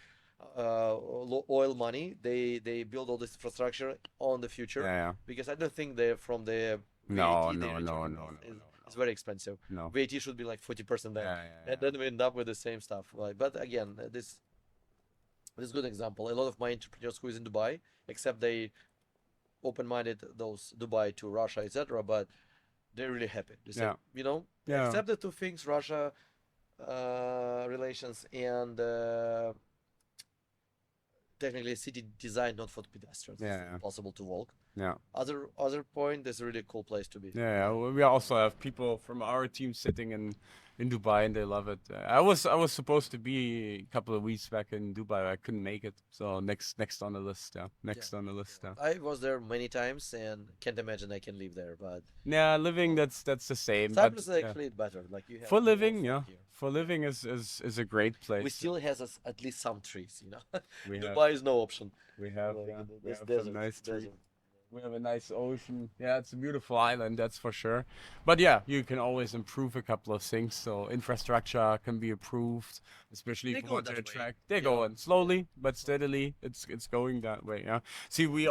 oil money. They build all this infrastructure on the future. Because I don't think they're from the no. It's very expensive. No. VAT should be like 40% there, and then we end up with the same stuff. But again, this is a good example. A lot of my entrepreneurs who is in Dubai, except they open-minded those Dubai to Russia, etc. But they're really happy. They say, except the two things: Russia relations and technically city design not for pedestrians. It's impossible to walk. Other point, there's a really cool place to be. We also have people from our team sitting in Dubai, and they love it. I was supposed to be a couple of weeks back in Dubai. I couldn't make it, so next on the list. On the list. I was there many times and can't imagine I can live there. But living that's the same. Cyprus is actually better. Like you have for living, for living is a great place. We still has at least some trees, Dubai is no option. We have desert, some nice trees. desert. We have a nice ocean. It's a beautiful island, that's for sure. But you can always improve a couple of things. So infrastructure can be improved, especially if you want to attract. They're going slowly but steadily. It's going that way. See, we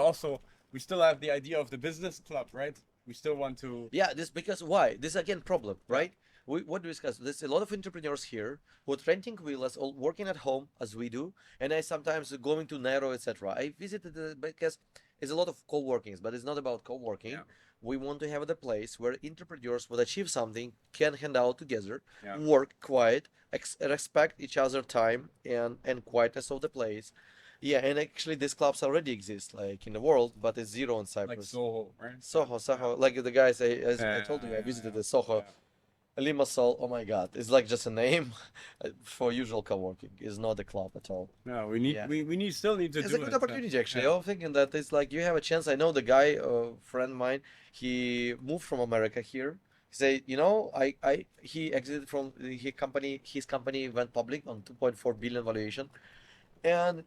still have the idea of the business club, right? We still want to. This because why? This again problem, right? What do we discuss? There's a lot of entrepreneurs here who are renting villas, all working at home as we do, and I sometimes going to Nairo, etc. I visited because it's a lot of co-workings, but it's not about co-working. We want to have the place where entrepreneurs will achieve something, can hang out together, work quiet, respect each other time and quietness of the place. Yeah, and actually these clubs already exist like in the world, but it's zero in Like Cyprus. Soho, right? Soho, like the guys as I Yeah, told you, I visited yeah, the Soho. yeah. Limassol, oh my God, it's like just a name for usual co-working. It's not a club at all. No, we need Yeah. we need still need to It's do a good it. opportunity actually. Yeah. I'm thinking that it's like you have a chance. I know the guy, a friend of mine, he moved from America here. He said, you know, he exited from his company went public on 2.4 billion valuation, and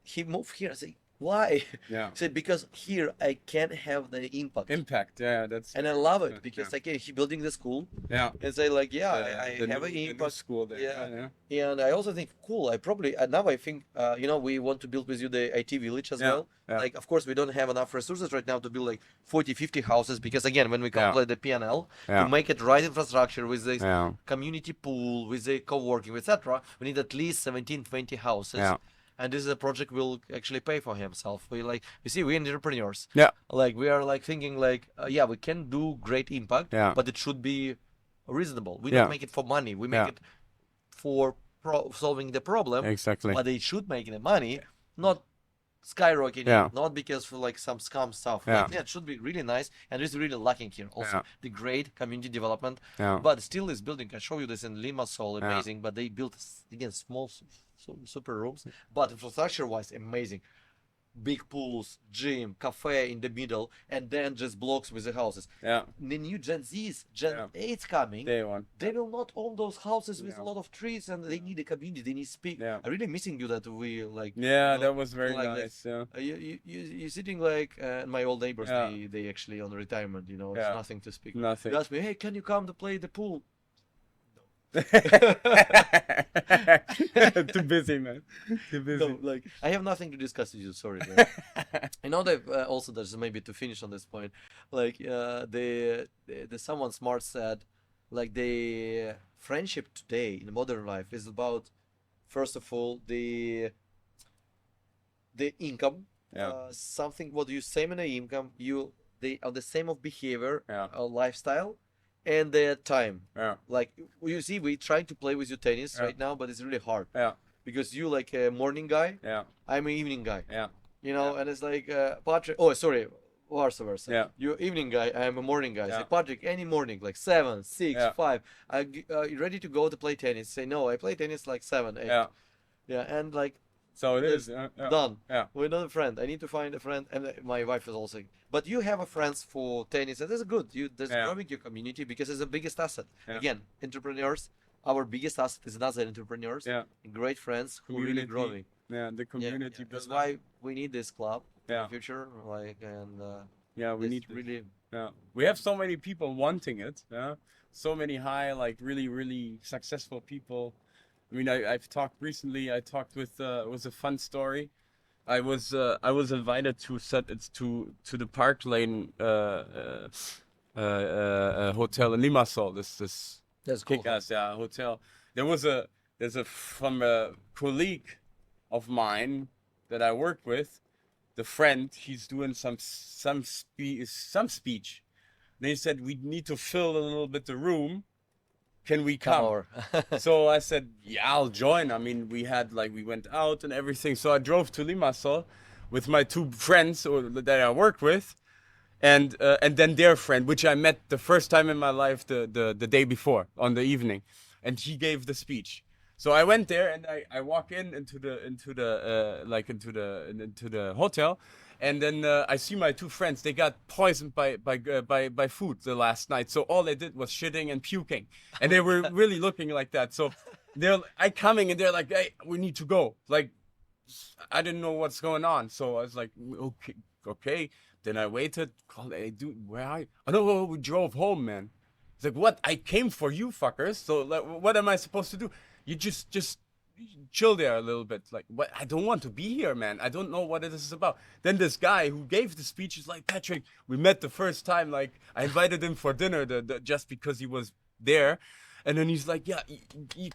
he moved here. I say, why? Yeah. He said, because here I can have the impact. Impact. Yeah, that's. And I love Yeah, it because like he building the school yeah. and say like, yeah, I The have an new impact. school there. Yeah. Yeah. And I also think cool. I probably now I think you know we want to build with you the IT village as Yeah, well. yeah. Like of course we don't have enough resources right now to build like 40, 50 houses because again when we calculate the P&L Yeah. to make it right infrastructure with the Yeah. community pool with the co-working etc. We need at least 17, 20 houses. Yeah. And this is a project will actually pay for himself. We like you see we're entrepreneurs. Yeah. Like we are like thinking like yeah we can do great impact, Yeah. but it should be reasonable. We Yeah. don't make it for money. We make Yeah. it for solving the problem. Exactly. But they should make the money, not skyrocketing, Yeah. not because for like some scam stuff. Yeah. Like, yeah, it should be really nice, and it's really lacking here. Also, Yeah. the great community development, Yeah. but still is building. I show you this in Limassol, Yeah. amazing. But they built again small, super rooms, but infrastructure-wise, amazing. Big pools, gym, cafe in the middle, and then just blocks with the houses. Yeah. The new Gen Z's, Gen Yeah. 8's coming. Day one. They will not own those houses with Yeah. a lot of trees, and they need a community. They need speak. Yeah. I'm really missing you that we like. Yeah, you know, that was very like that. nice. Yeah. You sitting like my old neighbors. Yeah. They actually on retirement. You know, Yeah. it's nothing to speak. Nothing. They asked me, hey, can you come to play the pool? Too busy, man. Too busy. No, like I have nothing to discuss with you. Sorry. Man. I know that also there's maybe to finish on this point, like the someone smart said, like the friendship today in modern life is about first of all the income, Yeah. something what you same in the income they are the same of behavior, Yeah. lifestyle, and their time. Yeah. Like you see, we trying to play with your tennis Yeah. right now, but it's really hard Yeah. because you like a morning guy, Yeah. I'm an evening guy. Yeah. You know, and it's like Patrick. Oh, sorry, vice versa. Yeah. You're evening guy. I'm a morning guy. Yeah. Say Patrick, any morning, like 7, 6, Yeah. 5. You ready to go to play tennis? Say no, I play tennis like 7, 8. Yeah. Yeah, and like So it It's is. Yeah. done. Yeah. We're not a friend. I need to find a friend, and my wife is also. But you have a friends for tennis, and that's good. That's Yeah. growing your community because it's the biggest asset. Yeah. Again, entrepreneurs. Our biggest asset is not the entrepreneurs. Yeah. Great friends who really Community. growing. Yeah. The Yeah, community. That's builder. why we need this club in Yeah. the future. Like and Yeah. We this need. really. Yeah. We have so many people wanting it. Yeah. So many high, like really successful people. I mean, I've talked recently. I talked with. It was a fun story. I was invited to to the Park Lane hotel in Limassol. This That's cool. kick-ass hotel. There's from a colleague of mine that I work with, the friend. He's doing some speech. They said we need to fill a little bit the room. Can we come? Over. So I said, yeah, I'll join. I mean, we went out and everything. So I drove to Limassol with my two friends that I work with, and then their friend, which I met the first time in my life the day before on the evening, and he gave the speech. So I went there and I walk into the hotel. And then I see my two friends. They got poisoned by food the last night. So all they did was shitting and puking, and they were really looking like that. So I coming and they're like, "Hey, we need to go." Like, I didn't know what's going on. So I was like, "Okay." Then I waited. Called, "Hey, dude, where are you?" "Oh no, we drove home, man." It's like, "What? I came for you, fuckers. So like, what am I supposed to do? You just chill there a little bit. Like, what? I don't want to be here, man. I don't know what it is about." Then this guy who gave the speech is like, "Patrick, we met the first time. Like, I invited him for dinner just because he was there." And then he's like, "Yeah,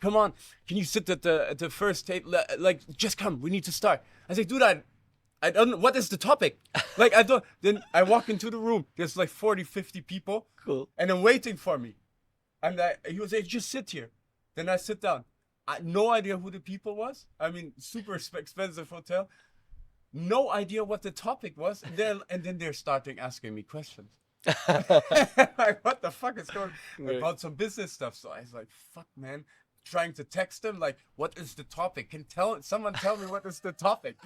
come on. Can you sit at the first table? Like, just come. We need to start." I say, "Dude, I don't know. What is the topic?" Like, I don't. Then I walk into the room. There's like 40, 50 people. Cool. And then waiting for me. And he was like, "Just sit here." Then I sit down. no idea who the people was. I mean, super expensive hotel. No idea what the topic was. And then they're starting asking me questions. Like, what the fuck is going on? About some business stuff. So I was like, fuck, man. Trying to text them, like, what is the topic? Someone tell me what is the topic?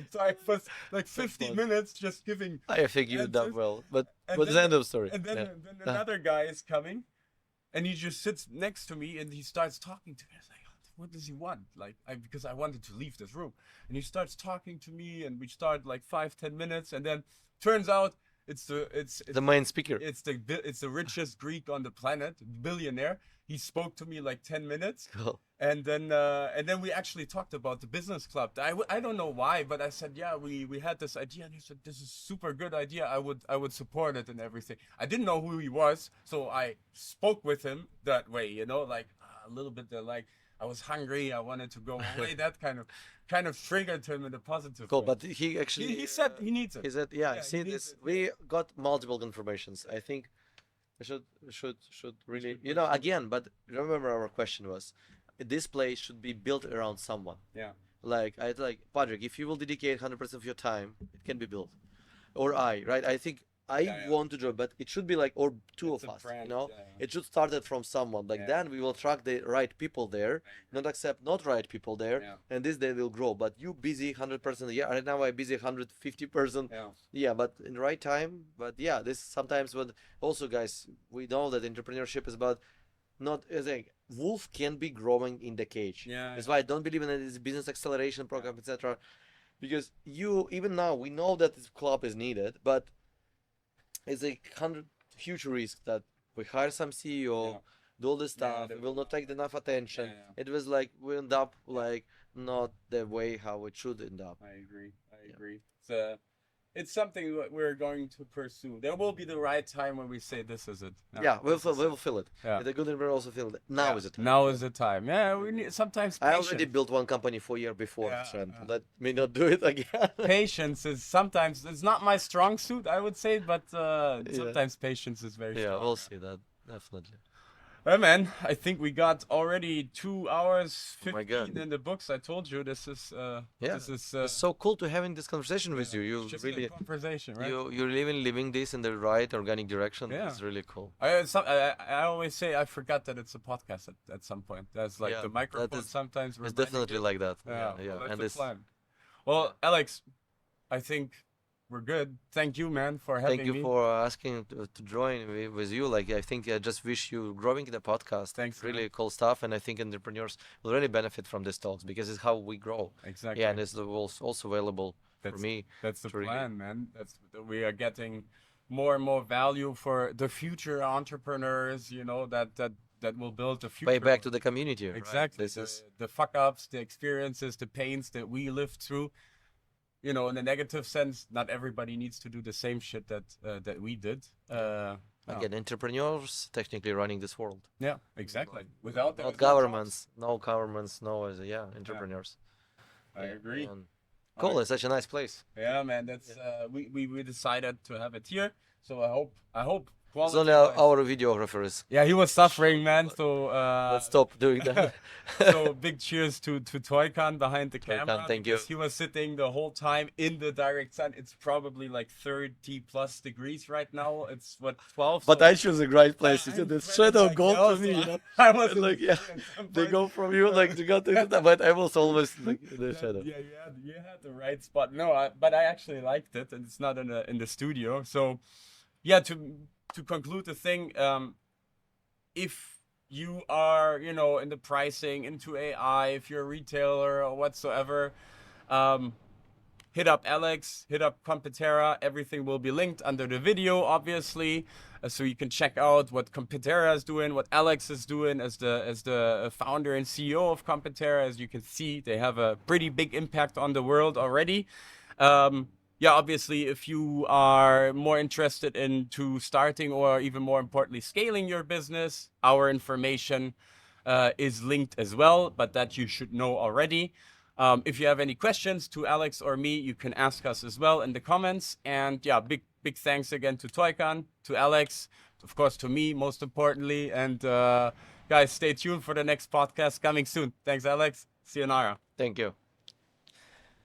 So I was like 50 minutes just giving. I think you did well, but And what's the end of the story? And then another guy is coming, and he just sits next to me, and he starts talking to me. I was like, what does he want? Like, because I wanted to leave this room, and he starts talking to me, and we start like 5-10 minutes, and then turns out it's The main speaker. it's the richest Greek on the planet, billionaire. He spoke to me like 10 minutes, Cool. and then we actually talked about the business club. I don't know why, but I said, yeah, we had this idea, and he said, this is super good idea. I would support it and everything. I didn't know who he was, so I spoke with him that way, you know, like a little bit like I was hungry, I wanted to go away. That kind of triggered him in a positive Cool, way. but he actually He said he needs it. He said, yeah, Yeah, see he this. needs it. We got multiple confirmations. I think we should really, you know, again. But remember, our question was, this place should be built around someone. Yeah. Like Patrick, if you will dedicate 100% of your time, it can be built. Or right? I think I Yeah. want to join, but it should be like, or two It's of a us, brand, you know. yeah. It should start it from someone. Like Yeah. then we will attract the right people there, not accept not right people there, Yeah. and this day will grow. But you busy 100% a year. Right now I busy 150%. Yeah. Yeah, but in the right time. But yeah, this sometimes when also guys, we know that entrepreneurship is about not as a wolf can be growing in the cage. Yeah, That's why I don't believe in this business acceleration program, etc. Because you even now we know that this club is needed, but it's a huge risk that we hire some CEO, Yeah. do all this stuff, that we will not take enough attention. Yeah. It was like we end up like not the way how it should end up. I agree. It's something that we're going to pursue. There will be the right time when we say this is it. No, Yeah, this is we will feel it. Yeah. The good entrepreneur also feel it. Now Yeah. is the time. Now is the time. Yeah, we need sometimes I patience. already built one company 4 years before, Yeah, Trent. yeah. Let me not do it again. Patience is sometimes it's not my strong suit, I would say, but sometimes patience is very Yeah, strong. we'll see that definitely. Well, man, I think we got already 2 hours Oh my 15 God. in the books. I told you this is Yeah, this is it's so cool to having this conversation with you. it's You just really a conversation, right? you're living this in the right organic direction. Yeah. It's really cool. I always say I forgot that it's a podcast at some point. That's like Yeah, the that microphone is- sometimes. It's reminding definitely you. like that. Yeah, Yeah. well, that's And the this plan. Well, Alex, I think we're good. Thank you, man, for having thank you me. for asking to join with you. Like I think I just wish you growing in the podcast. Thanks, man. Really cool stuff, and I think entrepreneurs will really benefit from these talks because it's how we grow. Exactly. Yeah, and it's also available for That's- me. That's the to really- plan, man. We are getting more and more value for the future entrepreneurs. You know that will build the future. Way back to the community. right? Exactly. This The fuck ups, the experiences, the pains that we lived through. You know, in a negative sense, not everybody needs to do the same shit that we did. No. again entrepreneurs technically running this world. Yeah, exactly. Without Not governments, no entrepreneurs. I Yeah, agree. and cool, it's such a nice place. Yeah, man. That's we decided to have it here. So I hope. It's only our videographer is. Yeah, he was suffering, man. So Let's stop doing that. so big cheers to Toykan behind the Toykan, camera. thank you. Because he was sitting the whole time in the direct sun. It's probably like 30 plus degrees right now. It's what 12. But so- I choose a great place. I'm It's the sweating shadow like gold hell, to me. so You know? I was in Like, the yeah, shade at some they point. go from you like to go to that, but I was always like in the shadow. Yeah, you had the right spot. No, but I actually liked it, and it's not in the studio. So, yeah, to conclude the thing, if you are, in the pricing, into AI, if you're a retailer or whatsoever, hit up Alex, hit up Competera. Everything will be linked under the video, obviously, so you can check out what Competera is doing, what Alex is doing as the founder and CEO of Competera. As you can see, they have a pretty big impact on the world already. Yeah, obviously, if you are more interested into starting or even more importantly, scaling your business, our information is linked as well, but that you should know already. If you have any questions to Alex or me, you can ask us as well in the comments. And yeah, big thanks again to Toykan, to Alex, of course to me most importantly. And Guys, stay tuned for the next podcast coming soon. Thanks, Alex. See you, Nara. Thank you.